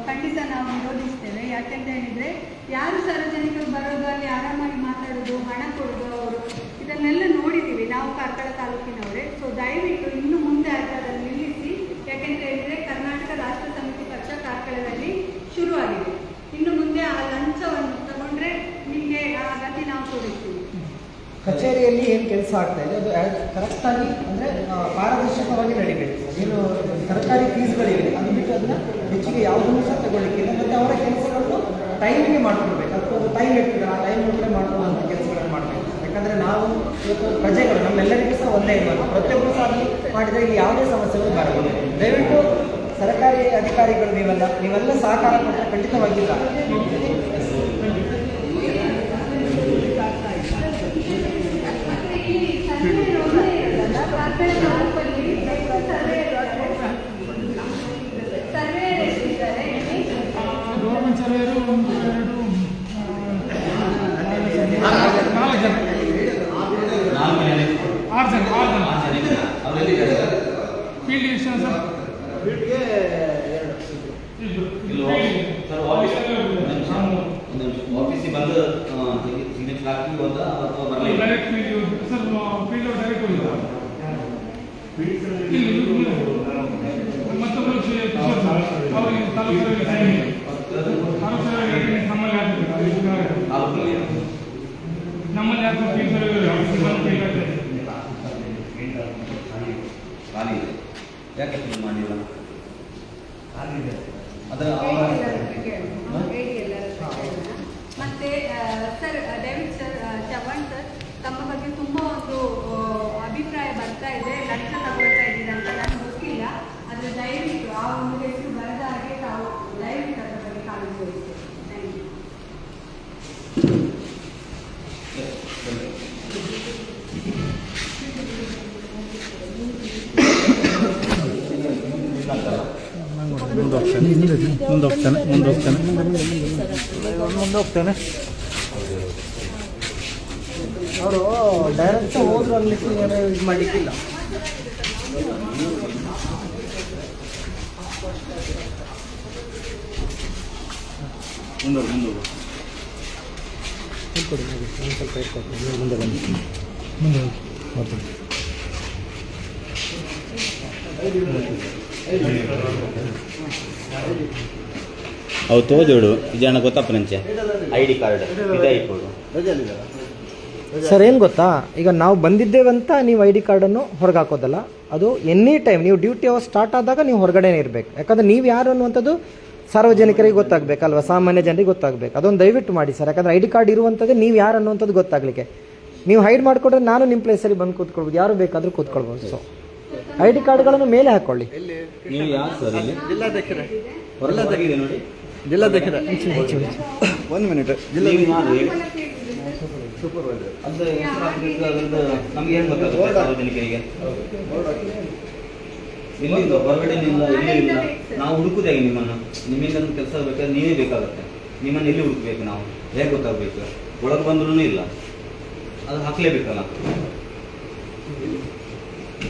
Speaker 5: ಖಂಡಿತ ನಾವು ವಿರೋಧಿಸ್ತೇವೆ. ಯಾಕೆಂತ ಹೇಳಿದರೆ ಯಾರು ಸಾರ್ವಜನಿಕರು ಬರೋದು, ಅಲ್ಲಿ ಆರಾಮಾಗಿ ಮಾತಾಡೋದು, ಹಣ ಕೊಡೋದು, ಅವರು ಇದನ್ನೆಲ್ಲ ನೋಡಿದ್ದೀವಿ ನಾವು ಕಾರ್ಕಳ ತಾಲೂಕಿನವರೇ. ಸೊ ದಯವಿಟ್ಟು ಇನ್ನು ಮುಂದೆ ಅದನ್ನು ನಿಲ್ಲಿಸಿ. ಯಾಕೆಂತ ಹೇಳಿದರೆ ಕರ್ನಾಟಕ ರಾಷ್ಟ್ರ ಸಮಿತಿ ಪಕ್ಷ ಕಾರ್ಕಳದಲ್ಲಿ ಶುರುವಾಗಿದೆ. ಇನ್ನು ಮುಂದೆ ಆ ಲಂಚವನ್ನು ತಗೊಂಡ್ರೆ ನಿಮಗೆ ಆ ಗತಿ ನಾವು ತೋರಿಸ್ತೀವಿ.
Speaker 1: ಕಚೇರಿಯಲ್ಲಿ ಏನು ಕೆಲಸ ಆಗ್ತಾ ಇದೆ ಅದು ಕರೆಕ್ಟಾಗಿ ಅಂದರೆ ಪಾರದರ್ಶಕವಾಗಿ ನಡಿಬೇಕು. ಏನು ಸರ್ಕಾರಿ ಫೀಸ್ಗಳಿವೆ ಅದು ಬಿಟ್ಟು ಅದನ್ನ ಹೆಚ್ಚಿಗೆ ಯಾವುದನ್ನು ಸಹ ತಗೊಳ್ಳಿಕ್ಕಿಲ್ಲ. ಮತ್ತು ಅವರ ಕೆಲಸಗಳನ್ನು ಟೈಮಿಗೆ ಮಾಡ್ಕೊಳ್ಬೇಕು. ಅದಕ್ಕೊಂದು ಟೈಮ್ ಇರ್ತದೆ, ಆ ಟೈಮ್ ಒಳಗಡೆ ಮಾಡ್ಕೊಳ್ಳುವಂಥ ಕೆಲಸಗಳನ್ನು ಮಾಡಬೇಕು. ಯಾಕಂದರೆ ನಾವು ಇವತ್ತು ಪ್ರಜೆಗಳು ನಮ್ಮೆಲ್ಲರಿಗೂ ಸಹ ಒಂದೇ ಇರುವುದು, ಪ್ರತಿಯೊಬ್ಬರು ಸಹ ಅಲ್ಲಿ ಮಾಡಿದರೆ ಇಲ್ಲಿ ಯಾವುದೇ ಸಮಸ್ಯೆಗಳು ಬರಬಹುದು. ದಯವಿಟ್ಟು ಸರ್ಕಾರಿ ಅಧಿಕಾರಿಗಳು ನೀವೆಲ್ಲ ಸಹಕಾರ ಕೊಟ್ಟರೆ ಖಂಡಿತವಾಗಿಲ್ಲ.
Speaker 10: ಗೌರ್ಮೆಂಟ್ ಸರ್ವೇರು 1, 2, 4 ಜನ, 6 ಜನ ಫೀಲ್ಡ್ ಡಿವಿಷನ್ ಸರ್.
Speaker 1: ಫೀಲ್ಡ್ಗೆ
Speaker 2: ಸರ್ ಆಫೀಸಿಗೆ ಬಂದು ಸಿಗ್ನೇಚರ್ ಹಾಕಿ ಹೋದ ಅಥವಾ ಬರಲಿಲ್ಲ?
Speaker 10: Direct field sir, field direct ಹೋಗಿಲ್ಲ. ಮತ್ತೊಬ್ಬರು ಅವರಿಗೆ ತಾಲೂಕು ನಮ್ಮಲ್ಲಿ ನಮ್ಮಲ್ಲಿ ಯಾಕೆ ಫೀಲ್ಡ್ ಸರ್ವೆ
Speaker 2: ಖಾಲಿ ಇದೆ. ಯಾಕೆ ಫೀಲ್ ಮಾಡಿಲ್ಲ? ಅದರ
Speaker 5: ಮತ್ತೆ sir David sir, Chavan sir, ತಮ್ಮ ಬಗ್ಗೆ ತುಂಬ ಒಂದು ಅಭಿಪ್ರಾಯ ಬರ್ತಾ ಇದೆ, ಲಂಚ ತಗೊಳ್ತಾ ಇದ್ದೀರಾ ಅಂತ. ನನಗೆ ಗೊತ್ತಿಲ್ಲ, ಆದರೆ ದಯವಿಟ್ಟು ಆ ಒಂದು ಹೆಸರು ಬರದ ಹಾಗೆ ತಾವು ದಯವಿಟ್ಟು ಅದರ ಬಗ್ಗೆ ಕಾಳಜಿ ವಹಿಸಿ. Thank you.
Speaker 9: ಮುಂದೆ ಹೋಗ್ತಾನೆ.
Speaker 1: ಅವರು ಡೈರೆಕ್ಟ್ ಹೋದ್ರು ಅನ್ಲಿಕ್ಕೆ ಏನು ಇದು ಮಾಡಲಿಕ್ಕಿಲ್ಲ.
Speaker 10: ಮುಂದೆ
Speaker 2: ಅವು ತೋಜೋಡು ಜನ ಗೊತ್ತಪ್ಪನಂಚೆ ID ಕಾರ್ಡ್ ಇದೇ ಇಪ್ಪೋಡು
Speaker 3: ರಜೆಯಲ್ಲಿದ್ದಾರಾ?
Speaker 1: ಸರ್ ಏನು ಗೊತ್ತಾ, ಈಗ ನಾವು ಬಂದಿದ್ದೇವಂತ ನೀವು ID ಕಾರ್ಡನ್ನು ಹೊರಗೆ ಹಾಕೋದಲ್ಲ, ಅದು ಎನಿ ಟೈಮ್ ನೀವು ಡ್ಯೂಟಿ ಅವರ್ ಸ್ಟಾರ್ಟ್ ಆದಾಗ ನೀವು ಹೊರಗಡೆನೇ ಇರಬೇಕು. ಯಾಕಂದರೆ ನೀವು ಯಾರು ಅನ್ನುವಂಥದ್ದು ಸಾರ್ವಜನಿಕರಿಗೆ ಗೊತ್ತಾಗಬೇಕಲ್ವ, ಸಾಮಾನ್ಯ ಜನರಿಗೆ ಗೊತ್ತಾಗಬೇಕು. ಅದೊಂದು ದಯವಿಟ್ಟು ಮಾಡಿ ಸರ್, ಯಾಕಂದರೆ ID ಕಾರ್ಡ್ ಇರುವಂಥದ್ದು ನೀವು ಯಾರು ಅನ್ನುವಂಥದ್ದು ಗೊತ್ತಾಗಲಿಕ್ಕೆ. ನೀವು ಹೈಡ್ ಮಾಡಿಕೊಟ್ರೆ ನಾನು ನಿಮ್ಮ ಪ್ಲೇಸಲ್ಲಿ ಬಂದು ಕೂತ್ಕೊಳ್ಬೋದು, ಯಾರು ಬೇಕಾದರೂ ಕೂತ್ಕೊಳ್ಬೋದು. ಸೊ ID ಕಾರ್ಡ್ಗಳನ್ನು ಮೇಲೆ ಹಾಕ್ಕೊಳ್ಳಿ.
Speaker 2: ನೀವು ಯಾರು ಸರ್ ಇಲ್ಲಿ?
Speaker 3: ಜಿಲ್ಲಾಧ್ಯಕ್ಷರೇ,
Speaker 2: ಹೊರಗಿದೆ ನೋಡಿ.
Speaker 3: ಜಿಲ್ಲಾಧ್ಯಕ್ಷರೇ, ಒಂದು ಮಿನಿಟ್.
Speaker 2: ನೀವು ಯಾರು ಹೇಳಿ?
Speaker 3: ಸೂಪರ್ವೈಸರ್.
Speaker 2: ಅದು ಹೆಸರು ಹಾಕ್ಬೇಕು, ಅದ್ರದ್ದು ನಮ್ಗೆ ಏನು ಗೊತ್ತಾಗುತ್ತೆ ಸಾರ್ವಜನಿಕರಿಗೆ? ಇಲ್ಲಿಂದ ಹೊರಗಡೆನಿಂದ ಇಲ್ಲಿ ಇಲ್ಲ, ನಾವು ಹುಡುಕುದಾಗೆ ನಿಮ್ಮನ್ನು. ನಿಮ್ಮಿಂದ ಕೆಲಸ ಬೇಕಾದ್ರೆ ನೀವೇ ಬೇಕಾಗುತ್ತೆ. ನಿಮ್ಮನ್ನು ಎಲ್ಲಿ ಹುಡುಕಬೇಕು ನಾವು, ಹೇಗೆ ಗೊತ್ತಾಗಬೇಕು? ಒಳಗೆ ಬಂದ್ರೂ ಇಲ್ಲ, ಅದು ಹಾಕಲೇಬೇಕಲ್ಲ.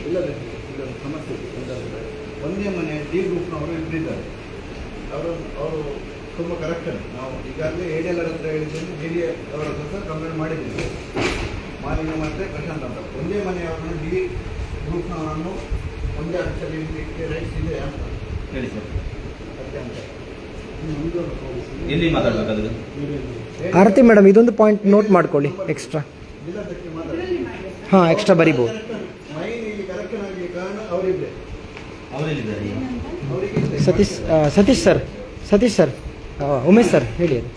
Speaker 3: ಇಲ್ಲೊಂದು ಸಮಸ್ಯೆ ಇದೆ. ಅಂತಂದರೆ ಒಂದೇ ಮನೆ ಡಿ ಗ್ರೂಪ್ನವರು ಇಬ್ಬರಿದ್ದಾರೆ. ಅವರು ತುಂಬ ಕರೆಕ್ಷನ್. ನಾವು ಈಗಾಗಲೇ ADLR ಹತ್ರ ಹೇಳಿದ್ದೀನಿ, DD ಅವರ ಹತ್ರ ಕಂಪ್ಲೇಂಟ್ ಮಾಡಿದ್ದೀವಿ. ಮಾಲಿನ್ಯ ಮತ್ತು ಪ್ರಶಾಂತ್ ಅಂತ ಒಂದೇ ಮನೆಯವರನ್ನು ಡಿ ಗ್ರೂಪ್ನವರನ್ನು ಒಂದೇ ಅರ್ಥದಲ್ಲಿ ಇಡಲಿಕ್ಕೆ ರೈಟ್ಸ್ ಇದೆ ಅಂತ
Speaker 2: ಹೇಳಿ ಸರ್,
Speaker 3: ಅದಕ್ಕೆ ಅಂತ
Speaker 2: ಎಲ್ಲಿ ಮಾತಾಡಬೇಕಾದ್ರೆ?
Speaker 1: ಆರತಿ ಮೇಡಮ್, ಇದೊಂದು ಪಾಯಿಂಟ್ ನೋಟ್ ಮಾಡ್ಕೊಳ್ಳಿ ಎಕ್ಸ್ಟ್ರಾ.
Speaker 3: ಜಿಲ್ಲಾಧ್ಯಕ್ಷ ಮಾತಾಡಿ.
Speaker 1: ಹಾಂ, ಎಕ್ಸ್ಟ್ರಾ ಬರಿಬೋದು.
Speaker 3: ಮೈನ್ ಇಲ್ಲಿ ಕರೆಕ್ಷನ್ ಆಗಲಿ ಕಾರಣ ಅವರಿಬ್ಬರೇ.
Speaker 2: ಅವರೆಲ್ಲಿದ್ದಾರೆ ಈಗ?
Speaker 3: ಅವರಿಗೆ
Speaker 1: ಸತೀಶ್ ಸರ್, ಉಮೇಶ್ ಸರ್ ಹೇಳಿ. ಅದು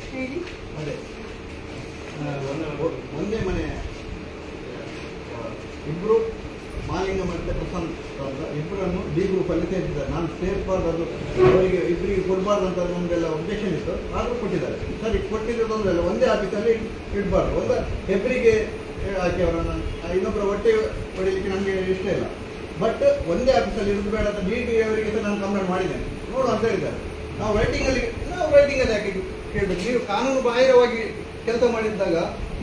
Speaker 3: ಅದೇ ಒಂದೇ ಮನೆ ಇಬ್ಬರು ಮಾಲಿಂಗ ಮತ್ತು ಪ್ರಶಾಂತ್ ಅಂತ ಇಬ್ಬರನ್ನು ಡಿ ಗ್ರೂಪಲ್ಲಿ ಸೇರಿಸಿದ್ದಾರೆ. ನಾನು ಸೇರಿಸಬಾರ್ದು, ಅದು ಅವರಿಗೆ ಇಬ್ಬರಿಗೆ ಕೊಡಬಾರ್ದು ಅಂತ ನಮಗೆಲ್ಲ ಒಬ್ಜೆಕ್ಷನ್ ಇತ್ತು, ಆದರೂ ಕೊಟ್ಟಿದ್ದಾರೆ. ಸರಿ, ಕೊಟ್ಟಿದ್ದು ತೊಂದರೆ ಇಲ್ಲ, ಒಂದೇ ಆಫೀಸಲ್ಲಿ ಇಡಬಾರ್ದು. ಒಂದು ಹೆಬ್ಬರಿಗೆ ಹಾಕಿ ಅವರನ್ನು ಇನ್ನೊಬ್ಬರ ಹೊಟ್ಟೆ ಹೊಡಿಲಿಕ್ಕೆ ನಮಗೆ ಇಷ್ಟ ಇಲ್ಲ. ಬಟ್ ಒಂದೇ ಆಫೀಸಲ್ಲಿ ಇರೋದು ಬೇಡ ಅಂತ DD ಅವರಿಗೆ ಸಹ ನಾನು ಕಂಪ್ಲೇಂಟ್ ಮಾಡಿದ್ದೇನೆ, ನೋಡು ಅಂತ ಹೇಳಿದ್ದಾರೆ. ನಾವು ರೈಟಿಂಗಲ್ಲಿ ಯಾಕೆ ಕೇಳಬೇಕು? ನೀವು ಕಾನೂನು ಬಾಹಿರವಾಗಿ ಕೆಲಸ ಮಾಡಿದ್ದಾಗ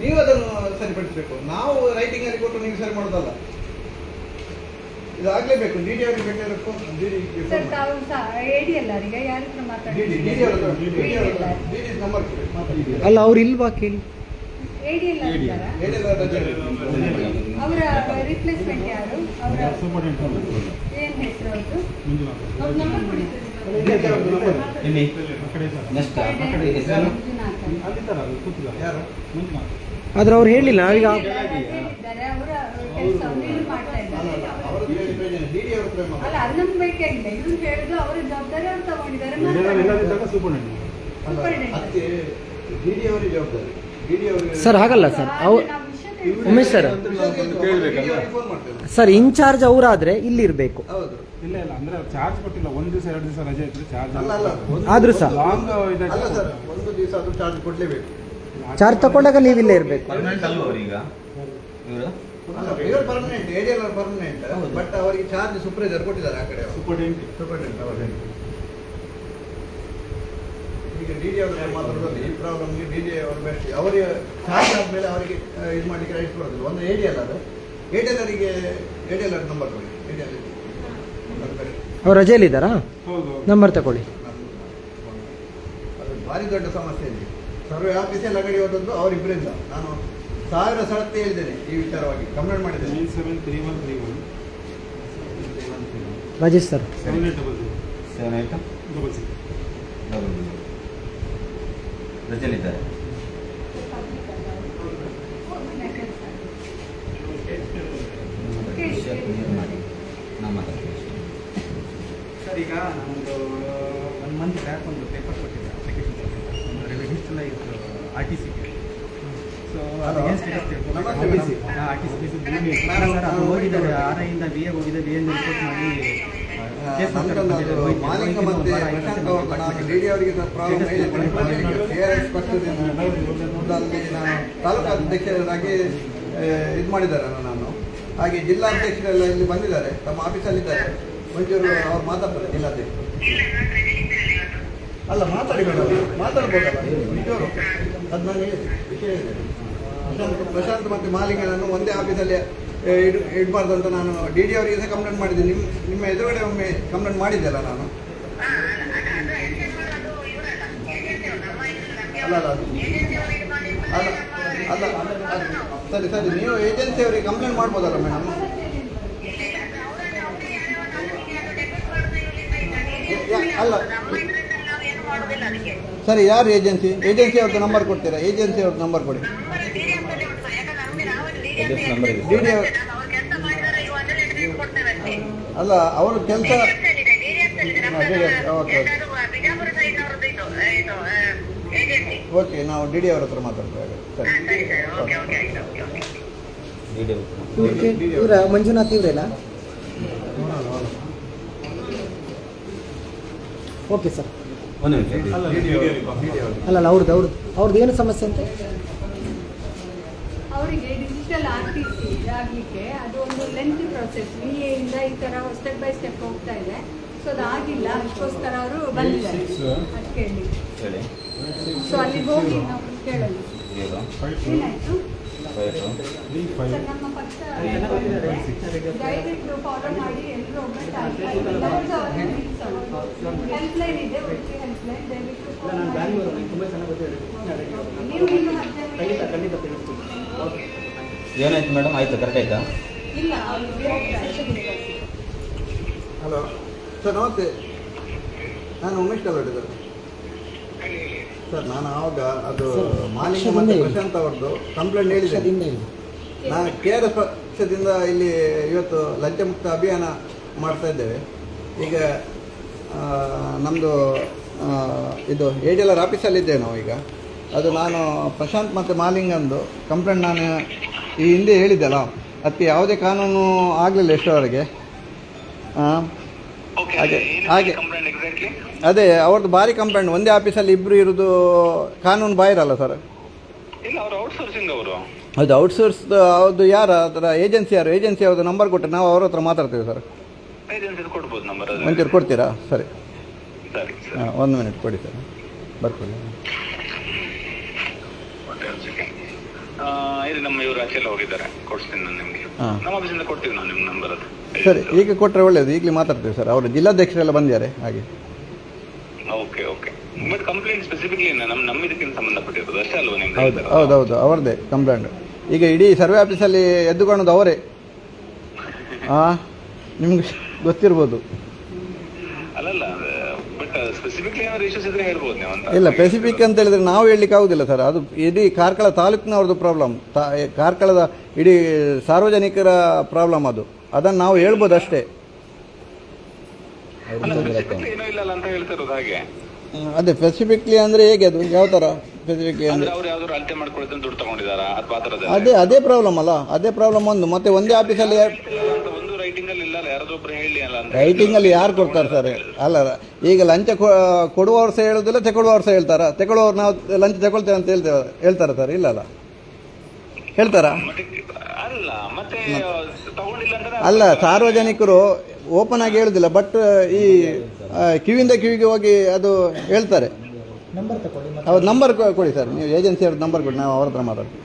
Speaker 3: ನೀವು ಅದನ್ನು ಸರಿಪಡಿಸಬೇಕು. ನಾವು ರೈಟಿಂಗಲ್ಲಿ ಕೊಟ್ಟು ನೀವು ಸರಿ ಮಾಡೋದಲ್ಲ, ಇದಾಗಲೇಬೇಕು. DD ಅವರಿಗೆ ಬೇಕಾದ್ರೆ
Speaker 5: ಸರ್ ತಾವು ADLR ಗೆ ಯಾರ ಹತ್ರ ಮಾತಾಡ್ತೀರಿ?
Speaker 3: DD ನಂಬರ್ ಮಾತಾಡಿ.
Speaker 1: ಅಲ್ಲ, ಅವ್ರು ಇಲ್ವಾ ಕೇಳಿ.
Speaker 5: ADLR ಇದ್ದಾರಾ? ಅವರ ರಿಪ್ಲೇಸ್ಮೆಂಟ್ ಯಾರು? ಅವರ ಏನು ಹೆಸರು ಅವ್ರದ್ದು? ಅವ್ರ ನಂಬರ್ ಕೊಡಿ ಸರ್.
Speaker 2: ಇಲ್ಲಿ ನೆಕ್ಸ್ಟ್ ಹೆಸರು
Speaker 3: ಯಾರು?
Speaker 1: ಆದ್ರೆ ಅವ್ರು ಹೇಳಿಲ್ಲ ನಾವೀಗ.
Speaker 5: ಇದ್ದಾರೆ, ಅವರ ಕೆಲಸ ಅವರು ಮಾಡ್ತಾ ಇದ್ದಾರೆ.
Speaker 3: ಅವರು DD ಅವ್ರ ಹತ್ರ ಮಾತಾಡಿ.
Speaker 5: ಅಲ್ಲ, ಅದು ನಮ್ಗೆ ಬೇಕಾಗಿಲ್ಲ. ಇದನ್ನು ಹೇಳಿದ್ರು ಅವರ ಜವಾಬ್ದಾರಿ ಅವ್ರು ತಗೊಂಡಿದ್ದಾರೆ.
Speaker 3: ಅದಕ್ಕೆ DD ಅವರಿಗೆ ಜವಾಬ್ದಾರಿ. DD ಅವರಿಗೆ
Speaker 1: ಸರ್ ಹಾಗಲ್ಲ ಸರ್, ಅವ್ರು ಉಮೇಶ್ ಸರ್
Speaker 3: ಫೋನ್ ಮಾಡ್ತೇವೆ.
Speaker 1: ಸರ್ ಇನ್ಚಾರ್ಜ್ ಅವರಾದ್ರೆ ಇಲ್ಲಿ ಇರಬೇಕು.
Speaker 3: ಹೌದು.
Speaker 10: ಇಲ್ಲ ಅಂದ್ರೆ ಚಾರ್ಜ್ ಕೊಟ್ಟಿಲ್ಲ. ಒಂದು ದಿವಸ 2 ದಿವಸ ರಜೆ ಇದ್ರೆ ಚಾರ್ಜ್
Speaker 3: ಅಲ್ಲ
Speaker 1: ಆದ್ರೂ ಸಹ
Speaker 10: ಲಾಂಗ್
Speaker 3: ಅಲ್ಲ ಸರ್, ಒಂದು ದಿವಸ ಅದು ಚಾರ್ಜ್ ಕೊಡ್ಲೇಬೇಕು.
Speaker 1: ಚಾರ್ಜ್ ತಗೊಂಡಾಗ ನೀವಿಲ್ಲೇ ಇರಬೇಕು.
Speaker 2: ಪರ್ಮನೆಂಟ್ ಅಲ್ವ ಅವರೀಗ? ಇವರು
Speaker 3: ಅಲ್ಲ, ಇವರು ಪರ್ಮನೆಂಟ್, ADLR ಪರ್ಮನೆಂಟ್. ಬಟ್ ಅವರಿಗೆ ಚಾರ್ಜ್ ಸೂಪರ್ವೈಸರ್ ಕೊಟ್ಟಿದ್ದಾರೆ ಆ ಕಡೆ. ಸೂಪರ್ಡೆಂಟ್ ಅವರೇ. ಈಗ DD ಅವರ ಮಾತಾಡೋದ್ರಲ್ಲಿ ಈ ಪ್ರಾಬ್ಲಮ್ಗೆ DD ಅವರು ಬೆಸ್ಟ್. ಅವರಿಗೆ ಚಾರ್ಜ್ ಆದಮೇಲೆ ಅವರಿಗೆ ಇದು ಮಾಡಲಿಕ್ಕೆ ರೈಟ್ಸ್ ಕೊಡೋದಿಲ್ಲ. ಒಂದು ADLR ನಂಬರ್ ಕೊಡಿ.
Speaker 1: ಅವ್ರು ರಜೆಯಲ್ಲಿದ್ದಾರಾ? ನಂಬರ್ ತಗೊಳ್ಳಿ.
Speaker 3: ಅದು ಭಾರಿ ದೊಡ್ಡ ಸಮಸ್ಯೆ ಇದೆ. ಸರ್ವೆ ಆಫೀಸಲ್ಲಿ ಅಂಗಡಿ ಹೋದದ್ದು ಅವರಿಬ್ಬರಿಂದ. ನಾನು 1000 ಸಲತ್ತೆ ಹೇಳಿದ್ದೇನೆ ಈ ವಿಚಾರವಾಗಿ, ಕಂಪ್ಲೇಂಟ್ ಮಾಡಿದ್ದೇನೆ.
Speaker 10: 973131
Speaker 1: ರಾಜೇಶ್ ಸರ್
Speaker 2: 7800 ರಜೆಯಲ್ಲಿದ್ದಾರೆ. ನಾವು ಮಾತಾಡ್ತೀವಿ
Speaker 9: ಸರ್. ಈಗ ನಮ್ಮದು 1 ಮಂತ್ ಬ್ಯಾಕ್ ಒಂದು ಪೇಪರ್ ಕೊಟ್ಟಿದ್ದೆ, ಅಪ್ಲಿಕೇಶನ್ ಕೊಟ್ಟಿದ್ದೆ, ಒಂದು ರಿಜಿಸ್ಟರ್ ಇತ್ತು RTCಗೆ. ಸೊ ಅಗೇನ್ಸ್ಟ್
Speaker 3: ನಮಸ್ತೆ.
Speaker 9: RTC ಭೂಮಿ ಸರ್, ಅದು ಹೋಗಿದ್ದಾರೆ RIಯಿಂದ BA ಹೋಗಿದ್ದಾರೆ. BA ರಿಪೋರ್ಟ್ ಮಾಡಿ ಕೇಸ್
Speaker 3: ಮಾಲಿಂಗ ಮತ್ತೆ ಪ್ರಶಾಂತ್ ಅವರು ನಾನು DD ಅವರಿಗೆ ಪ್ರಾಬ್ಲಮ್ ಹೇಳಿದ್ದೇನೆ. KRS ಪಕ್ಷದಿಂದ ಅಲ್ಲಿ ನಾನು ತಾಲೂಕು ಅಧ್ಯಕ್ಷರಾಗಿ ಇದು ಮಾಡಿದ್ದಾರೆ ನಾನು. ಹಾಗೆ ಜಿಲ್ಲಾಧ್ಯಕ್ಷರೆಲ್ಲ ಇಲ್ಲಿ ಬಂದಿದ್ದಾರೆ, ತಮ್ಮ ಆಫೀಸಲ್ಲಿದ್ದಾರೆ. ಒಂಚೂರು ಅವ್ರು ಮಾತಾಡ್ತಾರೆ ಜಿಲ್ಲಾಧ್ಯಕ್ಷರು. ಅಲ್ಲ, ಮಾತಾಡ್ಬೋದಲ್ಲ ನಿಜವರು. ಅದು ನಾನು ವಿಷಯ ಇದೆ. ಪ್ರಶಾಂತ್ ಮತ್ತು ಮಾಲಿಂಗನನ್ನು ಒಂದೇ ಆಫೀಸಲ್ಲಿ ಇಡಬಾರ್ದು ಅಂತ ನಾನು DD ಅವರಿಗೆ ಸಹ ಕಂಪ್ಲೇಂಟ್ ಮಾಡಿದ್ದೀನಿ. ನಿಮ್ಮ ಎದುರುಗಡೆ ಒಮ್ಮೆ ಕಂಪ್ಲೇಂಟ್ ಮಾಡಿದ್ದೆಲ್ಲ ನಾನು. ಅಲ್ಲ ಸರಿ ನೀವು ಏಜೆನ್ಸಿ ಅವರಿಗೆ ಕಂಪ್ಲೇಂಟ್ ಮಾಡ್ಬೋದಲ್ಲ ಮೇಡಮ್? ಅಲ್ಲ ಸರಿ, ಯಾರು ಏಜೆನ್ಸಿ ಅವ್ರದ್ದು ನಂಬರ್ ಕೊಡ್ತೀರಾ? ಏಜೆನ್ಸಿ ಅವ್ರದ್ದು ನಂಬರ್ ಕೊಡಿ. ಡಿ ಅಲ್ಲ, ಅವ್ರ ಕೆಲಸ ಓಕೆ, ನಾವು ಡಿ ಅವ್ರ ಹತ್ರ ಮಾತಾಡ್ತೇವೆ. ಸರಿ,
Speaker 1: ಇವರ ಮಂಜುನಾಥ್ ಇವರೇನಾ? Okay sir. ಅಲ್ಲ ಅವ್ರದ್ದು ಏನು ಸಮಸ್ಯೆ ಅಂತ?
Speaker 5: ಅವರಿಗೆ ಡಿಜಿಟಲ್ RTC ಆಗಲಿಕ್ಕೆ ಅದು ಒಂದು ಲೆಂತಿ ಪ್ರೊಸೆಸ್. ಇಂದ ಈ ಥರ ಸ್ಟೆಪ್ ಬೈ ಸ್ಟೆಪ್ ಹೋಗ್ತಾ ಇದೆ. ಸೊ ಅದು ಆಗಿಲ್ಲ, ಅದಕ್ಕೋಸ್ಕರ ಅವರು ಬಂದಿದ್ದಾರೆ ಅದಕ್ಕೆ ಹೇಳಿ. ಸೊ ಅಲ್ಲಿ ಹೋಗಿ ನಾವು ಕೇಳೋಣ ಏನಾಯಿತು. ಸರ್, ನಮ್ಮ ಪಕ್ಷ ದಯವಿಟ್ಟು ಫಾಲೋ ಮಾಡಿ, ಎಲ್ಲರೂ ಒಗ್ಗಟ್ಟಾಗಿ ಹೆಲ್ಪ್ಲೈನ್ ಇದೆ, ಉಡುಪಿ ಹೆಲ್ಪ್ಲೈನ್, ದಯವಿಟ್ಟು ಫಾಲೋ ಮಾಡಿ. ನೀವು ಇನ್ನು 15
Speaker 2: ಏನಾಯ್ತು ಮೇಡಮ್? ಆಯ್ತು, ಕರೆಕ್ಟ್ ಆಯ್ತಾ?
Speaker 5: ಇಲ್ಲ, ಅವ್ರಿಗೆ
Speaker 3: ಹಲೋ ಸರ್, ನಮಸ್ತೆ. ನಾನು ಉಮೇಶ್ ಕಲ್ಲೋಡಿ ಸರ್. ನಾನು ಆವಾಗ ಅದು ಮಾಲಿಂಗ ಮತ್ತು ಪ್ರಶಾಂತ್ ಅವ್ರದ್ದು ಕಂಪ್ಲೇಂಟ್ ಹೇಳಿದ್ದೆ. ನಾನು KRS ಪಕ್ಷದಿಂದ ಇಲ್ಲಿ ಇವತ್ತು ಲಂಚ ಮುಕ್ತ ಅಭಿಯಾನ ಮಾಡ್ತಾ ಇದ್ದೇವೆ. ಈಗ ನಮ್ಮದು ಇದು ADLR ಆಫೀಸಲ್ಲಿದ್ದೇವೆ ನಾವು ಈಗ. ಅದು ನಾನು ಪ್ರಶಾಂತ್ ಮತ್ತು ಮಾಲಿಂಗಂದು ಕಂಪ್ಲೇಂಟ್ ನಾನು ಈ ಹಿಂದೆ ಹೇಳಿದ್ದೆಲ್ಲ, ಅದಕ್ಕೆ ಯಾವುದೇ ಕಾನೂನು ಆಗಲಿಲ್ಲ ಎಷ್ಟೋವರೆಗೆ. ಹಾಗೆ ಅದೇ ಅವ್ರದ್ದು ಭಾರಿ ಕಂಪ್ಲೇಂಟ್. ಒಂದೇ ಆಫೀಸಲ್ಲಿ ಇಬ್ಬರು ಇರೋದು ಕಾನೂನು ಬಾಹಿರಲ್ಲ ಸರ್? ಹೌದು, ಔಟ್ಸೋರ್ಸ್. ಹೌದು, ಯಾರು ಅದರ ಏಜೆನ್ಸಿ ಅವ್ರದ್ದು ನಂಬರ್ ಕೊಟ್ಟರೆ ನಾವು ಅವ್ರ ಹತ್ರ ಮಾತಾಡ್ತೇವೆ ಸರ್. ಒಂಚೂರು ಕೊಡ್ತೀರಾ? ಸರಿ, 1 ಮಿನಿಟ್ ಕೊಡಿ ಸರ್, ಬರ್ಕೊಳ್ಳಿ. ಸರಿ, ಈಗ ಕೊಟ್ಟರೆ ಒಳ್ಳೆಯದು. ಈಗಲೇ ಮಾತಾಡ್ತೇವೆ ಸರ್. ಅವರು ಜಿಲ್ಲಾಧ್ಯಕ್ಷರೆಲ್ಲ ಬಂದಿದ್ದಾರೆ ಹಾಗೆ. ಹೌದು, ಅವರದೇ ಕಂಪ್ಲೇಂಟ್. ಈಗ ಇಡೀ ಸರ್ವೆ ಆಫೀಸಲ್ಲಿ ಎದ್ದುಕೊಳ್ಳೋದು ಅವರೇ. ನಿಮ್ಗೆ ಗೊತ್ತಿರ್ಬೋದು. ಇಲ್ಲ, ಸ್ಪೆಸಿಫಿಕ್ ಅಂತ ಹೇಳಿದ್ರೆ ನಾವು ಹೇಳಲಿಕ್ಕೆ ಆಗುದಿಲ್ಲ ಸರ್. ಅದು ಇಡೀ ಕಾರ್ಕಳ ತಾಲೂಕಿನವ್ರದ್ದು ಪ್ರಾಬ್ಲಮ್, ಕಾರ್ಕಳದ ಇಡೀ ಸಾರ್ವಜನಿಕರ ಪ್ರಾಬ್ಲಮ್ ಅದು. ಅದನ್ನು ನಾವು ಹೇಳ್ಬೋದು ಅಷ್ಟೇ. ಅದೇ ಸ್ಪೆಸಿಫಿಕ್ಲಿ ಅಂದ್ರೆ ಹೇಗೆ? ಅದು ಯಾವ ತರ ಸ್ಪೆಸಿಫಿಕ್ಲಿ ಅಂದ್ರೆ ಅದೇ ಪ್ರಾಬ್ಲಮ್ ಅಲ್ಲ? ಅದೇ ಪ್ರಾಬ್ಲಮ್ ಒಂದು. ಮತ್ತೆ ಒಂದೇ ಆಫೀಸಲ್ಲಿ ರೈಟಿಂಗ್ ಅಲ್ಲಿ ಯಾರು ಕೊಡ್ತಾರೆ ಸರ್? ಅಲ್ಲ, ಈಗ ಲಂಚ ಕೊಡುವವರು ಸಹ ಹೇಳುದಿಲ್ಲ, ತಗೊಳ್ಳುವವರು ಸಹ ಹೇಳ್ತಾರ. ತಗೊಳ್ಳುವವರು ನಾವು ಲಂಚ ತಗೊಳ್ತೇವೆ ಅಂತ ಹೇಳ್ತಾರ ಸರ್? ಇಲ್ಲ ಅಲ್ಲ, ಹೇಳ್ತಾರ? ಅಲ್ಲ, ಸಾರ್ವಜನಿಕರು ಓಪನ್ ಆಗಿ ಹೇಳುದಿಲ್ಲ, ಬಟ್ ಈ ಕಿವಿಯಿಂದ ಕಿವಿಗೆ ಹೋಗಿ ಅದು ಹೇಳ್ತಾರೆ. ಅವ್ರ ನಂಬರ್ ಕೊಡಿ ಸರ್, ನೀವು ಏಜೆನ್ಸಿ ಅವ್ರ ನಂಬರ್ ಕೊಡಿ, ನಾವು ಅವ್ರ ಹತ್ರ ಮಾತಾಡ್ತೀವಿ.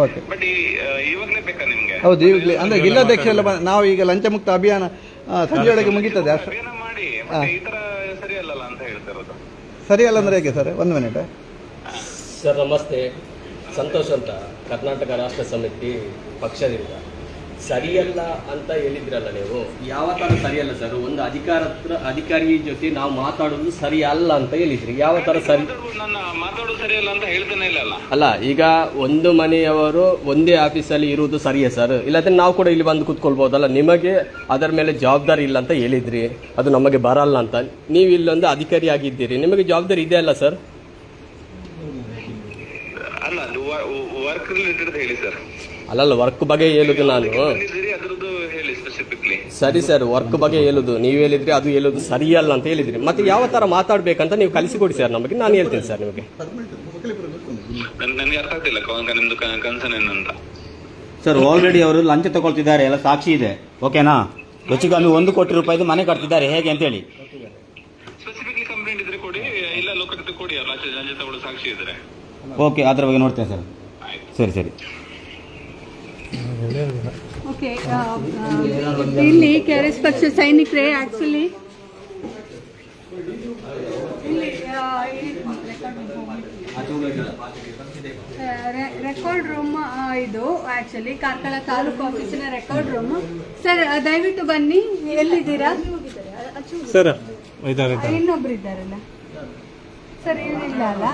Speaker 3: ಓಕೆ, ಹೌದು, ಇವಾಗಲೇ ಅಂದರೆ ಜಿಲ್ಲಾಧ್ಯಕ್ಷರೆಲ್ಲ ನಾವು ಈಗ ಲಂಚ ಮುಕ್ತ ಅಭಿಯಾನ ಸಂಜೆಯೊಳಗೆ ಮುಗೀತದೆ ಅಷ್ಟು. ಸರಿ ಅಲ್ಲ ಅಂದರೆ ಹೇಗೆ ಸರ್? 1 minute
Speaker 4: sir. ನಮಸ್ತೆ, ಸಂತೋಷ್ ಅಂತ, ಕರ್ನಾಟಕ ರಾಷ್ಟ್ರ ಸಮಿತಿ ಪಕ್ಷದಿಂದ. ಸರಿಯಲ್ಲ ಅಂತ ಹೇಳಿದ್ರಲ್ಲ ನೀವು, ಯಾವ ಥರ ಸರಿಯಲ್ಲ ಸರ್? ಒಂದು ಅಧಿಕಾರಿ ಜೊತೆ ನಾವು ಮಾತಾಡೋದು ಸರಿ ಅಲ್ಲ ಅಂತ ಹೇಳಿದ್ರಿ. ಯಾವ ಥರ ಸರಿ? ಅಲ್ಲ, ಈಗ ಒಂದು ಮನೆಯವರು ಒಂದೇ ಆಫೀಸಲ್ಲಿ ಇರುವುದು ಸರಿಯೇ ಸರ್? ಇಲ್ಲಾಂದ್ರೆ ನಾವು ಕೂಡ ಇಲ್ಲಿ ಬಂದು ಕೂತ್ಕೊಳ್ಬೋದಲ್ಲ? ನಿಮಗೆ ಅದರ ಮೇಲೆ ಜವಾಬ್ದಾರಿ ಇಲ್ಲ ಅಂತ ಹೇಳಿದ್ರಿ, ಅದು ನಮಗೆ ಬರಲ್ಲ ಅಂತ. ನೀವು ಇಲ್ಲೊಂದು ಅಧಿಕಾರಿ ಆಗಿದ್ದೀರಿ, ನಿಮಗೆ ಜವಾಬ್ದಾರಿ ಇದೆ ಅಲ್ಲ ಸರ್? ಅಲ್ಲಲ್ಲ, ವರ್ಕ್ ಬಗ್ಗೆ ಹೇಳುದು ನಾನು. ಸರಿ ಸರ್, ವರ್ಕ್ ಬಗ್ಗೆ ಹೇಳುದು ನೀವು ಹೇಳಿದ್ರಿ, ಅದು ಹೇಳುದು ಸರಿಯಲ್ಲ ಅಂತ ಹೇಳಿದ್ರಿ. ಮತ್ತೆ ಯಾವ ತರ ಮಾತಾಡ್ಬೇಕಂತ ನೀವು ಕಲಿಸಿಕೊಡಿ ಸರ್ ನಮಗೆ, ನಾನು ಹೇಳ್ತೀನಿ ಸರ್ ನಿಮಗೆ.
Speaker 2: ಸರ್, ಆಲ್ರೆಡಿ ಅವರು ಲಂಚ ತಗೊಳ್ತಿದ್ದಾರೆ, ಎಲ್ಲ ಸಾಕ್ಷಿ ಇದೆ, ಓಕೆನಾ? ಹೆಚ್ಚು ಕಮ್ಮಿ 1 ಕೋಟಿ ರೂಪಾಯಿದು ಮನೆ ಕಟ್ತಿದ್ದಾರೆ, ಹೇಗೆ ಅಂತ ಹೇಳಿ. ಓಕೆ, ಅದರ ಬಗ್ಗೆ ನೋಡ್ತೇನೆ ಸರ್. ಸರಿ ಸರಿ.
Speaker 5: ಓಕೆ, ಇಲ್ಲಿ KRS ಪಕ್ಷ ಸೈನಿಕರೇ ಆಕ್ಚುಲಿ ರೆಕಾರ್ಡ್ ರೂಮ್ ಇದು ಆಕ್ಚುಲಿ ಕಾರ್ಕಳ ತಾಲೂಕು ಆಫೀಸಿನ ರೆಕಾರ್ಡ್ ರೂಮ್. ಸರ್, ದಯವಿಟ್ಟು ಬನ್ನಿ. ಎಲ್ಲಿದ್ದೀರಾ
Speaker 9: ಸರ್?
Speaker 5: ಇನ್ನೊಬ್ರು ಇದ್ದಾರಲ್ಲ ಸರ್, ಏನಿಲ್ಲ ಅಲ್ಲ.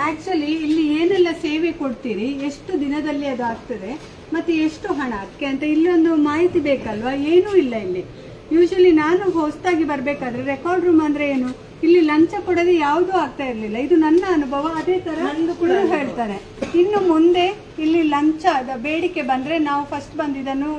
Speaker 5: ಆ್ಯಕ್ಚುಲಿ ಇಲ್ಲಿ ಏನೆಲ್ಲ ಸೇವೆ ಕೊಡ್ತೀರಿ, ಎಷ್ಟು ದಿನದಲ್ಲಿ ಅದು ಆಗ್ತದೆ, ಮತ್ತು ಎಷ್ಟು ಹಣ ಅದಕ್ಕೆ ಅಂತ ಇಲ್ಲಿ ಒಂದು ಮಾಹಿತಿ ಬೇಕಲ್ವಾ? ಏನೂ ಇಲ್ಲ ಇಲ್ಲಿ. ಯೂಶಲಿ ನಾನು ಹೊಸದಾಗಿ ಬರಬೇಕಾದ್ರೆ ರೆಕಾರ್ಡ್ ರೂಮ್ ಅಂದರೆ ಏನು, ಇಲ್ಲಿ ಲಂಚ ಕೊಡೋದು ಯಾವುದೂ ಆಗ್ತಾ ಇರಲಿಲ್ಲ. ಇದು ನನ್ನ ಅನುಭವ. ಅದೇ ಥರ ಕೂಡ ಹೇಳ್ತಾರೆ. ಇನ್ನು ಮುಂದೆ ಇಲ್ಲಿ ಲಂಚದ ಬೇಡಿಕೆ ಬಂದರೆ ನಾವು ಫಸ್ಟ್ ಬಂದು ಇದನ್ನು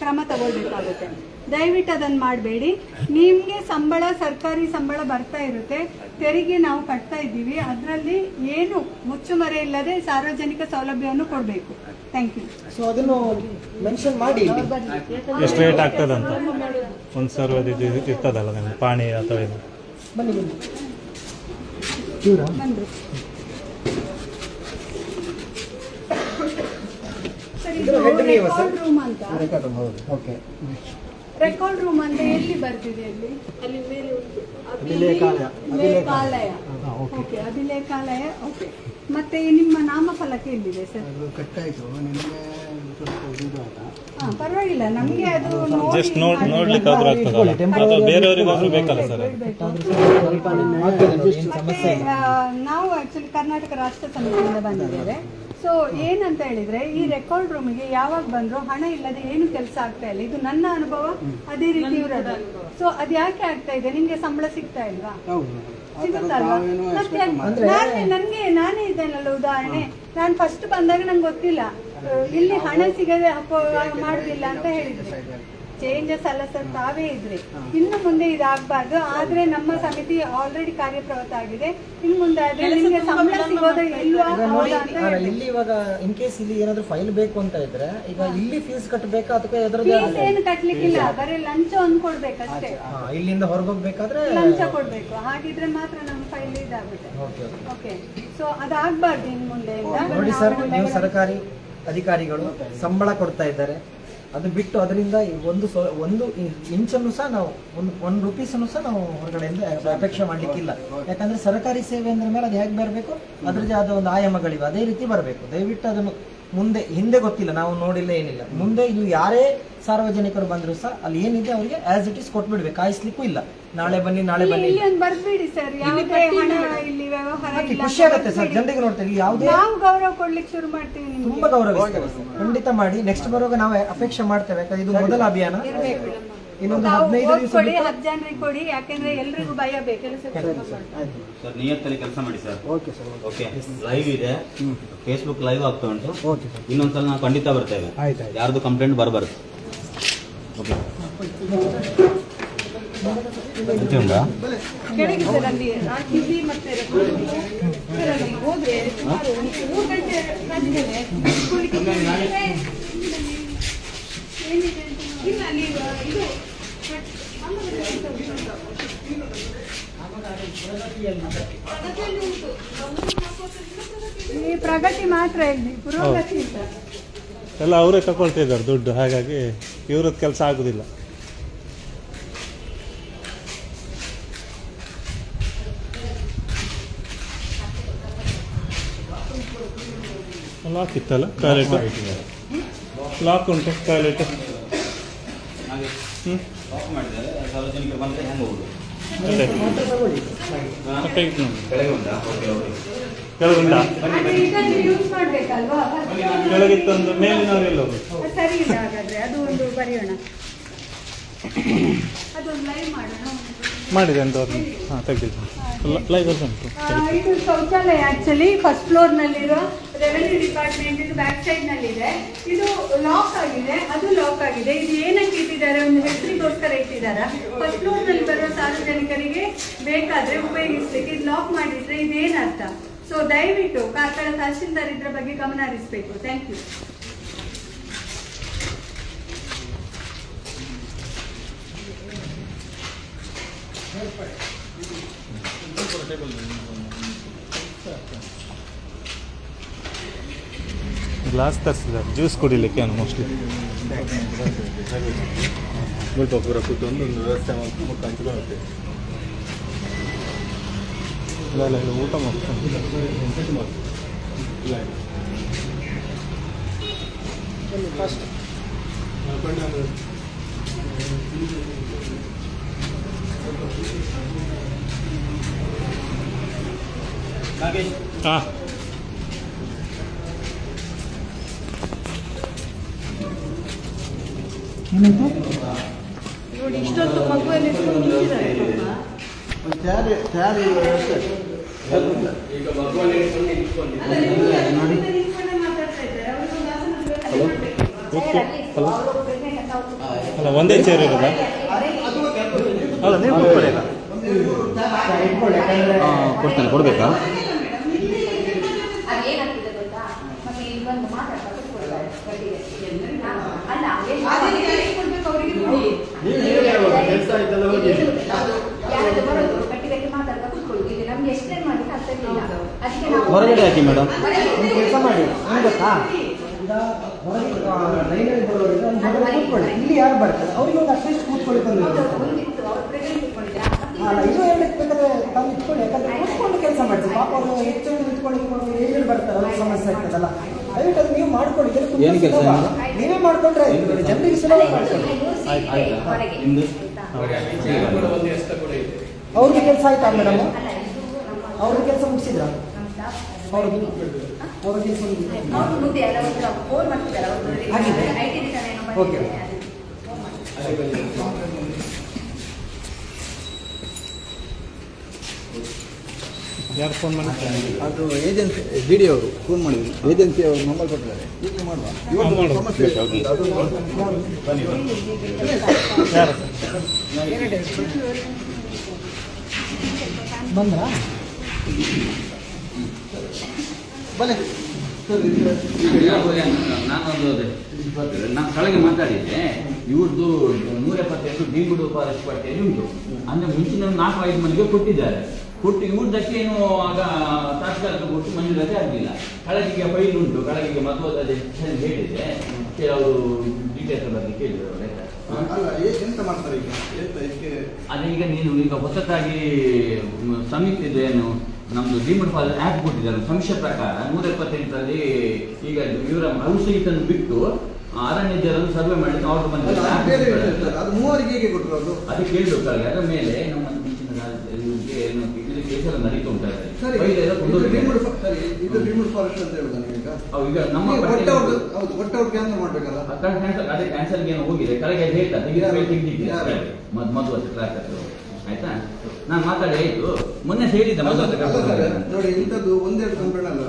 Speaker 5: ಕ್ರಮ ತಗೊಳ್ಬೇಕಾಗುತ್ತೆ. ದಯವಿಟ್ಟು ಅದನ್ನು ಮಾಡಬೇಡಿ. ನಿಮಗೆ ಸಂಬಳ, ಸರ್ಕಾರಿ ಸಂಬಳ ಬರ್ತಾ ಇರುತ್ತೆ, ತೆರಿಗೆ ನಾವು ಕಟ್ತಾ ಇದ್ದೀವಿ. ಅದರಲ್ಲಿ ಏನು ಮುಚ್ಚುಮರೆ ಇಲ್ಲದೆ ಸಾರ್ವಜನಿಕ ಸೌಲಭ್ಯವನ್ನು ಕೊಡಬೇಕು. Thank you.
Speaker 1: ಸೊ ಅದನ್ನು ಮೆನ್ಷನ್ ಮಾಡಿ.
Speaker 11: ಎಷ್ಟು ರೇಟ್ ಆಗ್ತದಂತ ಒಂದು ಸರ್ವರ್ ಇರ್ತದಲ್ಲ ನಿಮಗೆ ಪಾಣಿ ಅಥವಾ ಏನು?
Speaker 1: ಬನ್ನಿ ಬನ್ನಿ.
Speaker 5: ಬಂದರು ಸರ್, ಇದು ರೆಕಾರ್ಡ್ ರೂಮ್ ಅಂತ.
Speaker 1: ಓಕೆ.
Speaker 5: ರೆಕಾರ್ಡ್ ರೂಮ್ ಅಂತ ಎಲ್ಲಿ ಬರ್ತಿದೆ? ಅಲ್ಲಿ ಮೇಲೆ ಉಂಟು. ಅಭಿಲೇಖಾಲಯ. ಓಕೆ, ಅಭಿಲೇಖಾಲಯ. ಓಕೆ. ಮತ್ತೆ ನಿಮ್ಮ ನಾಮಫಲಕ ಎಲ್ಲಿದೆ ಸರ್?
Speaker 10: ಕಟ್ಟಾಯಿತು ನಿಮಗೆ
Speaker 5: ಪರವಾಗಿಲ್ಲ, ನಮಗೆ ಅದು
Speaker 11: ಜಸ್ಟ್ ನೋಡ್ಲಿಕ್ಕಾದ್ರೂ ಆಗ್ತದಲ್ಲ, ಅಥವಾ ಬೇರೆಯವರಿಗಾದ್ರೂ ಬೇಕಲ್ಲ ಸರ್?
Speaker 5: ಮತ್ತೆ ನಾವು ಆಕ್ಚುಲಿ ಕರ್ನಾಟಕ ರಾಷ್ಟ್ರ ಸಮಿತಿಯಿಂದ ಬಂದಿದ್ದೇವೆ. ಸೊ ಏನಂತ ಹೇಳಿದ್ರೆ, ಈ ರೆಕಾರ್ಡ್ ರೂಮಿಗೆ ಯಾವಾಗ ಬಂದ್ರು ಹಣ ಇಲ್ಲದೆ ಏನು ಕೆಲಸ ಆಗ್ತಾ ಇಲ್ಲ. ಇದು ನನ್ನ ಅನುಭವ, ಅದೇ ರೀತಿ ಇರೋದು. ಸೊ ಅದು ಯಾಕೆ ಆಗ್ತಾ ಇದೆ? ನಿಮ್ಗೆ ಸಂಬಳ ಸಿಗ್ತಾ ಇಲ್ವಾ? ಸಿಗುತ್ತಲ್ವಾ? ಮತ್ತೆ ನಾನೇ ಇದ್ದೇನಲ್ಲ ಉದಾಹರಣೆ. ನಾನು ಫಸ್ಟ್ ಬಂದಾಗ ನಂಗೆ ಗೊತ್ತಿಲ್ಲ, ಇಲ್ಲಿ ಹಣ ಸಿಗದೆ ಮಾಡುದಿಲ್ಲ ಅಂತ ಹೇಳಿದ್ರೆ ಚೇಂಜಸ್ ಅಲ್ಲ ಸರ್, ತಾವೇ ಇದ್ರಿ. ಇನ್ನು ಮುಂದೆ ಇದಾಗಬಾರ್ದು. ಆದ್ರೆ ನಮ್ಮ ಸಮಿತಿ ಆಲ್ರೆಡಿ ಕಾರ್ಯಪ್ರವೃತ್ತ ಆಗಿದೆ. ಇನ್ನು ಮುಂದೆ ಆದ್ರೆ ನಿಮಗೆ ಸಂಬಳ ಸಿಗೋದು ಇಲ್ವಾ
Speaker 1: ಇಲ್ಲಿ ಇವಾಗ ಇನ್ ಕೇಸ್ ಇಲ್ಲಿ ಏನಾದ್ರು ಫೈಲ್ ಬೇಕು ಅಂತ ಇದ್ರೆ ಈಗ ಇಲ್ಲಿ ಫೀಸ್ ಕಟ್ಟಬೇಕಾ ಅಥವಾ
Speaker 5: ಫೀಸ್ ಏನು ಕಟ್ಲಿಕ್ಕಿಲ್ಲ, ಬರೀ ಲಂಚ ಒಂದು ಕೊಡ್ಬೇಕಷ್ಟೇ.
Speaker 1: ಇಲ್ಲಿಂದ ಹೊರಗೋಗ್ಬೇಕಾದ್ರೆ
Speaker 5: ಲಂಚ ಕೊಡ್ಬೇಕು. ಹಾಗಿದ್ರೆ ಮಾತ್ರ ನಮ್ಮ ಫೈಲ್ ಇದಾಗುತ್ತೆ. ಓಕೆ. ಸೊ ಅದಾಗಬಾರ್ದು ಇನ್ನು ಮುಂದೆ.
Speaker 1: ನೋಡಿ ಸರ್, ನೀವು ಸರ್ಕಾರಿ ಅಧಿಕಾರಿಗಳು ಸಂಬಳ ಕೊಡ್ತಾ ಇದ್ದಾರೆ, ಅದು ಬಿಟ್ಟು ಅದರಿಂದ ಒಂದು ಇಂಚನ್ನು ಸಹ ನಾವು ಒಂದು ರೂಪೀಸನ್ನು ಸಹ ನಾವು ಹೊರಗಡೆಯಿಂದ ಅಪೇಕ್ಷೆ ಮಾಡ್ಲಿಕ್ಕಿಲ್ಲ. ಯಾಕಂದ್ರೆ ಸರ್ಕಾರಿ ಸೇವೆ ಅಂದ್ರ ಮೇಲೆ ಅದು ಹೇಗೆ ಬರಬೇಕು, ಅದ್ರದ್ದೇ ಆದ ಒಂದು ಆಯಾಮಗಳಿವೆ, ಅದೇ ರೀತಿ ಬರಬೇಕು. ದಯವಿಟ್ಟು ಅದನ್ನು ಹಿಂದೆ ಗೊತ್ತಿಲ್ಲ, ನಾವು ನೋಡಿಲ್ಲ, ಏನಿಲ್ಲ. ಮುಂದೆ ಇದು ಯಾರೇ ಸಾರ್ವಜನಿಕರು ಬಂದ್ರು ಸಹ ಅಲ್ಲಿ ಏನಿದೆ ಅವರಿಗೆ ಆಸ್ ಇಟ್ ಇಸ್ ಕೊಟ್ಬಿಡ್ಬೇಕು, ಕಾಯಿಸ್ಲಿಕ್ಕೂ ಇಲ್ಲ. ನಾಳೆ ಬನ್ನಿ
Speaker 5: ಬರ್ಬೇಡಿ ಸರ್, ಯಾವುದೇ ಹಣ ಇಲ್ಲಿ ವ್ಯವಹಾರ ಇಲ್ಲ.
Speaker 1: ಖುಷಿ ಆಗುತ್ತೆ ಸರ್, ಜನರಿಗೆ ನೋಡ್ತೇವೆ. ಯಾವುದೇ
Speaker 5: ನಾವು ಗೌರವ ಕೊಡ್ಲಿಕ್ಕೆ ಶುರು ಮಾಡ್ತೀವಿ,
Speaker 1: ತುಂಬಾ ಗೌರವ ಖಂಡಿತ ಮಾಡಿ. ನೆಕ್ಸ್ಟ್ ಬರುವಾಗ ನಾವು ಅಪೇಕ್ಷೆ ಮಾಡ್ತೇವೆ, ಯಾಕಂದ್ರೆ ಇದು ಮೊದಲ ಅಭಿಯಾನ. ಇನ್ನೊಂದು 15 ದಿವಸ
Speaker 5: ಕೊಡಿ, 10 ಜನರಿಗೆ ಕೊಡಿ, ಯಾಕಂದ್ರೆ ಎಲ್ರಿಗೂ ಭಯ ಬೇಕು.
Speaker 2: ಸರ್ ನಿಯತ್ತಲ್ಲಿ ಕೆಲಸ ಮಾಡಿ sir. Okay sir. Okay, live ಇದೆ, ಫೇಸ್ಬುಕ್ ಲೈವ್ ಆಗ್ತಾ ಉಂಟು. ಇನ್ನೊಂದ್ಸಲ ನಾವು ಖಂಡಿತ ಬರ್ತೇವೆ, ಯಾರ್ದು ಕಂಪ್ಲೇಂಟ್ ಬರಬಾರ್ದು. ಓಕೆ,
Speaker 5: ಕೆಳಗೆ ಸರ್ ಅಲ್ಲಿ ಹಾಕಿದ್ವಿ. ಮತ್ತೆ ಹೋದ್ರೆ ಸುಮಾರು 3 ಗಂಟೆ ರಾಜ್ಯದಲ್ಲಿ ಏನಿದೆ ಇಲ್ಲ ಅಲ್ಲಿ ಇದು ಈ ಪ್ರಗತಿ ಮಾತ್ರ ಇಲ್ಲಿ, ಪುರೋಗತಿ ಇಲ್ಲ.
Speaker 11: ಎಲ್ಲ ಅವರೇ ತಗೊಳ್ತಾ ಇದ್ದಾರೆ ದುಡ್ಡು, ಹಾಗಾಗಿ ಇವ್ರದ್ದು ಕೆಲಸ ಆಗುದಿಲ್ಲ. ಲಾಕ್ ಇತ್ತಲ್ಲ, ಟಾಯ್ಲೆಟ್ ಲಾಕ್ ಉಂಟು, ಟಾಯ್ಲೆಟ್
Speaker 2: ಆಫ್ ಮಾಡಿದ್ದಾರೆ. ಸಾರ್ವಜನಿಕರು ಬಂದರೆ ಹೆಂಗೆ ಹೋಗುದು?
Speaker 11: ಕೆಳಗಿತ್ತೊಂದು ಮೇಲಿನವರೆಲ್ಲ
Speaker 5: ಸರಿ ಇಲ್ಲ. ಹಾಗಾದ್ರೆ ಅದು ಒಂದು ಬರೆಯೋಣ, ಅದೊಂದು ಲೈವ್ ಮಾಡೋಣ.
Speaker 11: ಮಾಡಿದೆ ಅಂತ ತೆಗೆದಿದ್ದು ಲೈವ್ ಉಂಟು.
Speaker 5: ಇದು ಶೌಚಾಲಯ ಆಕ್ಚುಲಿ ಫಸ್ಟ್ ಫ್ಲೋರ್ ನಲ್ಲಿರೋ ರೆವೆನ್ಯೂ ಡಿಪಾರ್ಟ್ಮೆಂಟ್ ಇದು ಬ್ಯಾಕ್ ಸೈಡ್ ನಲ್ಲಿದೆ. ಇದು ಲಾಕ್ ಆಗಿದೆ, ಅದು ಲಾಕ್ ಆಗಿದೆ. ಇದು ಏನಕ್ಕೆ ಇಟ್ಟಿದ್ದಾರೆ, ಒಂದು ಹೆಸರಿಗೋಸ್ಕರ ಇಟ್ಟಿದ್ದಾರೆ. ಫಸ್ಟ್ ಫ್ಲೋರ್ ನಲ್ಲಿ ಬರುವ ಸಾರ್ವಜನಿಕರಿಗೆ ಬೇಕಾದ್ರೆ ಉಪಯೋಗಿಸ್ಲಿಕ್ಕೆ ಇದು ಲಾಕ್ ಮಾಡಿದ್ರೆ ಇದೇನರ್ಥ? ಸೊ ದಯವಿಟ್ಟು ಕಾರ್ಕಳ ತಹಶೀಲ್ದಾರ್ ಇದ್ರ ಬಗ್ಗೆ ಗಮನ ಹರಿಸಬೇಕು. Thank you.
Speaker 11: ಗ್ಲಾಸ್ ತರಿಸಿದ್ದಾರೆ ಜ್ಯೂಸ್ ಕುಡಿಲಿಕ್ಕೆ ಮೋಸ್ಟ್ಲಿ.
Speaker 7: ಸ್ವಲ್ಪ ಪೂರ ಕೂತ್ಕೊಂಡು ಒಂದು ವ್ಯವಸ್ಥೆ ಮಾಡ್ಕೊಂಡು ಹಂಚ್ಕೊಳ್ಳುತ್ತೆ.
Speaker 11: ಇಲ್ಲ ಊಟ ಮಾಡ್ಕೊಂಡು
Speaker 1: ಫಸ್ಟ್
Speaker 11: ಹಾಂ
Speaker 8: ನೋಡಿ ಇಷ್ಟೊತ್ತು ಮಗುವನ್ನು ಇಟ್ಕೊಂಡು ನಿಂತಿದ್ದಾರೆ
Speaker 4: ಈಗ ಭಗವಾನ್ ಹೇಳ್ಕೊಂಡು ಇಟ್ಕೊಂಡಿದ್ದಾರೆ.
Speaker 8: ಅಲ್ಲ, ನಿಂತ್ಕೊಂಡೇ ಮಾತಾಡ್ತಾ ಇದ್ದಾರೆ. ಅವ್ರಿಗೊಂದು ಆಸನದ ವ್ಯವಸ್ಥೆ ಮಾಡ್ಬೇಕು.
Speaker 11: ಅಲ್ಲ ಒಂದೇ ಚೇರ್ ಇರೋದ ಅಲ್ಲ ನೀವು ಕೂತ್ಕೊಳ್ಳಿ
Speaker 2: ಕೊಡ್ತೇನೆ, ಕೊಡಬೇಕಾ?
Speaker 12: ಅದೇನಾಗ್ತಿದೆ ಗೊತ್ತಾ, ಮತ್ತೆ ಇಲ್ಲಿ ಬಂದು ಮಾತಾಡ್ತಾ ಕೂತ್ಕೊಳ್ತಾರೆ ಗಟ್ಟಿಗೆ. ಅಲ್ಲ
Speaker 8: ಅದಕ್ಕೆ ಯಾರಿಗೆ ಕೊಡ್ಬೇಕು ಅವರಿಗೆ ನೋಡಿ.
Speaker 12: ಯಾರಾದ್ರೂ ಬರೋದು ಗಟ್ಟಿ ಮಾತಾಡ್ತಾ ಕೂತ್ಕೊಳ್ಳೋದು. ಇಲ್ಲಿ ನಮ್ಗೆ ಎಕ್ಸ್ಪ್ಲೇನ್ ಮಾಡ್ಲಿಕ್ಕೆ ಅರ್ಥ ಇಲ್ಲ. ಅದಕ್ಕೆ ನಾವು
Speaker 2: ಹೊರಗಡೆ ಹಾಕಿ ಮೇಡಮ್.
Speaker 1: ಒಂದು ಕೆಲಸ ಮಾಡಿ, ಏನು ಗೊತ್ತಾ, ಈಗ ಹೊರಗೆ ರೈಲಲ್ಲಿ ಬರೋರಿಗೆ ಒಂದು ಹೊರಗಡೆ ಕೂತ್ಕೊಳ್ಳಿ. ಇಲ್ಲಿ ಯಾರು ಬರ್ತಾರೆ ಅವರಿಗೆ ಒಂದು ಅಟ್ಲೀಸ್ಟ್ ಕೂತ್ಕೊಳ್ಳಿ ತಂದಿರೋದು.
Speaker 12: ಒಂದಿತ್ತು ಅವ್ರು ಪ್ರೆಗ್ನೆಂಟ್ ಇಟ್ಕೊಂಡಿದ್ದಾರೆ.
Speaker 1: ಅಲ್ಲ, ಇದು ಹೇಳಕ್ಕೆ ಬೇಕಾದ್ರೆ ತಂದು ಇಟ್ಕೊಳ್ಳಿ. ಯಾಕಂದ್ರೆ ಕೂತ್ಕೊಂಡು ಕೆಲಸ ಮಾಡ್ತೀವಿ. ಪಾಪ ಅವರು ಹೆಚ್ಚು ಇಟ್ಕೊಂಡು ಏನೇನು ಬರ್ತಾರೆ ಅವ್ರಿಗೆ ಸಮಸ್ಯೆ ಆಗ್ತದಲ್ಲ. ದಯವಿಟ್ಟು ಅದು ನೀವು ಮಾಡ್ಕೊಳ್ಳಿ.
Speaker 2: ಏನು ಕೆಲಸ?
Speaker 1: ನೀವೇ ಮಾಡ್ಕೊಂಡ್ರೆ ಆಯ್ತು. ಜನರಿಗೆ ಸುಲಭ ಮಾಡ್ಕೊಳ್ಳಿ.
Speaker 12: ಹೊರಗೆ
Speaker 2: ನಿಮ್ದು
Speaker 4: ಕೂಡ ಒಂದು ಎಷ್ಟ ಕೂಡ ಇದೆ.
Speaker 1: ಅವ್ರಿಗೆ ಕೆಲಸ ಆಯ್ತಾ ಮೇಡಮ್?
Speaker 12: ಅಲ್ಲ ಇದು ನಮ್ಮ
Speaker 1: ಅವ್ರಿಗೆ ಕೆಲಸ ಮುಗಿಸಿದ್ರ?
Speaker 12: ನಮ್ಮ ಸ್ಟಾಫ್
Speaker 1: ಅವ್ರಿಗೆ ಕೆಲಸ ಮುಗಿಸಿದ್ರ?
Speaker 12: ಅವ್ರು ಮುಂದೆ ಎಲ್ಲ ಒಂದು ಫೋನ್ ಮಾಡ್ತಿದ್ದಾರೆ. ಅವರು
Speaker 1: ಆಗಿದೆ.
Speaker 12: IT ರಿಟರ್ನ್ ಏನೋ
Speaker 1: ಓಕೆ.
Speaker 12: ಬಂದಿದೆ.
Speaker 4: ಅದೇ ಬಂದಿದೆ.
Speaker 11: ಯಾರು ಫೋನ್ ಮಾಡಿ
Speaker 3: ಅದು ಏಜೆನ್ಸಿ ಬಿ ಡಿ ಅವರು ಫೋನ್ ಮಾಡಿದ್ರು. ಏಜೆನ್ಸಿ ಅವರು ನಂಬರ್ ಕೊಟ್ಟಿದ್ದಾರೆ. ಈಗ ಮಾಡುವ
Speaker 11: ಮಾಡು.
Speaker 3: ಸಮಸ್ಯೆ ಇದೆ. ಅದು
Speaker 11: ಯಾರು
Speaker 1: ಬಂದ್ರಾ?
Speaker 3: ಬನ್ನಿ
Speaker 2: ನಾನು ಕೆಳಗೆ ಮಾತಾಡಿದ್ದೆ. ಇವ್ರದ್ದು 178 ಡಿಂಗುಡು ಫಾರೆಸ್ಟ್ ಪಟ್ಟಿಯಲ್ಲಿ ಉಂಟು. ಅಂದ್ರೆ ಮುಂಚಿನ 4-5 ಮಂದಿಗೆ ಕೊಟ್ಟಿದ್ದಾರೆ. ಕೊಟ್ಟು ಇವ್ರದಕ್ಕೆ ಏನು ಆಗ ತಾತ್ಕಾಲಿಕ ಕೊಟ್ಟು ಮಂಜೂರಾತಿ ಆಗಲಿಲ್ಲ. ಕೆಳಗಿಗೆ ಫೈಲ್ ಉಂಟು, ಕೆಳಗಿಗೆ ಮಹತ್ವದ ಹೇಳಿದೆ. ಅವರು ಡೀಟೇಲ್ಸ್ ಬಗ್ಗೆ ಕೇಳಿದ್ರು.
Speaker 3: ಅಲ್ಲ, ಎಂತ ಮಾಡ್ತಾರೆ ಈಗ? ಎಂತ ಇದಕ್ಕೆ?
Speaker 2: ಅದೇ ಈಗ ನೀನು ಈಗ ಹೊಸತಾಗಿ ಸಮಿತಿದು ಏನು ನಮ್ದು ಡಿಮಂಡ್ ಫಾಲ್ ಆ್ಯಪ್ ಕೊಟ್ಟಿದ್ದಾರೆ. ಸಮೀಕ್ಷೆ ಪ್ರಕಾರ 178ರಲ್ಲಿ ಈಗ ಇವರ ಔಷಧಿಯನ್ನು ಬಿಟ್ಟು ಅರಣ್ಯ ಜನರನ್ನು ಸರ್ವೆ ಮಾಡಲಿಕ್ಕೆ ಆರ್ಡರ್ ಬಂದಿದ್ದಾರೆ.
Speaker 3: ಅದು ಮೂವರಿಗೆ ಹೇಗೆ ಕೊಟ್ಟರು? ಅದು
Speaker 2: ಅದು ಕೇಳಬೇಕಾಗಿ ಅದರ ಮೇಲೆ ನಮ್ಮ ಮುಂಚಿನ ಇದು ಕೇಸ್ ಎಲ್ಲ ನಡೀತಾ ಉಂಟು.
Speaker 3: ಸರಿ, ಇದು ರಿಮೂವ್ ಫಾರೆಸ್ಟ್ ಅಂತ ಹೇಳುದಾ ನೀವೀಗ?
Speaker 2: ಈಗ ನಮ್ಮ
Speaker 3: ಒಟ್ಟೌಟ್ ಕ್ಯಾನ್ಸಲ್ ಮಾಡ್ಬೇಕಲ್ಲ?
Speaker 2: ಅದೇ ಕ್ಯಾನ್ಸಲ್ಗೆ ಏನೋ ಹೋಗಿದೆ. ಕೆಳಗೆ ಹೇಳ್ತಾರೆ ತೆಗಿದಿದ್ದಾರೆ ಮಧು ಅಂತ ಟ್ರ್ಯಾಕ್ ಆಯ್ತಾ. ನಾನು ಮಾತಾಡಿ ಆಯ್ತು. ಮೊನ್ನೆ ಹೇಳಿದ್ದೆ
Speaker 3: ನೋಡಿ, ಇಂಥದ್ದು ಒಂದೆರಡು ಕಂಪ್ಲೇಂಟ್ ಅಲ್ಲ,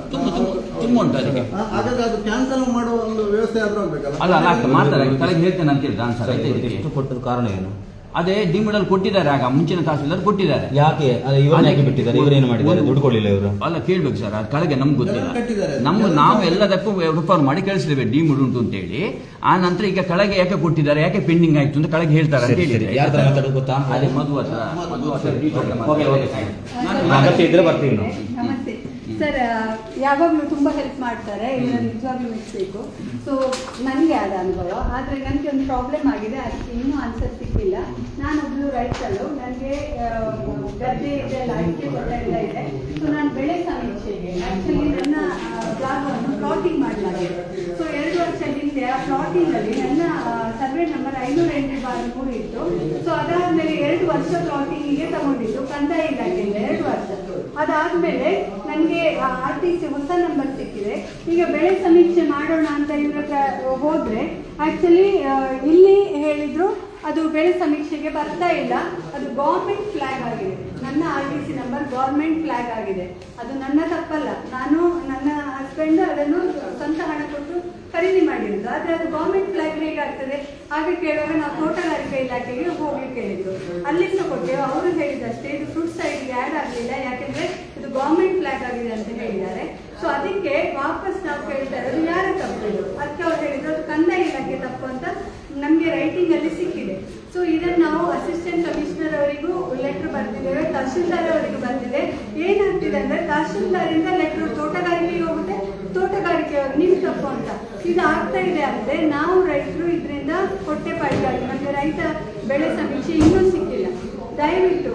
Speaker 2: ತುಂಬ ಉಂಟು ಅದಕ್ಕೆ.
Speaker 3: ಹಾಗಾದ್ರೆ ಅದು ಕ್ಯಾನ್ಸಲ್ ಮಾಡುವ ಒಂದು ವ್ಯವಸ್ಥೆ ಆದ್ರೂ ಆಗ್ಬೇಕಲ್ಲ?
Speaker 2: ಅಲ್ಲ ಅಲ್ಲ ಮಾತಾಡಿ ಕೆಳಗೆ ಹೇಳ್ತೇನೆ ಅಂತ ಹೇಳಿದ ಆನ್ಸರ್ ಆಯ್ತಾ. ಇದಕ್ಕೆ
Speaker 13: ಕೊಟ್ಟದ ಕಾರಣ ಏನು?
Speaker 2: ಅದೇ ಡಿಮಿಡಲ್ ಕೊಟ್ಟಿದ್ದಾರೆ. ಆಗ ಮುಂಚಿನ ತಹಸೀಲ್ದಾರ್ ಕೊಟ್ಟಿದ್ದಾರೆ.
Speaker 13: ಯಾಕೆ ಇವರನ್ನ ಯಾಕೆ ಬಿಟ್ಟಿದ್ದಾರೆ? ಇವರೇನು ಮಾಡಿದ್ದಾರೆ? ದುಡ್ಡು ಕೊಡಲಿಲ್ಲ ಇವರು?
Speaker 2: ಅಲ್ಲ ಕೇಳ್ಬೇಕು ಸರ್, ಅದು ಕೆಳಗೆ ನಮ್ಗೆ ಗೊತ್ತಿಲ್ಲ. ನಾವು ಎಲ್ಲದಕ್ಕೂ ರಿಫರ್ ಮಾಡಿ ಕಳಿಸಿದ್ದೇವೆ ಡಿಮಿಡ್ ಉಂಟು ಅಂತ ಹೇಳಿ. ಆ ನಂತರ ಈಗ ಕೆಳಗೆ ಯಾಕೆ ಕೊಟ್ಟಿದ್ದಾರೆ, ಯಾಕೆ ಪೆಂಡಿಂಗ್ ಆಯ್ತು ಅಂತ ಕೆಳಗೆ ಹೇಳ್ತಾರೆ ಅಂತ ಹೇಳಿದ್ರೆ
Speaker 13: ಗೊತ್ತಾ?
Speaker 2: ಅದೇ ಮಧು
Speaker 13: ಅಗತ್ಯ ಇದ್ರೆ ಬರ್ತೀವಿ ನಾವು.
Speaker 5: ನಮಸ್ತೆ ಸರ್, ಯಾವಾಗಲೂ ತುಂಬ ಹೆಲ್ಪ್ ಮಾಡ್ತಾರೆ. ಇದನ್ನು ನಿಜವಾಗ್ಲೂ ಮೆಚ್ಚಬೇಕು. ಸೊ ನನಗೆ ಆದ ಅನುಭವ. ಆದರೆ ನನಗೆ ಒಂದು ಪ್ರಾಬ್ಲಮ್ ಆಗಿದೆ, ಅದಕ್ಕೆ ಇನ್ನೂ ಆನ್ಸರ್ ಸಿಕ್ಕಿಲ್ಲ. ನಾನೊಬ್ಳು ರೈತರು, ನನಗೆ ಗದ್ದೆ ಇದೆ, ಅಡಿಕೆ ತೋಟ ಎಲ್ಲ ಇದೆ. ಸೊ ನಾನು ಬೆಳೆ ಸಮೀಕ್ಷೆಗೆ ಆ್ಯಕ್ಚುಲಿ ನನ್ನ ಜಾಗವನ್ನು ಪ್ಲಾಟಿಂಗ್ ಮಾಡಲಾಗಿದೆ. ಸೊ 2 ವರ್ಷ ಹಿಂದೆ ಆ ಪ್ಲಾಟಿಂಗಲ್ಲಿ ನನ್ನ ಸರ್ವೆ ನಂಬರ್ 508/3 ಇತ್ತು. ಸೊ ಅದಾದಮೇಲೆ 2 ವರ್ಷ ಪ್ಲಾಟಿಂಗಿಗೆ ತಗೊಂಡಿದ್ದು ಕಂದಾಯ ಇಲಾಖೆಯಿಂದ 2 ವರ್ಷ. ಅದಾದಮೇಲೆ ನನಗೆ RTC ಹೊಸ ನಂಬರ್ ಸಿಕ್ಕಿದೆ. ಈಗ ಬೆಳೆ ಸಮೀಕ್ಷೆ ಮಾಡೋಣ ಅಂತ ಇವ್ರ ಹತ್ರ ಹೋದರೆ ಆ್ಯಕ್ಚುಲಿ ಇಲ್ಲಿ ಹೇಳಿದರು ಅದು ಬೆಳೆ ಸಮೀಕ್ಷೆಗೆ ಬರ್ತಾ ಇಲ್ಲ, ಅದು ಗೌರ್ಮೆಂಟ್ ಫ್ಲ್ಯಾಗ್ ಆಗಿದೆ. ನನ್ನ RTC ನಂಬರ್ ಗೌರ್ಮೆಂಟ್ ಫ್ಲ್ಯಾಗ್ ಆಗಿದೆ. ಅದು ನನ್ನ ತಪ್ಪಲ್ಲ, ನಾನು ನನ್ನ ಹಸ್ಬೆಂಡ್ ಅದನ್ನು ಸ್ವಂತ ಹಣ ಕೊಟ್ಟು ಖರೀದಿ ಮಾಡಿರೋದು. ಆದರೆ ಅದು ಗೌರ್ಮೆಂಟ್ ಫ್ಲ್ಯಾಗ್ ಹೇಗಾಗ್ತದೆ? ಹಾಗೆ ಕೇಳುವಾಗ ನಾವು ತೋಟಗಾರಿಕೆ ಇಲಾಖೆಗೆ ಹೋಗ್ಲಿಕ್ಕೆ ಹೇಳಿದ್ರು. ಅಲ್ಲಿ ಸಹ ಕೊಟ್ಟೆವು. ಅವರು ಹೇಳಿದಷ್ಟೇ ಇದು ಫ್ರೂಟ್ ಸೈಡ್ಗೆ ಆ್ಯಡ್ ಆಗಲಿಲ್ಲ, ಯಾಕೆಂದರೆ ಇದು ಗೌರ್ಮೆಂಟ್ ಫ್ಲ್ಯಾಗ್ ಆಗಿದೆ ಅಂತ ಹೇಳಿದ್ದಾರೆ. ಸೊ ಅದಕ್ಕೆ ವಾಪಸ್ ನಾವು ಕೇಳ್ತಾ ಇರೋದು ಯಾರ ತಪ್ಪು ಇದು? ಅದಕ್ಕೆ ಅವ್ರು ಹೇಳಿದ್ರು ಅದು ಕಂದಾಯ ಇಲಾಖೆ ತಪ್ಪು ಅಂತ ನಮಗೆ ರೈಟಿಂಗಲ್ಲಿ ಸಿಕ್ಕಿದೆ. ಸೊ ಇದನ್ನು ನಾವು ಅಸಿಸ್ಟೆಂಟ್ ಕಮಿಷನರ್ ಅವರಿಗೂ ಲೆಟ್ರ್ ಬರ್ತಿದ್ದೇವೆ, ತಹಶೀಲ್ದಾರ್ ಅವರಿಗೂ ಬರ್ತಿದೆ. ಏನಾಗ್ತಿದೆ ಅಂದರೆ ತಹಶೀಲ್ದಾರಿಂದ ಲೆಟ್ರ್ ತೋಟಗಾರಿಕೆಗೆ ಹೋಗುತ್ತೆ, ತೋಟಗಾರಿಕೆಯವರು ನೀವು ತಪ್ಪು ಅಂತ. ಇದು ಆಗ್ತಾ ಇದೆ ಅಂದರೆ ನಾವು ರೈತರು ಇದರಿಂದ ಹೊಟ್ಟೆಪಾಡಿಗಾಗಿ ನಮಗೆ ರೈತ ಬೆಳೆ ಸಮೀಕ್ಷೆ ಇನ್ನೂ ಸಿಕ್ಕಿಲ್ಲ. ದಯವಿಟ್ಟು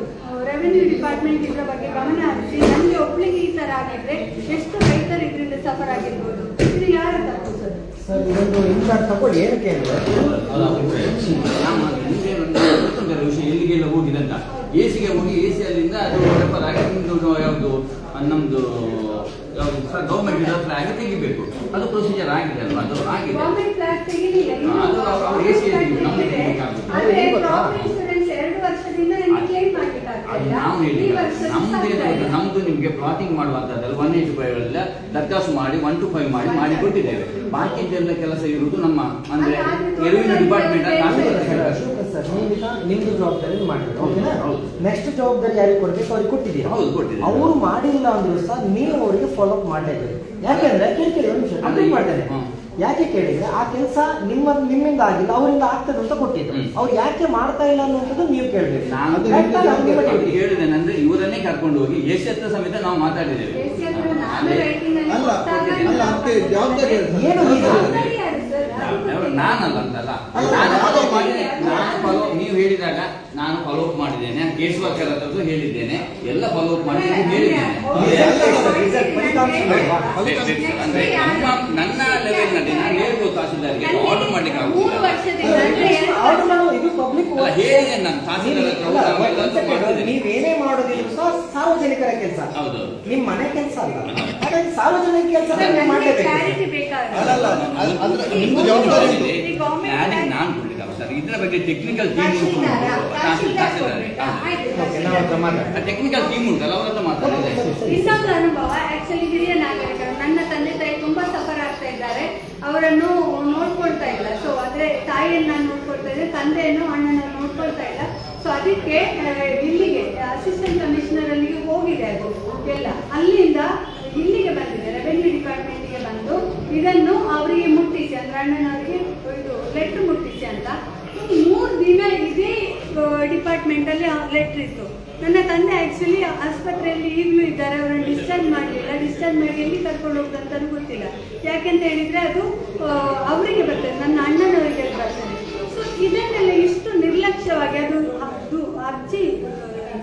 Speaker 5: ರೆವೆನ್ಯೂ ಡಿಪಾರ್ಟ್ಮೆಂಟ್ ಇದರ ಬಗ್ಗೆ ಗಮನ ಹರಿಸಿ. ನಮಗೆ ಒಬ್ಳಿಗೆ ಈ ಥರ ಆಗಿದ್ರೆ ಎಷ್ಟು ರೈತರು ಇದರಿಂದ ಸಫರ್ ಆಗಿರ್ಬೋದು? ಇದು ಯಾರ ತಪ್ಪು ಸರ್?
Speaker 1: ಸರ್ ಇದೊಂದು ಇನ್ಚಾರ್ಜ್ ತಗೊಳ್ಳಿ. ಏನಕ್ಕೆ ಅಂದರೆ
Speaker 2: ವಿಷಯ ಎಲ್ಲಿಗೆಲ್ಲ ಹೋಗಿದೆ ಅಂತ
Speaker 14: ಎ ಸಿಗೆ ಹೋಗಿ ಎ ಸಿ ಅಲ್ಲಿಂದ ಅದು ರೆಫರ್ ಆಗಿ ನಿಮ್ಮದು ಯಾವುದು ನಮ್ಮದು ಯಾವುದು ಗೌರ್ಮೆಂಟ್ ಡೆವಲಪ್ ಆಗಿ ತೆಗಿಬೇಕು. ಅದು ಪ್ರೊಸೀಜರ್ ಆಗಿದೆ ಅಲ್ವಾ? ಅದು ಆಗಿದೆ. ಅದು ಅವ್ರು ಎ ಸಿ ನಮಗೆ ನಾವು ಹೇಳಿ ನಮ್ದು ನಿಮ್ಗೆ ಪ್ಲಾಟಿಂಗ್ ಮಾಡುವಂತದ್ದಲ್ಲ 185 ಎಲ್ಲ ದರ್ಖಾಸು ಮಾಡಿ 1 to 5 ಮಾಡಿ ಕೊಟ್ಟಿದ್ದೇವೆ. ಬಾಕಿದ್ದೆಲ್ಲ ಕೆಲಸ ಇರುವುದು ನಮ್ಮ ಅಂದ್ರೆ ರೆವಿನ್ಯೂ ಡಿಪಾರ್ಟ್ಮೆಂಟ್
Speaker 1: ನಿಮ್ದು ಜವಾಬ್ದಾರಿ ಮಾಡಿದ್ರು. ಓಕೆನಾ? ನೆಕ್ಸ್ಟ್ ಜವಾಬ್ದಾರಿ ಯಾರಿಗೆ ಕೊಡ್ಬೇಕು ಅವ್ರಿಗೆ ಕೊಟ್ಟಿದ್ದೀರಾ.
Speaker 14: ಹೌದು, ಕೊಟ್ಟಿದ್ದೀವಿ.
Speaker 1: ಅವರು ಮಾಡಿಲ್ಲ ಅಂದ್ರೂ ಸಹ ನೀವು ಅವರಿಗೆ ಫಾಲೋ ಅಪ್ ಮಾಡಲೇಬೇಕು. ಯಾಕೆಂದ್ರೆ ಕೇಳಿ ಒಂದು ನಿಮಿಷ ಕಂಪ್ಲೀಟ್ ಮಾಡ್ತೇನೆ. ಯಾಕೆ ಕೇಳಿದ್ರೆ ಆ ಕೆಲಸ ನಿಮ್ಮಿಂದ ಆಗಿಲ್ಲ, ಅವರಿಂದ ಆಗ್ತದೆ ಅಂತ ಕೊಟ್ಟಿದ್ದು. ಅವ್ರು ಯಾಕೆ ಮಾಡ್ತಾ ಇಲ್ಲ ಅನ್ನುವಂಥದ್ದು ನೀವು ಕೇಳಬೇಕು.
Speaker 14: ಹೇಳಿದ್ದೇನೆ ಇವರನ್ನೇ ಕರ್ಕೊಂಡು ಹೋಗಿ ಎ ಸಿ ಹತ್ರ ಸಮೇತ ನಾವು ಮಾತಾಡಿದ್ದೇವೆ. ನಾನಲ್ಲ ಅಂತಲ್ಲ, ನೀವು ಹೇಳಿದಾಗ ನಾನು ಫಾಲೋ ಅಪ್ ಮಾಡಿದ್ದೇನೆ. ಕೇಸ್ ವರ್ಕರ್ ಹತ್ರದ್ದು ಹೇಳಿದ್ದೇನೆ, ಎಲ್ಲ ಫಾಲೋ ಅಪ್ ಮಾಡಿ ಹೇಳಿದ್ದೇನೆ. ಅಂದ್ರೆ ನನ್ನ ಲೆವೆಲ್ ನಲ್ಲಿ ನಾನು ಹೇಳ್ಬೋದು ತಹಸೀಲ್ದಾರ್ಗೆ ಆರ್ಡರ್ ಮಾಡ್ಲಿಕ್ಕೆ ಹೇಳಿದ್ದೇನೆ. ನಾನು ತಹಸೀಲ್ದಾರ್
Speaker 1: ನೀವೇನೇ ಮಾಡೋದಿಲ್ಲ ಸಹ ಸಾರ್ವಜನಿಕರ ಕೆಲಸ.
Speaker 14: ಹೌದು,
Speaker 1: ನಿಮ್ ಮನೆ ಕೆಲಸ ಅಲ್ಲ. ಹಾಗಾಗಿ ಸಾರ್ವಜನಿಕ ಕೆಲಸ ಮಾಡಲೇಬೇಕು.
Speaker 14: ನಾನು ಕೊಡ್ಲಿಕ್ಕೆ ಸರ್ ಇದ್ರ ಬಗ್ಗೆ ಟೆಕ್ನಿಕಲ್ ಟೀಮ್ ಟೆಕ್ನಿಕಲ್ ಟೀಮ್ ಉಂಟಲ್ಲ ಅವ್ರ ಹತ್ರ ಮಾತಾಡಿದೆ.
Speaker 5: ಇನ್ನೊಂದು ಅನುಭವ ಆಕ್ಚುಲಿ ಹಿರಿಯ ನಾಗರಿಕರು, ನನ್ನ ತಂದೆ ತಾಯಿ ತುಂಬಾ ಸಫರ್ ಆಗ್ತಾ ಇದ್ದಾರೆ, ಅವರನ್ನು ನೋಡ್ಕೊಳ್ತಾ ಇಲ್ಲ. ಸೊ ಆದ್ರೆ ತಾಯಿಯನ್ನು ನಾನು ನೋಡ್ಕೊಳ್ತಾ ಇದ್ದೆ, ತಂದೆಯನ್ನು ಅಣ್ಣನನ್ನು ನೋಡ್ಕೊಳ್ತಾ ಇಲ್ಲ. ಸೊ ಅದಕ್ಕೆ ಇಲ್ಲಿಗೆ ಅಸಿಸ್ಟೆಂಟ್ ಕಮಿಷನರ್ ಅಲ್ಲಿಗೆ ಹೋಗಿದೆ. ಅದು ಎಲ್ಲ ಅಲ್ಲಿಂದ ಇಲ್ಲಿಗೆ ಬಂದಿದೆ, ರೆವೆನ್ಯೂ ಡಿಪಾರ್ಟ್ಮೆಂಟ್ಗೆ ಬಂದು ಇದನ್ನು ಅವರಿಗೆ ಮುಟ್ಟಿಸಿ, ಅಂದ್ರೆ ಅಣ್ಣನವರಿಗೆ ಇದು ಲೆಟರ್ ಮುಟ್ಟಿಸಿ ಅಂತ 3 ದಿನ ಇದೇ ಡಿಪಾರ್ಟ್ಮೆಂಟ್ ಅಲ್ಲಿ ಲೆಟರ್ ಇತ್ತು. ನನ್ನ ತಂದೆ ಆಕ್ಚುಲಿ ಆಸ್ಪತ್ರೆಯಲ್ಲಿ ಈಗಲೂ ಇದ್ದಾರೆ, ಅವರನ್ನು ಡಿಸ್ಚಾರ್ಜ್ ಮಾಡಲಿಲ್ಲ. ಡಿಸ್ಚಾರ್ಜ್ ಮಾಡಿ ಎಲ್ಲಿ ಕರ್ಕೊಂಡು ಹೋಗ್ತಂತನೂ ಗೊತ್ತಿಲ್ಲ. ಯಾಕೆಂತ ಹೇಳಿದ್ರೆ ಅದು ಅವರಿಗೆ ಬರ್ತದೆ, ನನ್ನ ಅಣ್ಣನವರಿಗೆ ಬರ್ತದೆ. ಸೊ ಇದನ್ನೆಲ್ಲ ಇಷ್ಟು ನಿರ್ಲಕ್ಷ್ಯವಾಗಿ ಅದು ಅರ್ಜಿ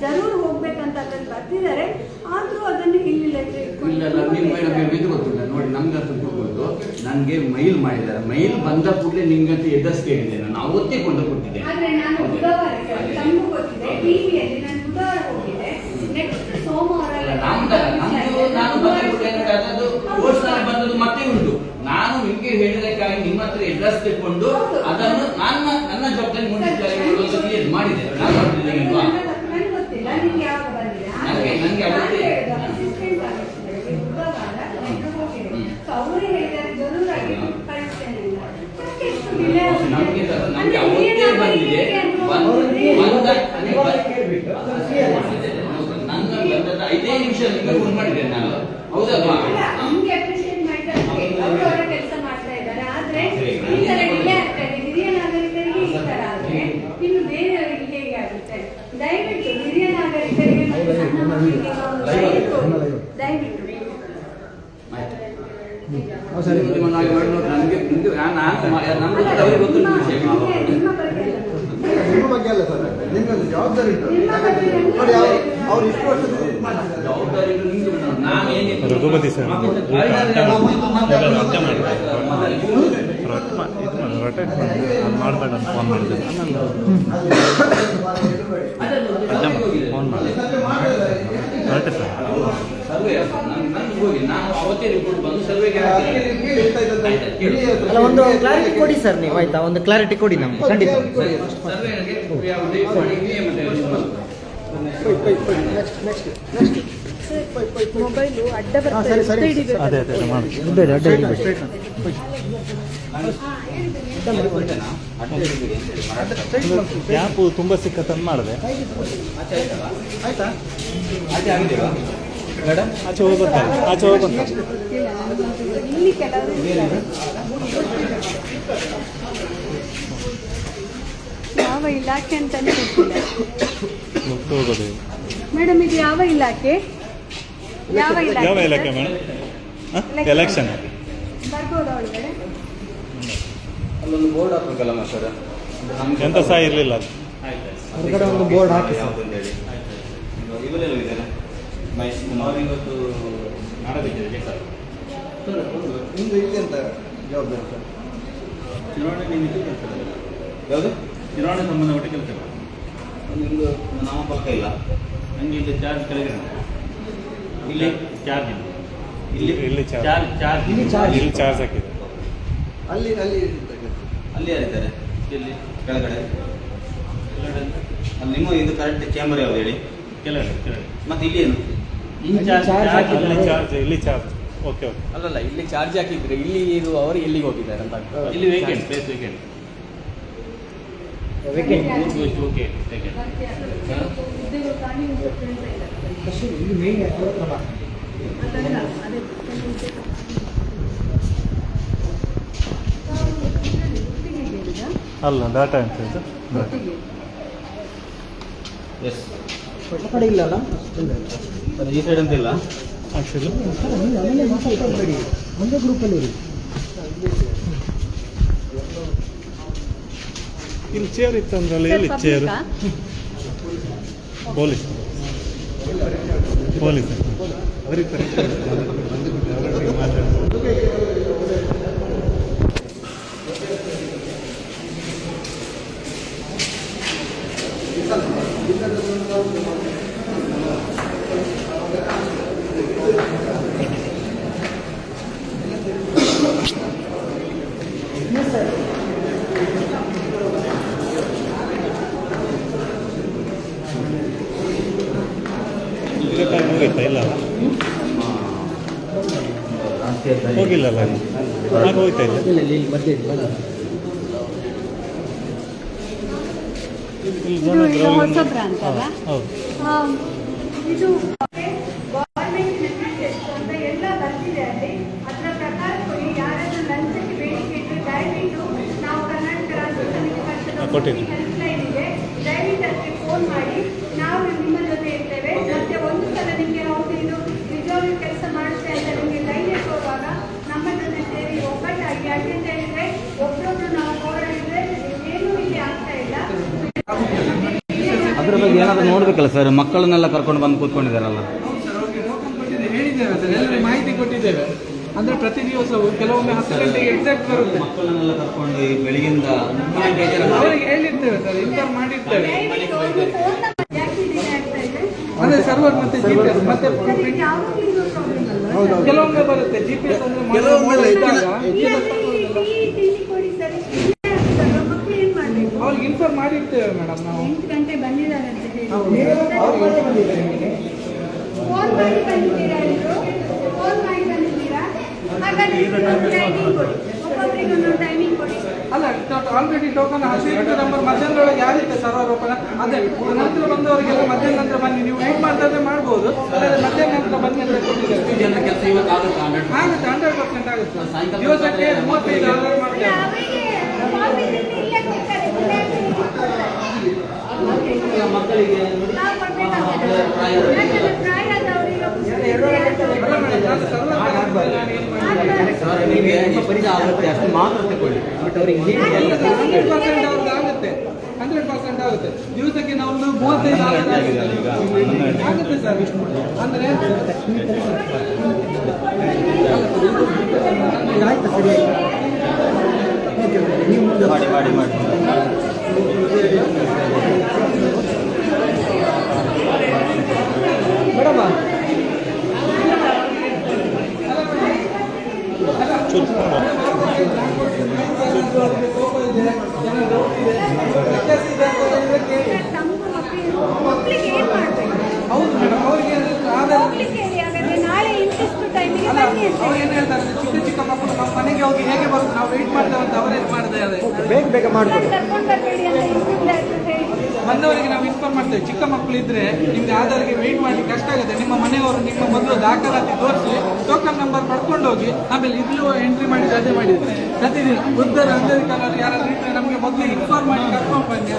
Speaker 5: ಜರೂರು ಹೋಗ್ಬೇಕಂತ ಅದನ್ನು ಬರ್ತಿದ್ದಾರೆ, ಆದ್ರೂ ಅದನ್ನು ಇಲ್ಲಿ
Speaker 14: ಗೊತ್ತಿಲ್ಲ. ನೋಡಿ ನಮ್ಗೆ ಅಂತ ತಿಳ್ಕೊಂಡು ನನಗೆ ಮೈಲ್ ಮಾಡಿದ್ದಾರೆ. ಮೈಲ್ ಬಂದ ಕೂಡಲೇ ನಿಮ್ಗಂತ ಎದುರಿಸಿ ಕೇಳಿದೆ, ನಾನು ಅವತ್ತೇ ಕೊಂಡು ಕೊಟ್ಟಿದ್ದೆ.
Speaker 5: ಆದ್ರೆ ನಾನು ಬುಧವಾರ ತಮಗೂ ಗೊತ್ತಿದೆ, ಟಿವಿಯಲ್ಲಿ ನಾನು ಬುಧವಾರ ಹೋಗಿದ್ದೆ. ನೆಕ್ಸ್ಟ್ ಸೋಮವಾರ
Speaker 14: ನಾನು ಬಂದದ್ದು ಮತ್ತೆ ಉಂಟು. ನಾನು ನಿಮ್ಗೆ ಹೇಳಿದಕ್ಕಾಗಿ ನಿಮ್ಮ ಹತ್ರ ಅಡ್ರೆಸ್ ತೆಗೆದುಕೊಂಡು ಅದನ್ನು ನನ್ನ ಜವಾಬ್ದಾರಿ ಮುಂದೆ ಮಾಡಿದೆ. ನಾನು ಮಾಡ್ತಿದ್ದೇನೆ
Speaker 5: ನನಗೆ ಯಾವಾಗ ಬಂದಿದೆ
Speaker 14: ನನಗೆ
Speaker 5: ಅವರೇ ಹೇಳಿದ್ದಾರೆ ಜರೂರಾಗಿ ಕಳಿಸ್ತೇನೆ.
Speaker 14: ನಮ್ಗೆ ಅವತ್ತೇ ಬಂದಿದೆ. ನನ್ನ ಬಂದದ 5 ನಿಮಿಷ ನಿಮಗೆ ಫೋನ್ ಮಾಡಿದ್ದೇನೆ ನಾನು. ಹೌದಲ್ವಾ?
Speaker 5: ನಮ್ಗೆ ಅಪ್ರಿಷಿಯೇಟ್ ಮಾಡಿದ್ದಾರೆ, ಅವರ ಕೆಲಸ ಮಾಡ್ತಾ ಇದ್ದಾರೆ. ಆದ್ರೆ ಈ ತರ ಡಿಲೇ ಆಗ್ತಾ ಇದೆ. ಹಿರಿಯ ನಾಗರಿಕರಿಗೆ ಈ ತರ ಆದ್ರೆ ಇನ್ನು ಬೇರೆಯವರಿಗೆ ಹೇಗೆ ಆಗುತ್ತೆ? ದಯವಿಟ್ಟು ಹಿರಿಯ ನಾಗರಿಕರಿಗೆ ಮತ್ತು ಸಣ್ಣ ಮಕ್ಕಳಿಗೆ ದಯವಿಟ್ಟು
Speaker 3: ನಿಮ್ಮ ಬಗ್ಗೆ ಅಲ್ಲ ಸರ್, ನಿಮ್ಗೊಂದು ಜವಾಬ್ದಾರಿ ಇತ್ತು. ನೋಡಿ ಅವ್ರು ಇಷ್ಟು ವರ್ಷದ
Speaker 14: ಜವಾಬ್ದಾರಿ
Speaker 11: ರಘುಪತಿ ಸರ್ ರೊಟೇಟ್ ಮಾಡಬೇಡ ಅಂತ ಫೋನ್ ಮಾಡಿದೆ. ಫೋನ್ ಮಾಡಿ ರೊಟೇಟ್
Speaker 1: ಅಲ್ಲ, ಒಂದು ಕ್ಲಾರಿಟಿ ಕೊಡಿ ಸರ್ ನೀವು, ಆಯ್ತಾ? ಒಂದು ಕ್ಲಾರಿಟಿ ಕೊಡಿ ನಮ್ಗೆ ಖಂಡಿತ.
Speaker 5: ಮೊಬೈಲು ಅಡ್ಡ
Speaker 11: ಅದೇ ಅದೇ ಮಾಡಿ ಗ್ಯಾಪು ತುಂಬ ಸಿಕ್ಕತ್ತಂದು ಮಾಡಿದೆ. ಆಚೆ ಹೋಗ್ಬಂತ
Speaker 5: ಇಲ್ಲಿ ಕೆಲವರು ಯಾವ ಇಲಾಖೆ ಅಂತಾನೆ ಗೊತ್ತಿಲ್ಲ
Speaker 11: ಹೋಗೋದು.
Speaker 5: ಮೇಡಮ್ ಇದು ಯಾವ ಇಲಾಖೆ? ಯಾವ
Speaker 11: ಇಲಾಖೆ ಮೇಡಮ್? ಎಲೆಕ್ಷನ್
Speaker 5: ಬರ್ಬೋದ ಒಳಗಡೆ?
Speaker 14: ಅಲ್ಲೊಂದು ಬೋರ್ಡ್ ಹಾಕಬೇಕಲ್ಲಮ್ಮ ಸರ್,
Speaker 11: ಎಂತ ಸಹ ಇರಲಿಲ್ಲ.
Speaker 1: ಹೊರಗಡೆ ಒಂದು ಬೋರ್ಡ್ ಹಾಕಿ ಸರ್.
Speaker 2: ಇವರೆಲ್ಲ ಇದ್ದಾರೆ ಮೈಸೂರು ಇವತ್ತು ನಾಡಬೇಕಿದೆ ಸರ್.
Speaker 3: ನಿಮ್ದು ಇಲ್ಲಿ ಅಂತ ಜವಾಬ್ದಾರಿ ಸರ್?
Speaker 2: ಚುನಾವಣೆ ನಿಮಿತ್ತ ಕೆಲಸ. ಯಾವುದು? ಚುನಾವಣೆ ಸಂಬಂಧಪಟ್ಟ ಕೆಲಸ. ನಿಮ್ಮದು ನಾಮಫಲಕ ಇಲ್ಲ.
Speaker 14: ನನಗೆ ಇಲ್ಲಿ ಚಾರ್ಜ್ ಕೆಳಗೆ
Speaker 2: ಇಲ್ಲಿ
Speaker 14: ಚಾರ್ಜ್ ಇಲ್ಲ.
Speaker 11: ಇಲ್ಲಿ ಚಾರ್ಜ್ ಹಾಕಿದೆ.
Speaker 3: ಅಲ್ಲಿ
Speaker 2: ಅಲ್ಲಿ ಯಾರಿದ್ದಾರೆ?
Speaker 14: ಇಲ್ಲಿ
Speaker 2: ಕೆಳಗಡೆ ಅಲ್ಲಿ ನಿಮ್ಮ ಇದು ಕರೆಕ್ಟ್ ಚೇಂಬರ್ ಯಾವ್ದು ಹೇಳಿ?
Speaker 14: ಕೆಳಗಡೆ
Speaker 2: ಮತ್ತೆ ಇಲ್ಲಿ ಏನು?
Speaker 11: ಅಲ್ಲಿ ಚಾರ್ಜ್ ಇಲ್ಲಿ ಚಾರ್ಜ್. Okay okay.
Speaker 4: ಅಲ್ಲಲ್ಲ, ಇಲ್ಲಿ ಚಾರ್ಜ್ ಹಾಕಿದ್ರೆ ಇಲ್ಲಿ ಇರುವವರು ಎಲ್ಲಿಗೆ ಹೋಗಿದ್ದಾರೆ ಅಂತ ಆಗ್ತದೆ.
Speaker 14: ಇಲ್ಲಿ ವೇಕೆಂಟ್ ಪ್ಲೇಸ್ ವೇಕೆಂಟ್ ಓಕೆ
Speaker 1: ಇಲ್ಲಿ ಮೇನ್ ಅವ್ರ ಹತ್ರ ಬಾ.
Speaker 11: ಅಲ್ಲ ಡಾಟಾ ಎಂಟ್ರಿ ಇದು.
Speaker 2: ಎಸ್
Speaker 1: ಆ ಕಡೆ ಇಲ್ಲಲ್ಲ
Speaker 2: ಈ ಸೈಡ್ ಅಂತ ಇಲ್ಲ.
Speaker 11: ಆ್ಯಕ್ಚುಲಿ
Speaker 1: ಮಾತಾಡ್ಬೇಡಿ, ಒಂದೇ ಗ್ರೂಪಲ್ಲಿ ಇರಿ.
Speaker 11: ಇಲ್ಲಿ ಚೇರ್ ಇತ್ತಂದ್ರಲ್ಲ, ಎಲ್ಲಿ ಚೇರ್? ಪೊಲೀಸ್ ಅವ್ರಿಗೆ ಕರೆಕ್ಟ್ ಮುಗಿತಾ ಇಲ್ಲ ಹೋಗಿಲ್ಲಲ್ಲ ಆಗ ಹೋಗ್ತಾ ಇಲ್ಲ. ಇಲ್ಲಿ ಜನ
Speaker 5: ಇದು ಹೊಸ ಬ್ರಾಂಚ್ ಅಲ್ಲ?
Speaker 11: ಹೌದು.
Speaker 5: ಇದು ಗವರ್ಮೆಂಟ್ ಅಂತ ಎಲ್ಲ ಬರ್ತಿದೆ ಅಲ್ಲಿ. ಅದರ ಪ್ರಕಾರ ಕೊಡಿ. ಯಾರಾದ್ರೂ ಲಂಚಕ್ಕೆ ಬೇಡಿಕೆ ಇಟ್ಟು ದಯವಿಟ್ಟು ನಾವು ಕರ್ನಾಟಕ ರಾಜ್ಯ ಸಮಿತಿ ಪಕ್ಷದ ಹೆಲ್ಪ್ಲೈನ್ ಇದೆ, ದಯವಿಟ್ಟು ಅದಕ್ಕೆ ಫೋನ್ ಮಾಡಿ, ನಾವು ನಿಮ್ಮ ಜೊತೆ ಇರ್ತೇವೆ. ಮತ್ತೆ ಒಂದು ಸಲ ನಿಮಗೆ ಹೌದು ಇದು ನಿಜವಾಗ್ಲೂ ಕೆಲಸ ಮಾಡುತ್ತೆ ಅಂತ ನಿಮಗೆ ಧೈರ್ಯ ಕೊಡುವಾಗ ನಮ್ಮ ಜೊತೆ ಸೇರಿ ಒಗ್ಗಟ್ಟಾಗಿ, ಯಾಕೆಂತ ಹೇಳಿದ್ರೆ ಒಬ್ಬರೊಬ್ರು ನಾವು ಹೋರಾಡಿದ್ರೆ ಏನೂ ಇಲ್ಲಿ ಆಗ್ತಾ ಇಲ್ಲ.
Speaker 13: ಅದ್ರ ಬಗ್ಗೆ ಏನಾದರೂ ನೋಡ್ಬೇಕಲ್ಲ ಸರ್, ಮಕ್ಕಳನ್ನೆಲ್ಲ ಕರ್ಕೊಂಡು ಬಂದು ಕೂತ್ಕೊಂಡಿದ್ದಾರಲ್ಲ.
Speaker 9: ಹೇಳಿದ್ದೇವೆ ಸರ್, ಎಲ್ಲರಿಗೂ ಮಾಹಿತಿ ಕೊಟ್ಟಿದ್ದೇವೆ. ಅಂದ್ರೆ ಪ್ರತಿ ದಿವಸವೂ ಕೆಲವೊಮ್ಮೆ 10 ಗಂಟೆಗೆ ಎಕ್ಸಾಕ್ಟ್ ಬರುತ್ತೆ.
Speaker 2: ಮಕ್ಕಳನ್ನೆಲ್ಲ ಕರ್ಕೊಂಡು ಬೆಳಗಿಂದ
Speaker 9: ಅವರಿಗೆ ಹೇಳಿರ್ತೇವೆ ಸರ್, ಇನ್ಫಾರ್ಮ್ ಮಾಡಿರ್ತೇವೆ. ಅಂದ್ರೆ ಸರ್ವರ್ ಮತ್ತೆ GPS ಮತ್ತೆ ಕೆಲವೊಮ್ಮೆ ಬರುತ್ತೆ. GPS ಅಂದ್ರೆ ಅವ್ರಿಗೆ ಇನ್ಫಾರ್ಮ್ ಮಾಡಿರ್ತೇವೆ ಮೇಡಮ್ ನಾವು.
Speaker 5: 8 ಗಂಟೆ ಬಂದಿದ್ದಾರೆ ಅಂತ ಹೇಳಿ ಫೋನ್ ಮಾಡಿ ಬಂದಿದ್ದೀರಾ? ಫೋನ್ ಮಾಡಿ ಬಂದಿದ್ದೀರಾ? ಹಾಗಾದ್ರೆ ಟೈಮಿಂಗ್ ಕೊಡಿ, ಒಬ್ಬೊಬ್ಬರಿಗೆ ಒಂದೊಂದು ಟೈಮಿಂಗ್ ಕೊಡಿ.
Speaker 9: ಅಲ್ಲ, ಆಲ್ರೆಡಿ ಟೋಕನ್ 18 ನಂಬರ್ ಮಧ್ಯಾಹ್ನದೊಳಗೆ ಯಾರಿದೆ ಸರ್ವರ್ ಓಪನ್ ಅದೇ ನಂತರ ಬಂದವರಿಗೆಲ್ಲ ಮಧ್ಯಾಹ್ನ ನಂತರ ಬನ್ನಿ, ನೀವು ವೇಟ್ ಮಾಡ್ತಾ ಮಾಡ್ಬೋದು. ಮಧ್ಯಾಹ್ನ ನಂತರ ಬನ್ನಿ ಅಂತ ಕೊಟ್ಟಿದ್ದಾರೆ.
Speaker 14: ಕೆಲಸ ಇವತ್ತು ಆಗುತ್ತೆ
Speaker 9: ಆಗುತ್ತೆ, 100% ಆಗುತ್ತೆ. ದಿವಸಕ್ಕೆ 35 ಆರ್ಡರ್ ಮಾಡ್ತೇವೆ.
Speaker 2: ಮಕ್ಕಳಿಗೆ ಪರಿಚಯ ಆಗುತ್ತೆ ಅಷ್ಟು ಮಾತ್ರ ತಗೊಳ್ಳಿ. ಬಟ್ ಅವರಿಗೆ
Speaker 9: 100% ಅವ್ರದ್ದು ಆಗುತ್ತೆ, 100% ಆಗುತ್ತೆ. ದಿವಸಕ್ಕೆ ನಾವು 35 ಆರ್ಡರ್ ಆಗುತ್ತೆ ಸರ್. ಅಂದ್ರೆ
Speaker 1: ಆಯ್ತು, ಸರಿ
Speaker 2: ಮಾಡಿ
Speaker 1: ಮೇಡಮ್
Speaker 9: ಹೌದು ಮೇಡಮ್, ಅವರಿಗೆ
Speaker 5: ನಾಳೆ ಇಂತಿಷ್ಟು ಟೈಮಿಗೆ ಬನ್ನಿ ಅಂತ
Speaker 9: ಅವ್ರು ಏನು ಹೇಳ್ತಾರೆ, ಚಿಕ್ಕ ಚಿಕ್ಕ ಮಕ್ಕಳು ನಮ್ಮ ಮನೆಗೆ ಹೋಗಿ ಹೇಗೆ ಬರುತ್ತೆ, ನಾವು ವೆಯ್ಟ್ ಮಾಡ್ತೇವೆ ಅಂತ ಅವರೇ ಮಾಡ್ತಾರೆ.
Speaker 1: ಬೇಗ ಮಾಡ್ಬೋದು.
Speaker 5: ಕರ್ಕೊಂಡು ಬರಬೇಡಿ ಅಂತ ಹೇಳಿ
Speaker 9: ಬಂದವರಿಗೆ ನಾವು ಇನ್ಫಾರ್ಮ್ ಮಾಡ್ತೇವೆ. ಚಿಕ್ಕ ಮಕ್ಕಳು ಇದ್ರೆ ನಿಮ್ಗೆ ಆಧಾರ್ಗೆ ವೆಯ್ಟ್ ಮಾಡ್ಲಿಕ್ಕೆ ಕಷ್ಟ ಆಗುತ್ತೆ. ನಿಮ್ಮ ಮನೆಯವರು ನಿಮ್ಮ ಮೊದಲು ದಾಖಲಾತಿ ತೋರಿಸಿ ಟೋಕನ್ ನಂಬರ್ ಪಡ್ಕೊಂಡು ಹೋಗಿ ಆಮೇಲೆ ಇದ್ಲು ಎಂಟ್ರಿ ಮಾಡಿ ರಜೆ ಮಾಡಿದ್ರೆ ಪ್ರತಿದಿನ ವೃದ್ಧರು ಅಂಗವಿಕಲರು ಯಾರಾದ್ರೂ ಇದ್ರೆ ನಮಗೆ ಮೊದಲು ಇನ್ಫಾರ್ಮ್ ಮಾಡಿ ಕರ್ಕೊಂಡು ಬನ್ನಿ.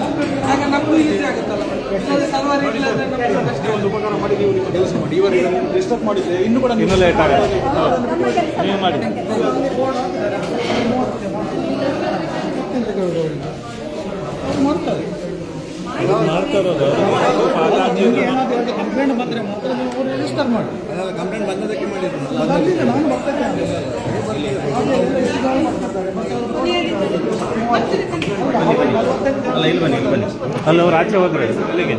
Speaker 9: ಆಗ ನಮಗೂ ಈಸಿ ಆಗುತ್ತಲ್ಲ. ಸರ್ವರ್ ಇಲ್ಲದ್ರೆ ನಮಗೆ ಕಷ್ಟ.
Speaker 3: ಒಂದು ಉಪಕಾರ ಮಾಡಿ ನೀವು ನಿಮ್ಮ ಕೆಲಸ ಮಾಡಿ. ಇವರಿಗೆ ಡಿಸ್ಟರ್ಬ್ ಮಾಡಿದ್ರೆ ಇನ್ನೂ ಕೂಡ
Speaker 11: ಇನ್ನೂ ಲೇಟ್ ಆಗುತ್ತೆ. ನೀವು ಮಾಡಿ
Speaker 9: ಮಾಡ್ತಾರೆ.
Speaker 11: ಮಾಡ್ತಾರೋದು
Speaker 10: ಕಂಪ್ಲೇಂಟ್ ಬಂದರೆ ಮಾತ್ರ ನೀವು ರಿಜಿಸ್ಟರ್ ಮಾಡಿ.
Speaker 3: ಕಂಪ್ಲೇಂಟ್ ಬಂದದಕ್ಕೆ ಮಾಡಿದ್ರು.
Speaker 10: ನಾನು ಬರ್ತೇನೆ.
Speaker 2: ಅಲ್ಲ ಇಲ್ಲಿ ಬನ್ನಿ
Speaker 11: ಅಲ್ಲಿ ಅವ್ರು ಆಚೆ ಹೋದ್ರೆ ಅಲ್ಲಿಗೆ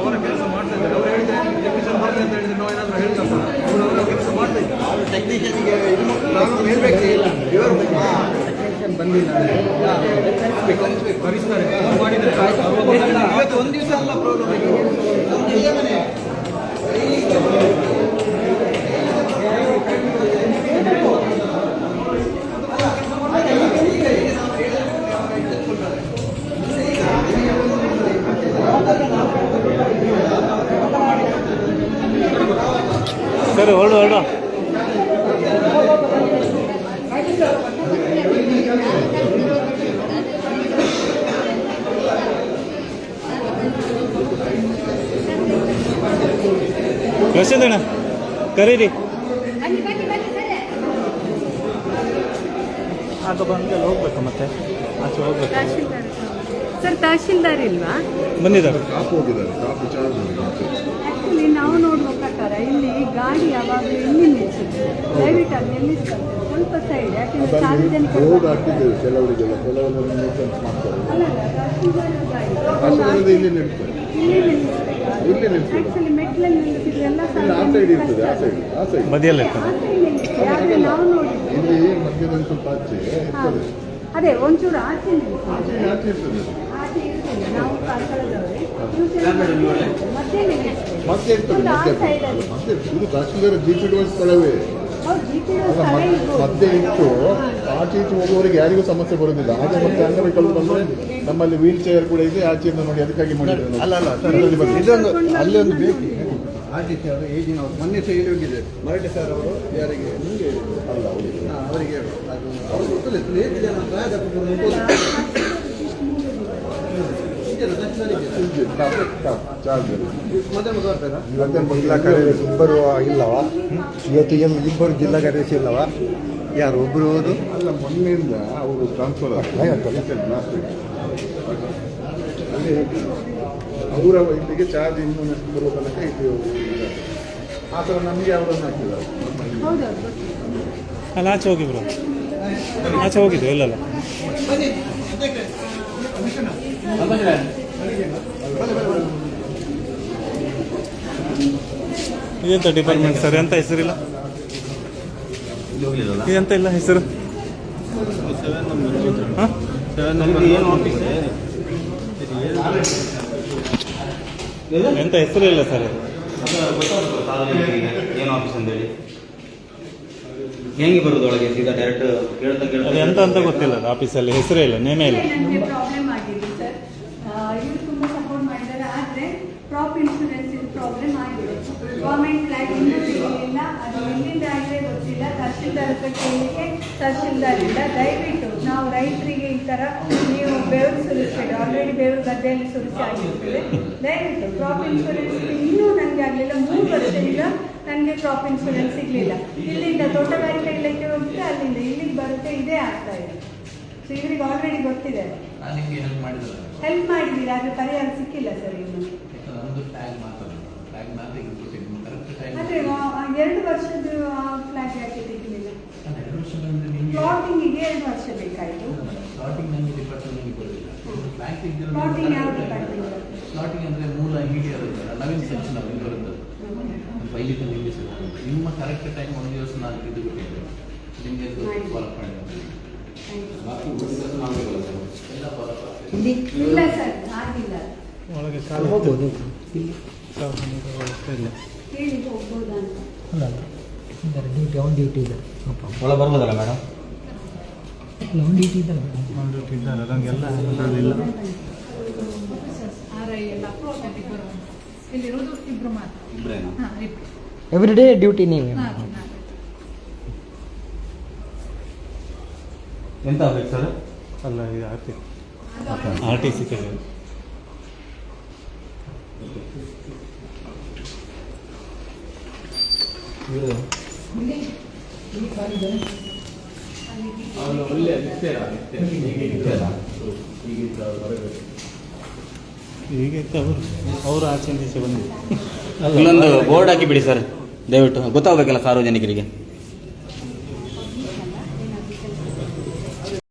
Speaker 9: ಅವರ ಕೆಲಸ ಮಾಡ್ತಾ ಇದ್ದಾರೆ. ಅವ್ರು ಹೇಳಿದ್ರೆ ಟೆಕ್ನಿಷಿಯನ್ ಮಾಡ್ತಾ ಅಂತ ಹೇಳಿದ್ರೆ ನಾವು ಏನಾದರೂ ಹೇಳ್ತಾರೆ ಅವರು ಕೆಲಸ ಮಾಡ್ತಾ ಇದ್ದಾರೆ.
Speaker 3: ಟೆಕ್ನಿಷಿಯನ್ಗೆ ನಾನು ಹೇಳ್ಬೇಕು ಬಂದಿಲ್ಲ
Speaker 9: ಭರಿಸ್ತಾರೆ ಮಾಡಿದರೆ
Speaker 3: ಇವತ್ತು ಒಂದು ದಿವಸ ಅಲ್ಲ ಪ್ರಾಬ್ಲಮ್
Speaker 11: ಸರಿ ಹೊರಡು ಯಶೋದಣ್ಣ ಕರೀರಿ ಅದು ಬಂದು ಹೋಗ್ಬೇಕು ಮತ್ತೆ ಆಚೆ ಹೋಗ್ಬೇಕು.
Speaker 5: ಸರ್ ತಹಶೀಲ್ದಾರ್ ಇಲ್ವಾ?
Speaker 11: ಬಂದಿದ್ದಾರೆ.
Speaker 7: ಕಾಪು ಹೋಗಿದ್ದಾರೆ, ಕಾಪು ಚಾರ್ಜ್
Speaker 5: ಆ್ಯಕ್ಚುಲಿ ನಾವು ನೋಡುವ ಪ್ರಕಾರ ಇಲ್ಲಿ ಗಾಡಿ ಯಾವಾಗಲೂ ಇಲ್ಲಿ ನಿಲ್ಲಿಸಿದೆ. ದಯವಿಟ್ಟು ಅಲ್ಲಿ ನಿಲ್ಲಿಸ್ತಾರೆ ಸ್ವಲ್ಪ ಸೈಡ್, ಯಾಕೆಂದರೆ ಸಾರ್ವಜನಿಕ
Speaker 7: ರೋಡ್ ಹಾಕಿದ್ದೇವೆ ಕೆಲವರಿಗೆಲ್ಲ, ಕೆಲವರು ನ್ಯೂಸೆನ್ಸ್ ಮಾಡ್ತಾರೆ.
Speaker 5: ಇಲ್ಲಿ
Speaker 7: ಇಲ್ಲಿ ನಿಲ್ತಾರೆ, ಇಲ್ಲಿ ನಿಲ್ತಾರೆ.
Speaker 5: ಆ್ಯಕ್ಚುಲಿ ಮೆಟ್ಲಲ್ಲಿ ನಿಲ್ಲಿಸಿದ್ರೆ ಎಲ್ಲ
Speaker 7: ಆ ಸೈಡ್ ಇರ್ತದೆ, ಆ ಸೈಡ್
Speaker 11: ಬದಿಯಲ್ಲಿ ಇರ್ತದೆ.
Speaker 5: ಯಾಕಂದ್ರೆ ನಾವು ನೋಡಿದ್ವಿ
Speaker 7: ಇಲ್ಲಿ ಮಧ್ಯದಲ್ಲಿ ಸ್ವಲ್ಪ ಆಚೆ ಇರ್ತದೆ,
Speaker 5: ಅದೇ ಒಂಚೂರು ಆಚೆ
Speaker 7: ಆಚೆ ಇರ್ತದೆ.
Speaker 5: ಆಚೆ ಇರ್ತಿಲ್ಲ. ನಾವು ಕಾರ್ಕಳದವರೇ ಮತ್ತೆ
Speaker 7: ಮತ್ತೆ ಇರ್ತದೆ, ಮತ್ತೆ ಇದು ತಹಶೀಲ್ದಾರ್ GPD ಸ್ಥಳವೇ ಮಧ್ಯೆ ಇಟ್ಟು ಆಚೆ ಈಚೆ ಹೋಗುವವರಿಗೆ ಯಾರಿಗೂ ಸಮಸ್ಯೆ ಬರೋದಿಲ್ಲ. ಹಾಗೆ ಮತ್ತೆ ಅಂಗವಿಕಲರು ಬಂದರೆ ನಮ್ಮಲ್ಲಿ ವೀಲ್ ಚೇರ್ ಕೂಡ ಇದೆ, ಆಚೆಯಿಂದ ನೋಡಿ ಅದಕ್ಕಾಗಿ ಮಾಡಿದ್ರು.
Speaker 3: ಅಲ್ಲ ಇದೊಂದು ಅಲ್ಲಿ ಒಂದು ಬೇಕು ಆರ್ಟಿಸಿ ಅವರು ಏಜಿನವರು ಮೊನ್ನೆ ಸಹ ಇಲ್ಲಿ ಹೋಗಿದೆ ಮರಾಠಿ ಸರ್ ಅವರು ಯಾರಿಗೆ ನಿಮಗೆ
Speaker 7: ಅಲ್ಲ
Speaker 3: ಅವರಿಗೆ ಹೇಳು ಅದು ಅವರು ಗೊತ್ತಿಲ್ಲ ಎಷ್ಟು ಜನ
Speaker 15: ಇಬ್ಬರು ಇಲ್ಲವ ಇವತ್ತು ಇಬ್ಬರು ಜಿಲ್ಲಾ ಕಾರ್ಯದರ್ಶಿ ಇಲ್ಲವ ಯಾರು ಒಬ್ಬರು ಹೋದು
Speaker 7: ಅಲ್ಲ ಮೊನ್ನೆಯಿಂದ ಅವರು ಟ್ರಾನ್ಸ್ಫರ್ ಅಲ್ಲಿ ಅವರ ಇಲ್ಲಿಗೆ ಚಾರ್ಜ್ ಇನ್ನೂ ಬರುವ ತನಕ ಇದು ಆ ಥರ ನಮಗೆ ಅವರನ್ನು ಹಾಕಿದ್ದಾರೆ.
Speaker 11: ಅಲ್ಲ ಆಚೆ ಹೋಗಿ ಬ್ರೋ, ಆಚೆ ಹೋಗಿದ್ದು ಇಲ್ಲಲ್ಲ. ಇದೆಂತ ಡಿಪಾರ್ಟ್ಮೆಂಟ್ ಸರ್? ಎಂತ ಹೆಸರಿಲ್ಲ, ಇದೆಂತ ಇಲ್ಲ ಹೆಸರು? ಎಂತ ಹೆಸರು ಇಲ್ಲ ಸರ್.
Speaker 2: ಏನು ಆಫೀಸ್ ಅಂತ ಹೇಳಿ ಹೆಂಗೆ ಬರೋದು ಒಳಗೆ ಸೀದಾ ಡೈರೆಕ್ಟ್
Speaker 11: ಅದು ಎಂತ ಅಂತ ಗೊತ್ತಿಲ್ಲ. ಆಫೀಸಲ್ಲಿ ಹೆಸರೇ ಇಲ್ಲ, ನೇಮೇ ಇಲ್ಲ.
Speaker 5: ನನಗೆ ಪ್ರಾಬ್ಲಮ್ ಆಗಿದೆ ಸರ್. ಇವರು ತುಂಬ ಸಪೋರ್ಟ್ ಮಾಡಿದ್ದಾರೆ, ಆದರೆ ಕ್ರಾಪ್ ಇನ್ಶೂರೆನ್ಸ್ ಪ್ರಾಬ್ಲಮ್ ಆಗಿದೆ. ಗೌರ್ಮೆಂಟ್ ಫ್ಲಾಗ್ ಇನ್ನೂ ಸಿಗಲಿಲ್ಲ, ಅದು ಎಲ್ಲಿಂದ ಆಗಿದೆ ಗೊತ್ತಿಲ್ಲ. ತಹಶೀಲ್ದಾರ್ ಹತ್ರ ಕೇಳಲಿಕ್ಕೆ ತಹಶೀಲ್ದಾರ್ ಇಲ್ಲ. ದಯವಿಟ್ಟು ನಾವು ರೈತರಿಗೆ ಈ ಥರ ನೀವು ಬೆವರು ಸುರಿಸ್ಬೇಡಿ, ಆಲ್ರೆಡಿ ಬೆವರು ಗದ್ದೆಯಲ್ಲಿ ಸುರಿಸಿ ಆಗಿರ್ತದೆ. ದಯವಿಟ್ಟು ಕ್ರಾಪ್ ಇನ್ಶೂರೆನ್ಸ್ ಇನ್ನೂ ನನಗೆ ಆಗಲಿಲ್ಲ. 3 ವರ್ಷದಿಂದ ನನಗೆ ಕ್ರಾಪ್ ಇನ್ಶೂರೆನ್ಸ್ ಸಿಗಲಿಲ್ಲ. ಇಲ್ಲಿಂದ ತೋಟಗಾರಿಕೆ ಇಲಾಖೆ ಹೋಗುತ್ತೆ, ಅಲ್ಲಿಂದ ಇಲ್ಲಿಗೆ ಬರುತ್ತೆ, ಇದೇ ಆಗ್ತಾ ಇದೆ. ಸೊ ಇವರಿಗೆ ಆಲ್ರೆಡಿ ಗೊತ್ತಿದೆ. ಹೆಲ್ಪ್ ಮಾಡಿದ್ದೀರಾ, ಆದರೆ ಪರಿಹಾರ ಸಿಕ್ಕಿಲ್ಲ ಸರ್ ಇನ್ನು. ಆದರೆ 2 ವರ್ಷದ ಫ್ಲಾಗ್ ಯಾಕೆ ತೆಗಿಲಿಲ್ಲ? ಪ್ಲಾಟಿಂಗಿಗೆ 2 ವರ್ಷ ಬೇಕಾಯಿತು. ಪ್ಲಾಟಿಂಗ್ ಯಾವ ಡಿಪಾರ್ಟ್ಮೆಂಟ್?
Speaker 14: ಪ್ಲಾಟಿಂಗ್ ಅಂದರೆ ಮೂಲ ಇಂಟೀರಿಯರ್ ನವೀನ್ ಸೆಕ್ಷನ್ ಅವರು ಬರುತ್ತದೆ ಫೈಲಿಗೆ ನಿಲ್ಲಿಸಬೇಕು. ನಿಮ್ಮ ಕರೆಕ್ಟ್ ಟೈಮ್ 1 ದಿವಸ ನಾನು ಇದು ಬಿಟ್ಟಿದ್ದೆ ನಿಮಗೆ ಫಾಲೋ ಮಾಡಿದೆ
Speaker 5: ಇಲ್ಲ ಸರ್, ಆಗಿಲ್ಲ.
Speaker 11: ಒಳಗೆ
Speaker 1: ಹೋಗ್ಬೋದು,
Speaker 5: ಹೇಳಿ ಹೋಗ್ಬೋದಾ ಅಂತ.
Speaker 1: ಡ್ಯೂಟಿ ಆನ್ ಡ್ಯೂಟಿ ಇದೆ.
Speaker 2: ಒಳಗೆ ಬರ್ಬೋದಲ್ಲ ಮೇಡಮ್?
Speaker 1: ಆನ್ ಡ್ಯೂಟಿ ಇದ್ದಾರೆ,
Speaker 11: ಆನ್ ಡ್ಯೂಟಿ ಇದ್ದಾರೆ. ನಮಗೆಲ್ಲ ಇಲ್ಲ.
Speaker 5: ಇಲ್ಲಿರೋದು ಇಬ್ರು ಮಾತ್ರ.
Speaker 2: ಇಬ್ಬರೇನಾ?
Speaker 1: ಎವ್ರಿ ಡೇ ಡ್ಯೂಟಿ ನೀವೇ.
Speaker 2: ಎಂತ ಆಗ್ಬೇಕು ಸರ್?
Speaker 11: ಅಲ್ಲ ಇದು RTC ಕಡೆ.
Speaker 4: ಅವನು ಒಳ್ಳೆ ನಿತ್ಯರ ಈಗ ಹೊರಗಡೆ
Speaker 11: ಈಗ ಅವರು ಆಚೆ ಈಚೆ ಬಂದಿದೆ.
Speaker 13: ಇಲ್ಲೊಂದು ಬೋರ್ಡ್ ಹಾಕಿ ಬಿಡಿ ಸರ್, ದಯವಿಟ್ಟು ಗೊತ್ತಾಗಬೇಕಲ್ಲ ಸಾರ್ವಜನಿಕರಿಗೆ.